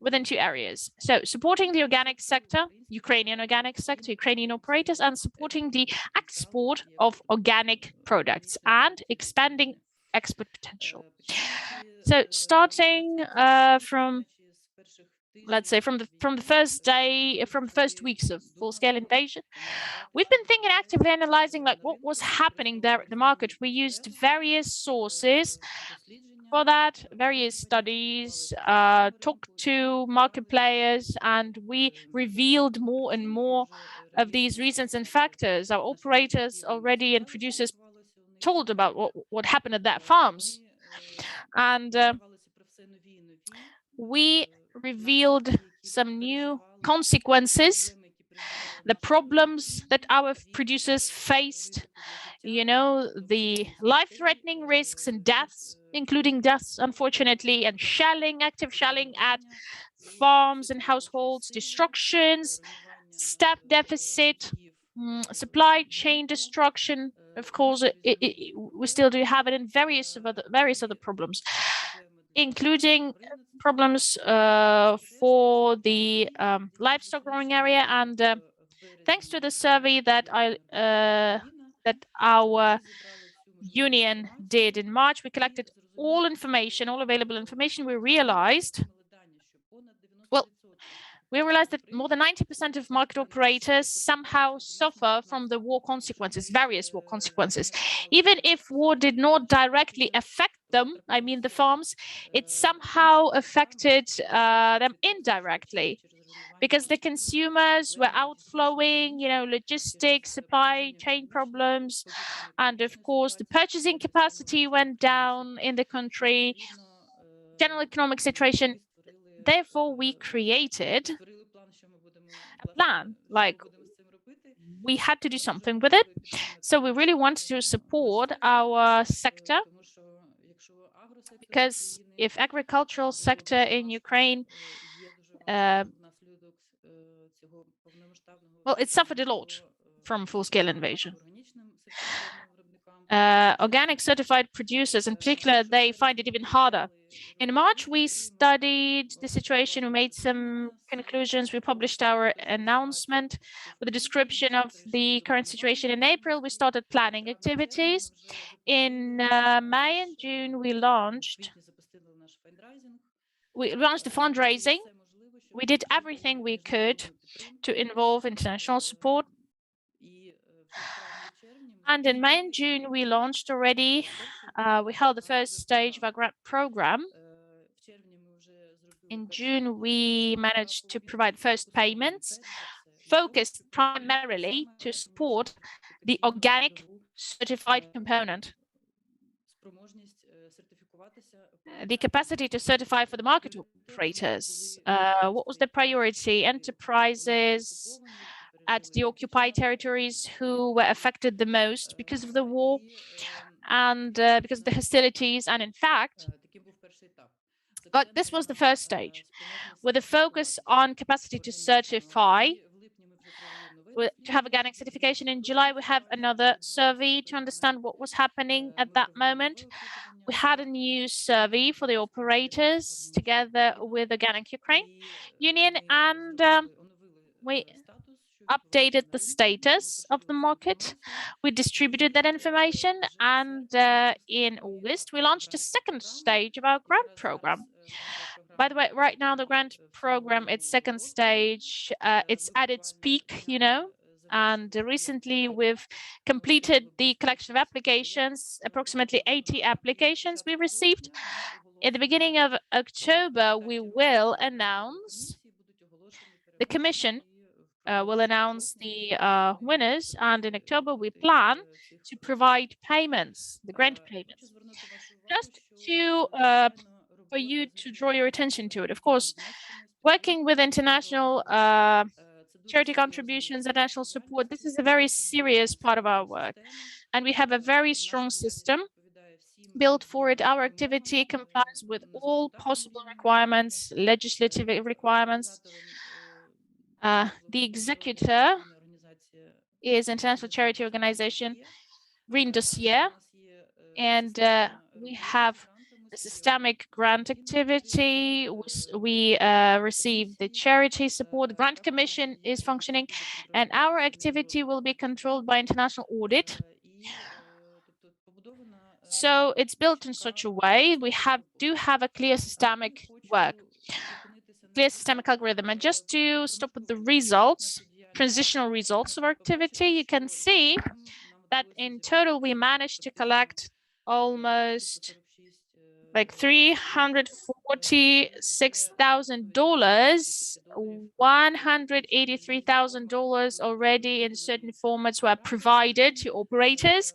within two areas. So supporting the organic sector, Ukrainian organic sector, Ukrainian operators, and supporting the export of organic products and expanding export potential. So starting from, let's say, from the first weeks of full-scale invasion, we've been thinking, actively analyzing like what was happening there at the market. We used various sources for that, various studies, talked to market players, and we revealed more and more of these reasons and factors. Our operators already and producers told about what happened at their farms. And we revealed some new consequences, the problems that our producers faced, you know, the life-threatening risks and deaths, including deaths, unfortunately, and shelling, active shelling at farms and households, destructions, staff deficit, supply chain destruction. Of course, we still do have it in various other problems, including problems for the livestock growing area. And thanks to the survey that our union did in March, we collected all available information. We realized that more than 90% of market operators somehow suffer from the war consequences, various war consequences. Even if war did not directly affect them, I mean the farms, it somehow affected them indirectly, because the consumers were outflowing, you know, logistics, supply chain problems, and of course the purchasing capacity went down in the country, general economic situation. Therefore, we created a plan, like we had to do something with it. So we really wanted to support our sector, because if agricultural sector in Ukraine, it suffered a lot from full-scale invasion. Organic certified producers in particular, they find it even harder. In March, we studied the situation, we made some conclusions, we published our announcement with a description of the current situation. In April, we started planning activities. In May and June, we launched the fundraising. We did everything we could to involve international support. And in May and June, we launched already, we held the first stage of our grant program. In June, we managed to provide first payments, focused primarily to support the organic certified component. The capacity to certify for the market operators. What was the priority? Enterprises at the occupied territories who were affected the most because of the war and because of the hostilities. And in fact, this was the first stage, with a focus on capacity to certify, to have organic certification. In July, we have another survey to understand what was happening at that moment. We had a new survey for the operators together with Organic Ukraine Union, and we updated the status of the market. We distributed that information, and in August, we launched a second stage of our grant program. By the way, right now, the grant program, its second stage, it's at its peak, you know, and recently we've completed the collection of applications, approximately 80 applications we received. At the beginning of October, we will announce, the Commission will announce the winners, and in October we plan to provide payments, the grant payments. Just to for you to draw your attention to it, of course, working with international charity contributions, international support, this is a very serious part of our work, and we have a very strong system built for it. Our activity complies with all possible requirements, legislative requirements. The executor is international charity organization Green Dossier, and we have a systemic grant activity. We receive the charity support. The grant commission is functioning, and our activity will be controlled by international audit. So it's built in such a way we do have a clear systemic work, clear systemic algorithm. And just to stop with the results, transitional results of our activity, you can see that in total we managed to collect almost like $346,000, $183,000 already in certain formats were provided to operators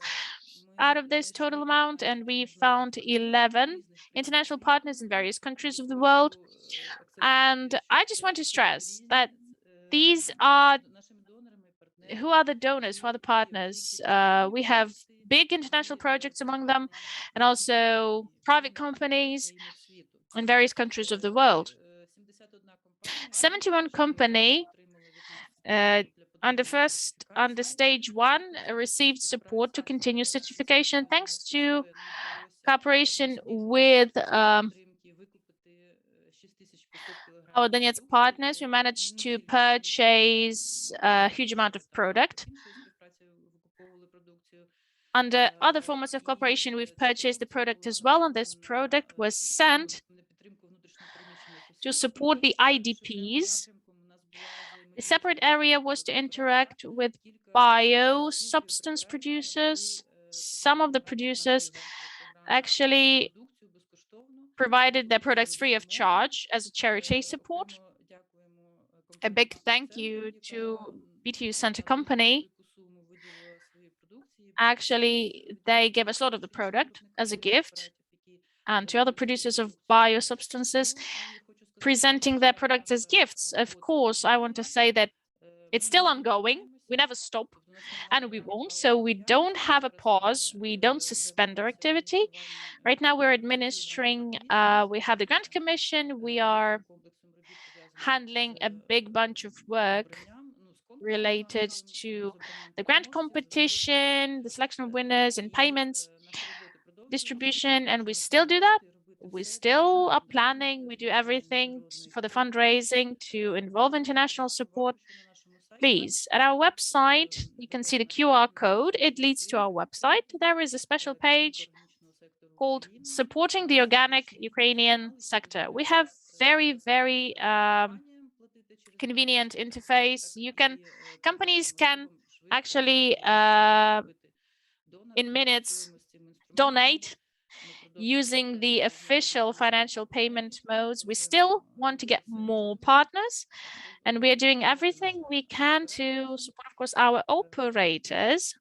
out of this total amount, and we found 11 international partners in various countries of the world. And I just want to stress that these are who are the donors, who are the partners. We have big international projects among them, and also private companies in various countries of the world. 71 company under stage 1 received support to continue certification thanks to cooperation with our Donetsk partners. We managed to purchase a huge amount of product. Under other formats of cooperation, we've purchased the product as well, and this product was sent to support the IDPs. A separate area was to interact with bio-substance producers. Some of the producers actually provided their products free of charge as a charity support. A big thank you to BTU Center Company. Actually, they gave us a lot of the product as a gift, and to other producers of biosubstances presenting their products as gifts. Of course, I want to say that it's still ongoing. We never stop, and we won't. So we don't have a pause. We don't suspend our activity. Right now, we're administering, we have the grant commission. We are handling a big bunch of work related to the grant competition, the selection of winners and payments, distribution, and we still do that. We still are planning. We do everything for the fundraising to involve international support. Please, at our website, you can see the QR code. It leads to our website. There is a special page called Supporting the Organic Ukrainian Sector. We have very convenient interface. Companies can actually in minutes donate using the official financial payment modes. We still want to get more partners, and we are doing everything we can to support, of course, our operators.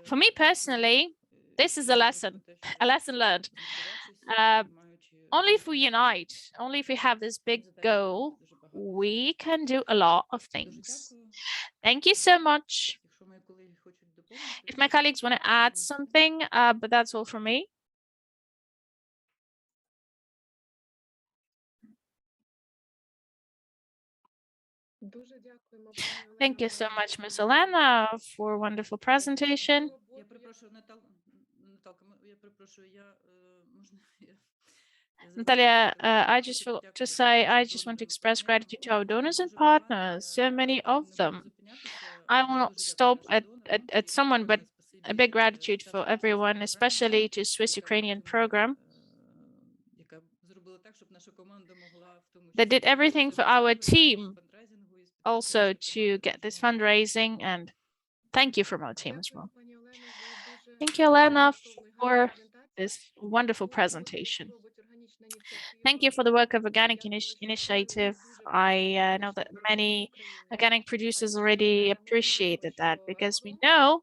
For me personally, this is a lesson learned. Only if we unite, only if we have this big goal, we can do a lot of things. Thank you so much. If my colleagues want to add something, but that's all from me. Thank you so much, Ms. Olena, for a wonderful presentation. Natalia, I just forgot to say, I just want to express gratitude to our donors and partners, so many of them. I will not stop at someone, but a big gratitude for everyone, especially to Swiss-Ukrainian program. They did everything for our team also to get this fundraising, and thank you from our team as well. Thank you, Elena, for this wonderful presentation. Thank you for the work of Organic Initiative. I know that many organic producers already appreciated that, because we know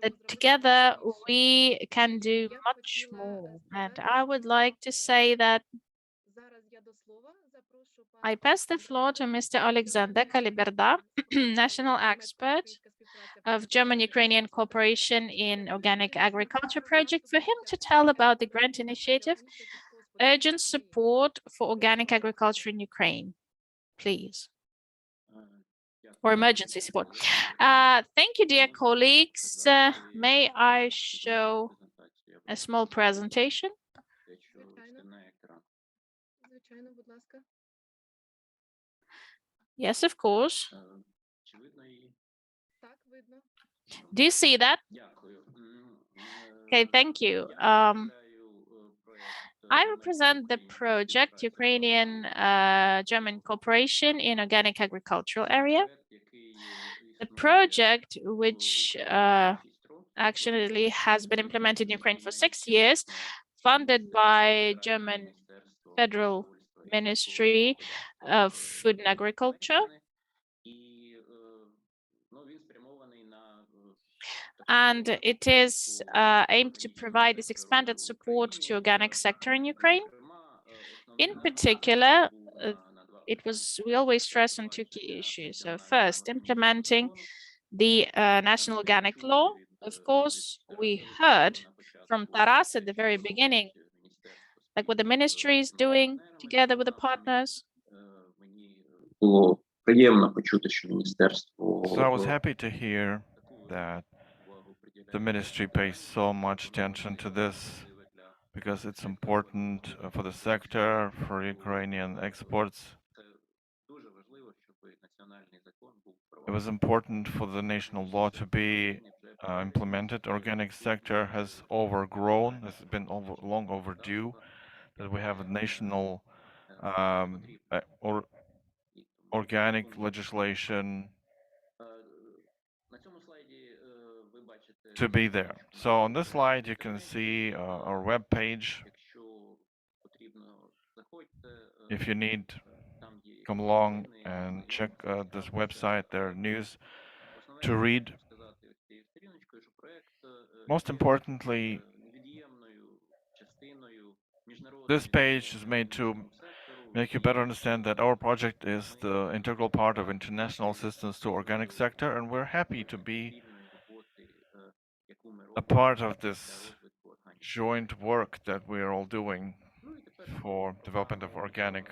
that together we can do much more. And I would like to say that I pass the floor to Mr. Alexander Kaliberda, national expert of German-Ukrainian cooperation in organic agriculture project, for him to tell about the grant initiative, urgent support for organic agriculture in Ukraine, please. Or emergency support. Thank you, dear colleagues. May I show a small presentation? Yes, of course. Do you see that? Okay, thank you. I represent the project Ukrainian German cooperation in organic agricultural area. The project, which actually has been implemented in Ukraine for 6 years, funded by German Federal Ministry of Food and Agriculture. And it is aimed to provide this expanded support to organic sector in Ukraine. In particular, we always stress on two key issues. So first, implementing the national organic law. Of course, we heard from Taras at the very beginning, like what the ministry is doing together with the partners. So I was happy to hear that the ministry pays so much attention to this, because it's important for the sector, for Ukrainian exports. It was important for the national law to be implemented. Organic sector has overgrown, has been long overdue, that we have a national organic legislation to be there. So on this slide, you can see our web page. If you need, come along and check this website. There are news to read. Most importantly, this page is made to make you better understand that our project is the integral part of international assistance to organic sector, and we're happy to be a part of this joint work that we are all doing for development of organic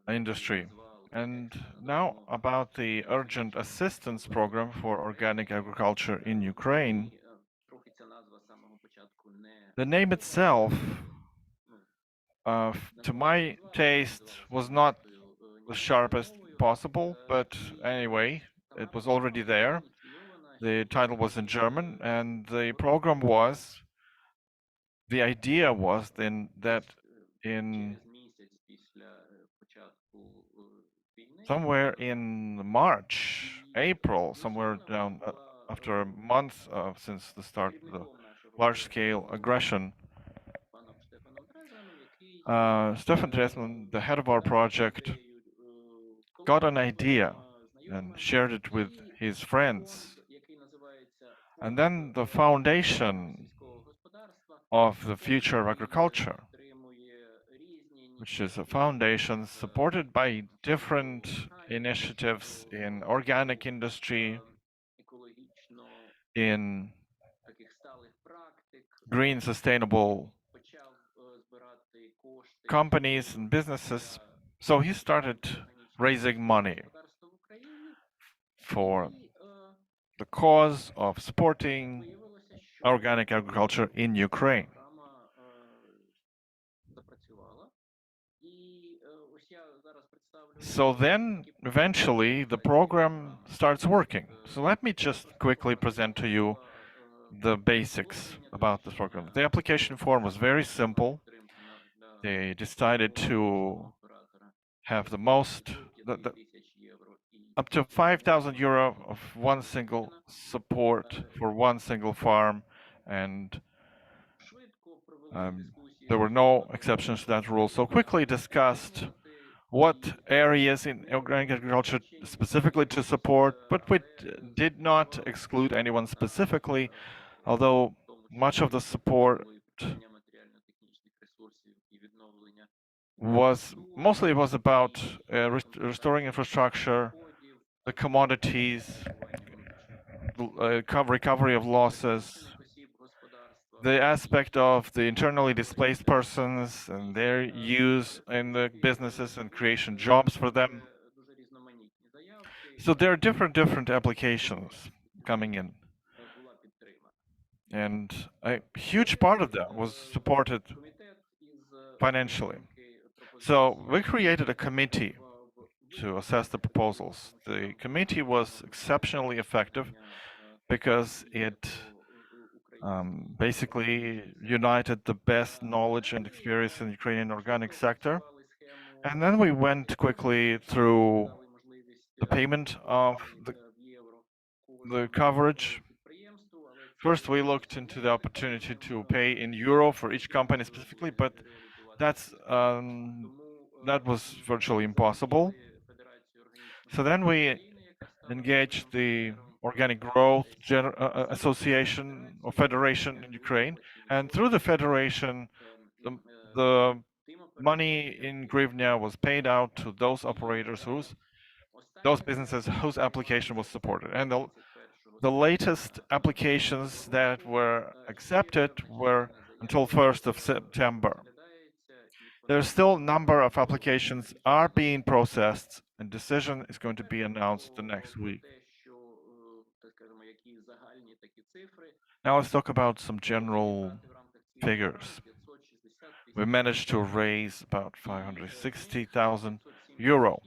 industry. And now about the urgent assistance program for organic agriculture in Ukraine. The name itself, to my taste, was not the sharpest possible, but anyway, it was already there. The title was in German, and the program was, the idea was then that in somewhere in March, April, somewhere down after a month since the start of the large-scale aggression, Stefan Dresman, the head of our project, got an idea and shared it with his friends. And then the foundation of the future of agriculture, which is a foundation supported by different initiatives in organic industry, in green sustainable companies and businesses. So he started raising money for the cause of supporting organic agriculture in Ukraine. So then eventually the program starts working. So let me just quickly present to you the basics about this program. The application form was very simple. They decided to have the most, up to 5,000 euro of one single support for one single farm, and there were no exceptions to that rule. So quickly discussed what areas in organic agriculture specifically to support, but we did not exclude anyone specifically, although much of the support was mostly it was about restoring infrastructure, the commodities, recovery of losses, the aspect of the internally displaced persons and their use in the businesses and creation jobs for them. So there are different applications coming in. And a huge part of that was supported financially. So we created a committee to assess the proposals. The committee was exceptionally effective because it basically united the best knowledge and experience in the Ukrainian organic sector. And then we went quickly through the payment of the coverage. First, we looked into the opportunity to pay in euro for each company specifically, but that was virtually impossible. So then we engaged the Organic Growth Association or Federation in Ukraine, and through the federation, the money in hryvnia was paid out to those operators those businesses whose application was supported. And the latest applications that were accepted were until 1st of September. There's still a number of applications are being processed, and decision is going to be announced the next week. Now let's talk about some general figures. We managed to raise about 560,000 euro.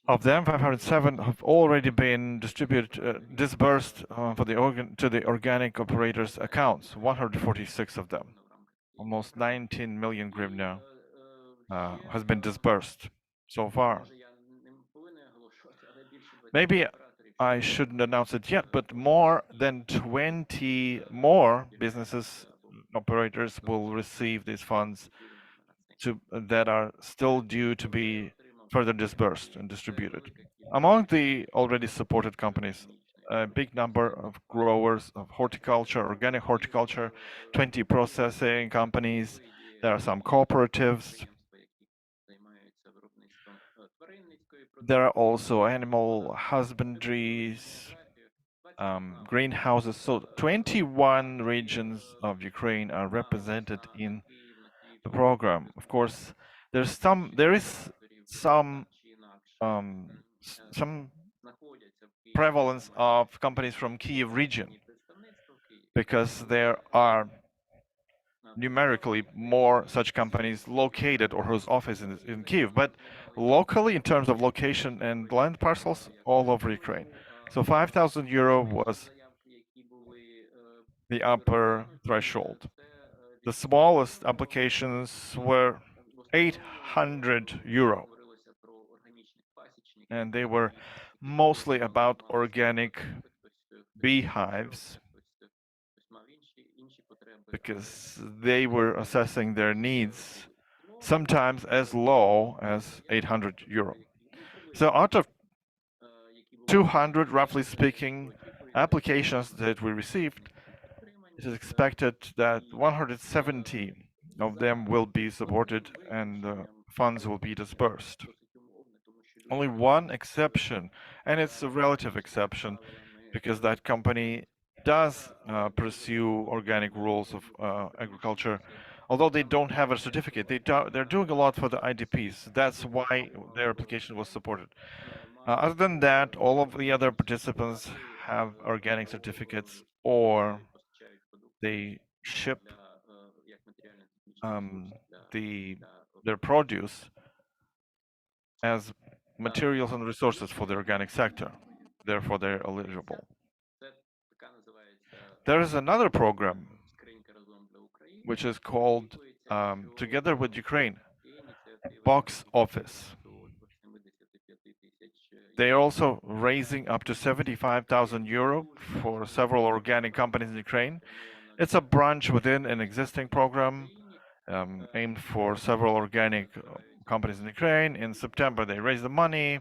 Of them, 507 have already been disbursed to the organic operators' accounts. 146 of them, almost 19 million hryvnia, has been disbursed so far. Maybe I shouldn't announce it yet, but more than 20 more businesses operators will receive these funds that are still due to be further disbursed and distributed. Among the already supported companies, a big number of growers of horticulture, organic horticulture, 20 processing companies. There are some cooperatives. There are also animal husbandries, greenhouses. So 21 regions of Ukraine are represented in the program. Of course, there is some prevalence of companies from Kyiv region because there are numerically more such companies located or whose office is in Kyiv, but locally in terms of location and land parcels all over Ukraine. So 5,000 euro was the upper threshold. The smallest applications were 800 euro, and they were mostly about organic beehives because they were assessing their needs sometimes as low as 800 euro. So out of 200, roughly speaking, applications that we received, it is expected that 170 of them will be supported and funds will be disbursed. Only one exception, and it's a relative exception, because that company does pursue organic rules of agriculture, although they don't have a certificate. They're doing a lot for the IDPs. That's why their application was supported. Other than that, all of the other participants have organic certificates or they ship their produce as materials and resources for the organic sector. Therefore, they're eligible. There is another program which is called Together with Ukraine, Box Office. They are also raising up to 75,000 euro for several organic companies in Ukraine. It's a branch within an existing program aimed for several organic companies in Ukraine. In September, they raise the money,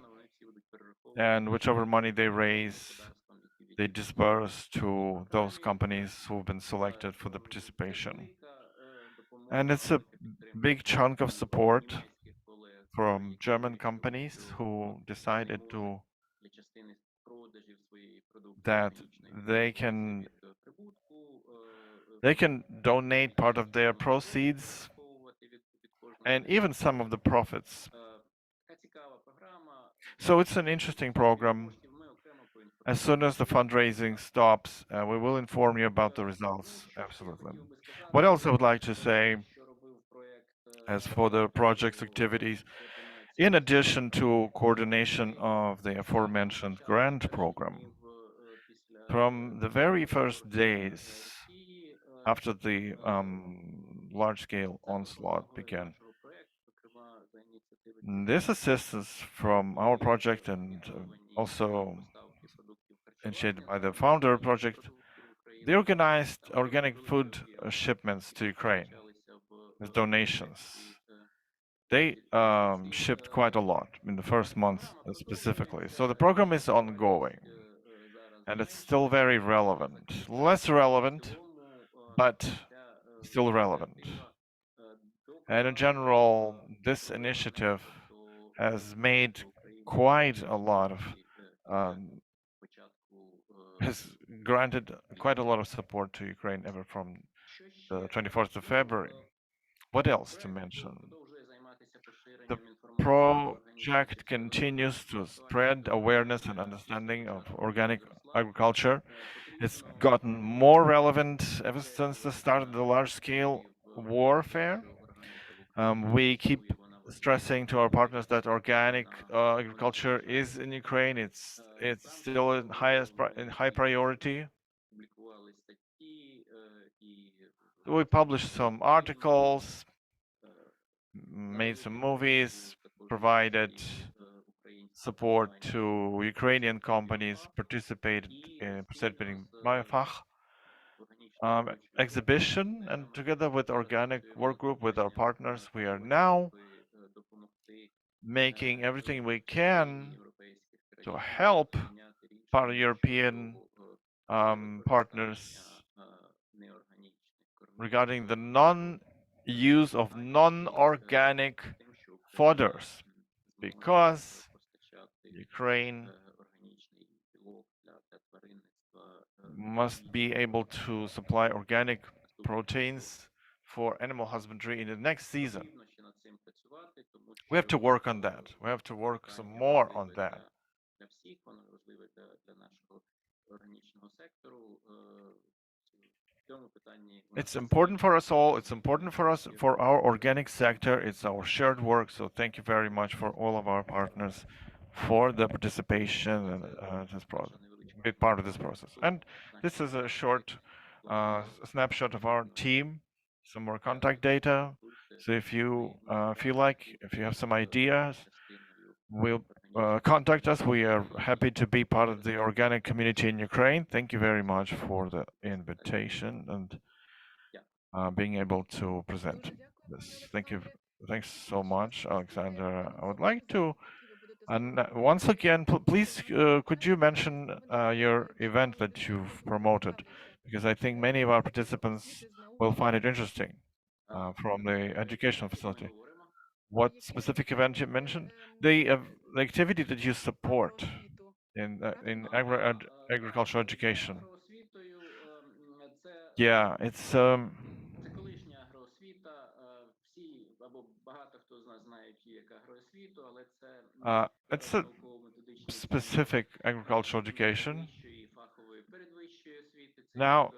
and whichever money they raise, they disperse to those companies who've been selected for the participation. And it's a big chunk of support from German companies who decided that they can donate part of their proceeds and even some of the profits. So it's an interesting program. As soon as the fundraising stops, we will inform you about the results. Absolutely. What else I would like to say as for the project's activities, in addition to coordination of the aforementioned grant program, from the very first days after the large-scale onslaught began, this assistance from our project and also initiated by the founder project, they organized organic food shipments to Ukraine as donations. They shipped quite a lot in the first month specifically. So the program is ongoing and it's still very relevant. Less relevant, but still relevant. And in general, this initiative has made quite a lot of has granted quite a lot of support to Ukraine ever from the 24th of February. What else to mention? The project continues to spread awareness and understanding of organic agriculture. It's gotten more relevant ever since the start of the large-scale warfare. We keep stressing to our partners that organic agriculture is in Ukraine. It's still in high priority. We published some articles, made some movies, provided support to Ukrainian companies participating BioFach exhibition, and together with organic work group with our partners, we are now making everything we can to help our European partners regarding the non-use of non-organic fodders, because Ukraine must be able to supply organic proteins for animal husbandry in the next season. We have to work on that. We have to work some more on that. It's important for us all. It's important for us, for our organic sector. It's our shared work. So thank you very much for all of our partners for the participation and this process, be part of this process. And this is a short snapshot of our team, some more contact data. So if you feel like, if you have some ideas, we'll contact us. We are happy to be part of the organic community in Ukraine. Thank you very much for the invitation and being able to present this. Thank you. Thanks so much, Alexander. I would like to, and once again, please, could you mention your event that you've promoted? Because I think many of our participants will find it interesting from the educational facility. What specific event you mentioned? The activity that you support in agricultural education. Yeah, it's a specific agricultural education. Now,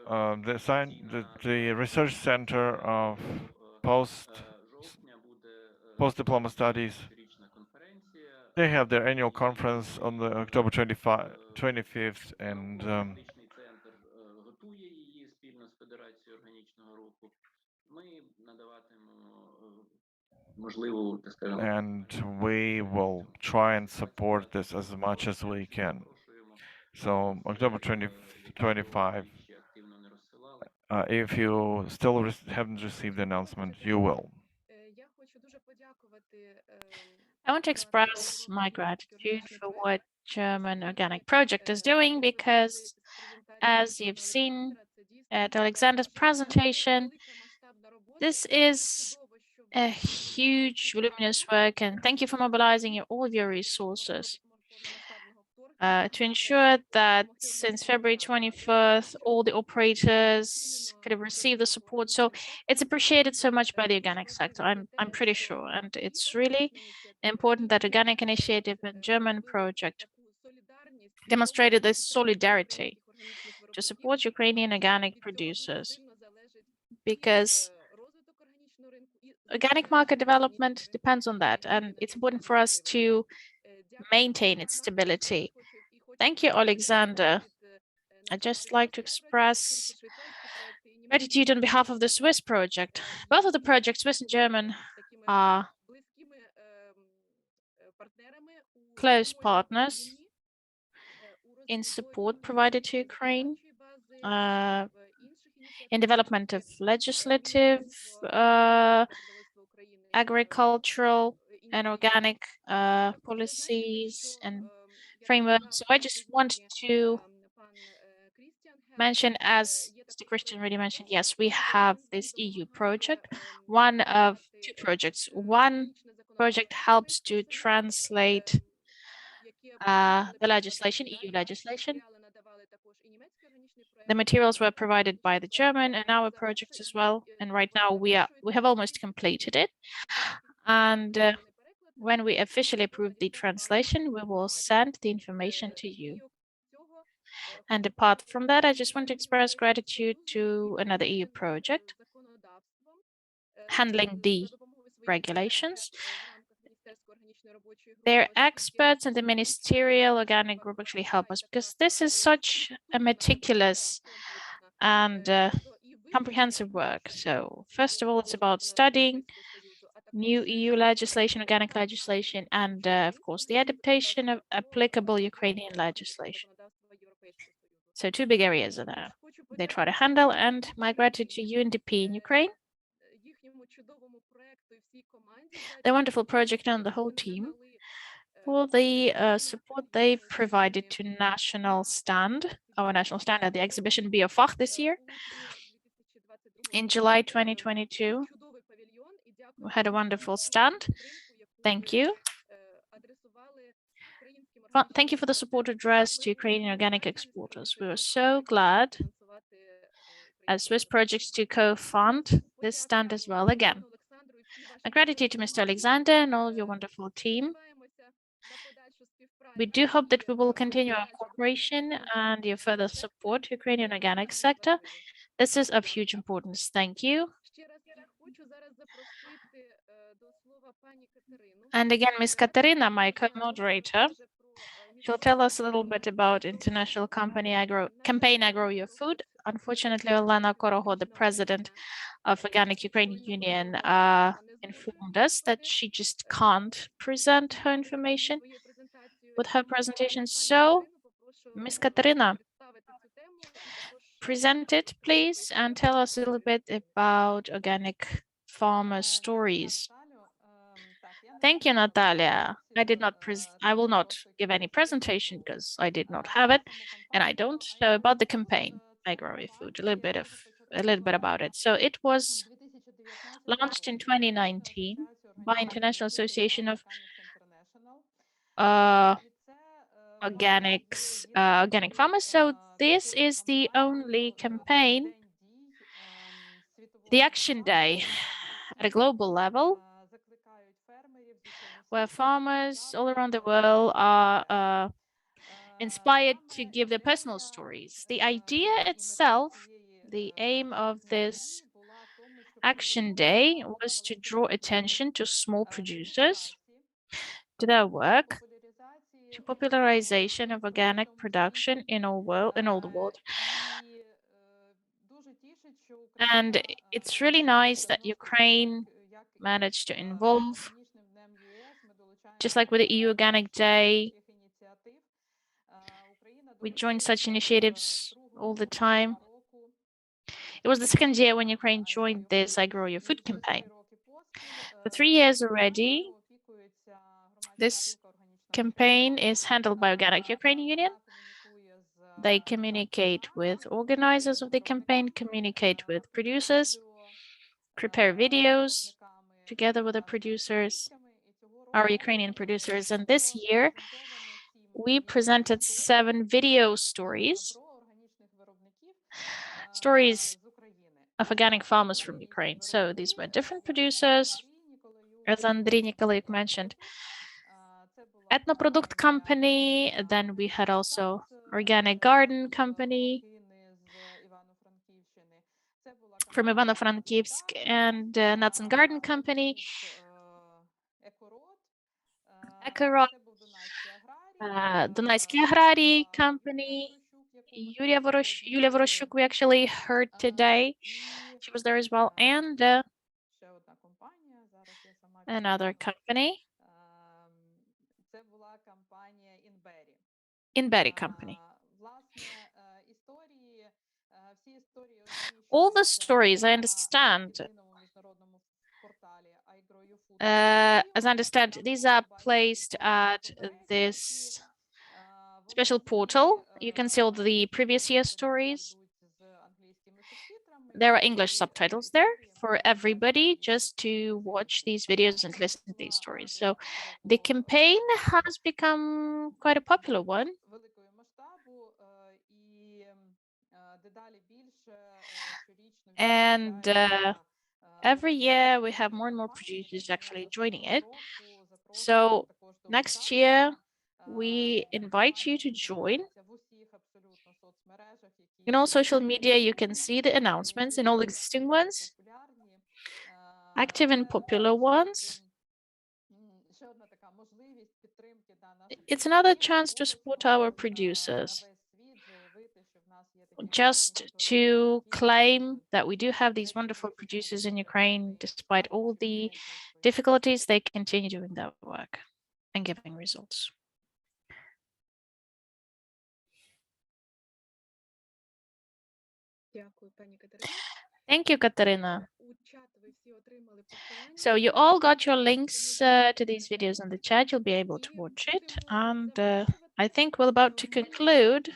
the research center of post-diploma studies They have their annual conference on the October 25th, and we will try and support this as much as we can. So October 25, if you still haven't received the announcement, you will. I want to express my gratitude for what German Organic Project is doing because, as you've seen at Alexander's presentation, this is a huge, voluminous work, and thank you for mobilizing all of your resources to ensure that since February 24th, all the operators could have received the support. So it's appreciated so much by the organic sector, I'm pretty sure. And it's really important that Organic Initiative and German project demonstrated this solidarity to support Ukrainian organic producers, because organic market development depends on that, and it's important for us to maintain its stability. Thank you, Alexander. I'd just like to express gratitude on behalf of the Swiss project. Both of the projects, Swiss and German, are close partners in support provided to Ukraine, in development of legislative, agricultural and organic policies and frameworks. So I just want to mention, as Mr. Christian already mentioned, yes, we have this EU project, one of two projects. One project helps to translate the legislation, EU legislation. The materials were provided by the German and our projects as well. And right now we have almost completed it. And when we officially approve the translation, we will send the information to you. And apart from that, I just want to express gratitude to another EU project handling the regulations. Their experts and the ministerial organic group actually help us, because this is such a meticulous and comprehensive work. So first of all, it's about studying new EU legislation, organic legislation, and of course, the adaptation of applicable Ukrainian legislation. So two big areas are there they try to handle, and my gratitude to UNDP in Ukraine, the wonderful project and the whole team, for the support they provided to national stand, our national stand at the exhibition Biofach this year. In July 2022, we had a wonderful stand. Thank you. Thank you for the support addressed to Ukrainian organic exporters. We were so glad as Swiss projects to co-fund this stand as well again. A gratitude to Mr. Alexander and all your wonderful team. We do hope that we will continue our cooperation and your further support to Ukrainian organic sector. This is of huge importance. Thank you. And again, Ms. Katerina, my co-moderator, she'll tell us a little bit about international campaign Agro Your Food. Unfortunately, Olena Koroho, the president of Organic Ukraine Union, informed us that she just can't present her information with her presentation. So, Ms. Katerina, present it, please, and tell us a little bit about organic farmer stories. Thank you, Natalia. I will not give any presentation because I did not have it, and I don't. So about the campaign, Agro Your Food, a little bit about it. So it was launched in 2019 by International Association of organic farmers. So this is the only campaign, the action day at a global level, where farmers all around the world are inspired to give their personal stories. The idea itself, the aim of this action day was to draw attention to small producers, to their work, to popularization of organic production in all the world. And it's really nice that Ukraine managed to involve, just like with the EU Organic Day. We join such initiatives all the time. It was the second year when Ukraine joined this I Grow Your Food campaign. For 3 years already, this campaign is handled by Organic Ukraine Union. They communicate with organizers of the campaign, communicate with producers, prepare videos together with the producers, our Ukrainian producers. And this year, we presented 7 video stories of organic farmers from Ukraine. So these were different producers, as Andriy Nikolaevich mentioned. Ethnoproduct company, then we had also organic garden company from Ivano-Frankivsk, and nuts and garden company, Ekorot, Dunayski Agrarian company, Yulia Voroshchuk we actually heard today. She was there as well, and another company, Inberry company. All the stories, I understand, these are placed at this special portal. You can see all the previous year stories. There are English subtitles there for everybody just to watch these videos and listen to these stories. So the campaign has become quite a popular one. And every year we have more and more producers actually joining it. So next year, we invite you to join. In all social media, you can see the announcements in all existing ones, active and popular ones. It's another chance to support our producers. Just to claim that we do have these wonderful producers in Ukraine, despite all the difficulties, they continue doing their work and giving results. Thank you, Katarina. So you all got your links to these videos in the chat. You'll be able to watch it. And I think we're about to conclude.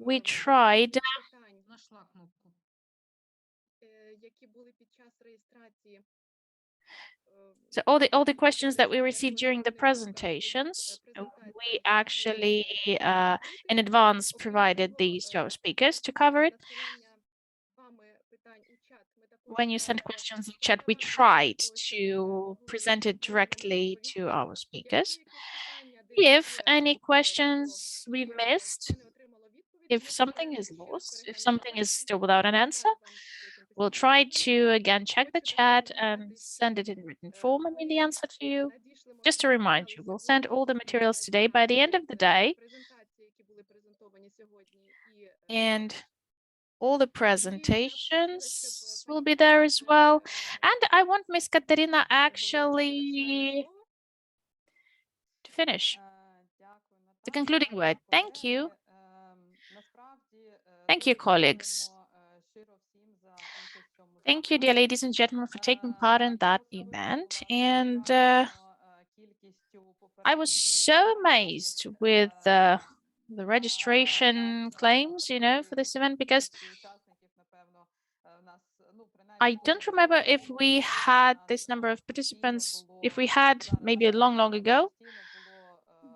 We tried so all the questions that we received during the presentations, we actually in advance provided these to our speakers to cover it. When you sent questions in chat, we tried to present it directly to our speakers. If any questions we missed, if something is lost, if something is still without an answer, we'll try to again check the chat and send it in written form. I mean the answer to you. Just to remind you, we'll send all the materials today by the end of the day. And all the presentations will be there as well. And I want Miss Katerina actually to finish the concluding word. Thank you. Thank you, colleagues. Thank you, dear ladies and gentlemen, for taking part in that event. And I was so amazed with the registration claims, for this event, because I don't remember if we had this number of participants, if we had maybe long ago,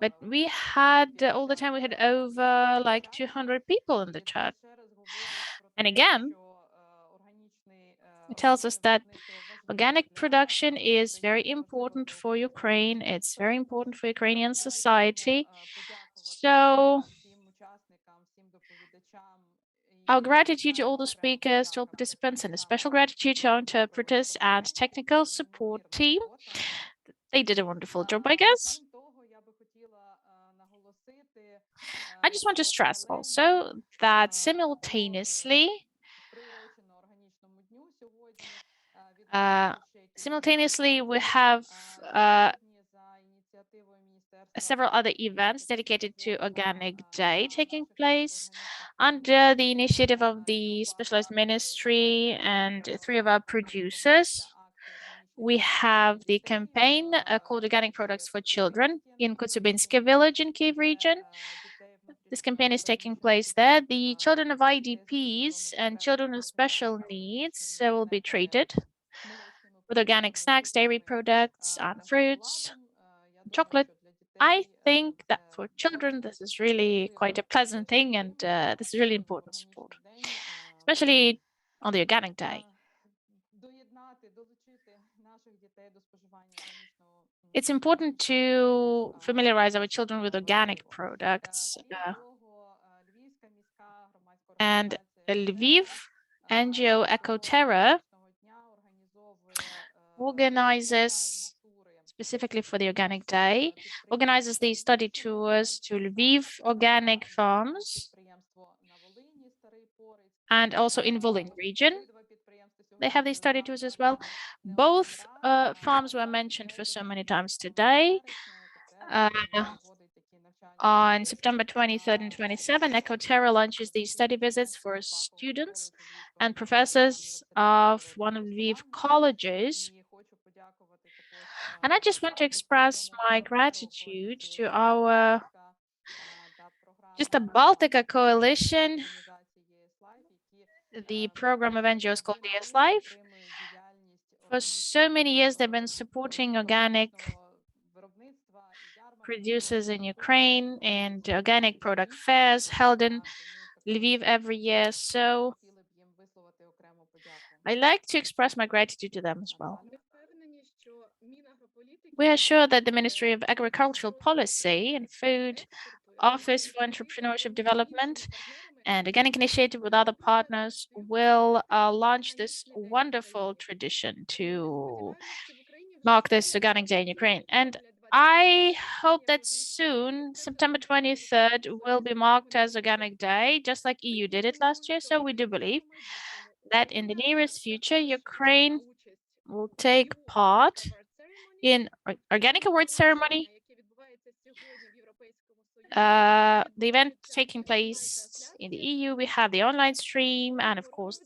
but we had all the time we had over like 200 people in the chat. And again, it tells us that organic production is very important for Ukraine. It's very important for Ukrainian society. So our gratitude to all the speakers, to all participants, and a special gratitude to our interpreters and technical support team. They did a wonderful job, I guess. I just want to stress also that simultaneously we have several other events dedicated to Organic Day taking place under the initiative of the specialized ministry and 3 of our producers. We have the campaign called Organic Products for Children in Kutsubinsky village in Kyiv region. This campaign is taking place there. The children of IDPs and children with special needs will be treated with organic snacks, dairy products, and fruits, chocolate. I think that for children, this is really quite a pleasant thing, and this is really important support, especially on the Organic Day. It's important to familiarize our children with organic products. And Lviv NGO EcoTerra organizes, specifically for the Organic Day, organizes these study tours to Lviv organic farms and also in Volyn region. They have these study tours as well. Both farms were mentioned for so many times today. On September 23rd and 27th, EcoTerra launches these study visits for students and professors of one of Lviv colleges. And I just want to express my gratitude to our Baltica coalition, the program of NGOs called DS Life. For so many years, they've been supporting organic producers in Ukraine and organic product fairs held in Lviv every year. So I like to express my gratitude to them as well. We are sure that the Ministry of Agricultural Policy and Food, Office for Entrepreneurship Development, and Organic Initiative with other partners will launch this wonderful tradition to mark this Organic Day in Ukraine. And I hope that soon, September 23rd, will be marked as Organic Day, just like EU did it last year. So we do believe that in the nearest future, Ukraine will take part in Organic Award ceremony. The event taking place in the EU, we have the online stream, and of course,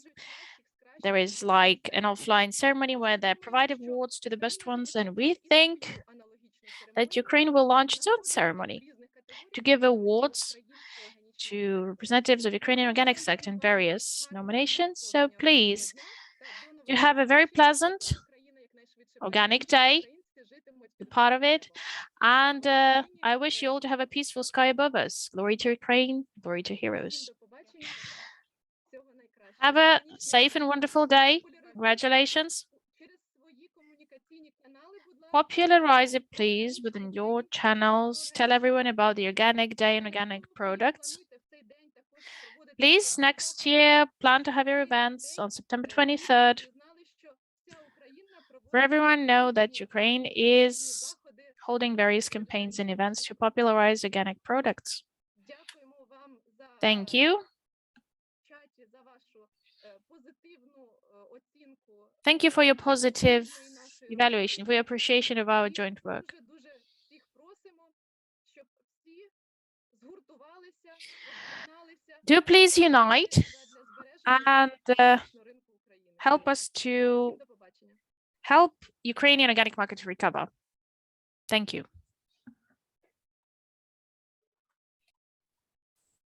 there is like an offline ceremony where they provide awards to the best ones, and we think that Ukraine will launch its own ceremony to give awards to representatives of Ukrainian organic sector in various nominations. So please, you have a very pleasant Organic Day, the part of it, and I wish you all to have a peaceful sky above us. Glory to Ukraine, glory to heroes. Have a safe and wonderful day. Congratulations. Popularize it, please, within your channels. Tell everyone about the Organic Day and organic products. Please, next year, plan to have your events on September 23rd. For everyone, know that Ukraine is holding various campaigns and events to popularize organic products. Thank you. Thank you for your positive evaluation, for your appreciation of our joint work. Do please unite and help us to help Ukrainian organic market to recover. Thank you.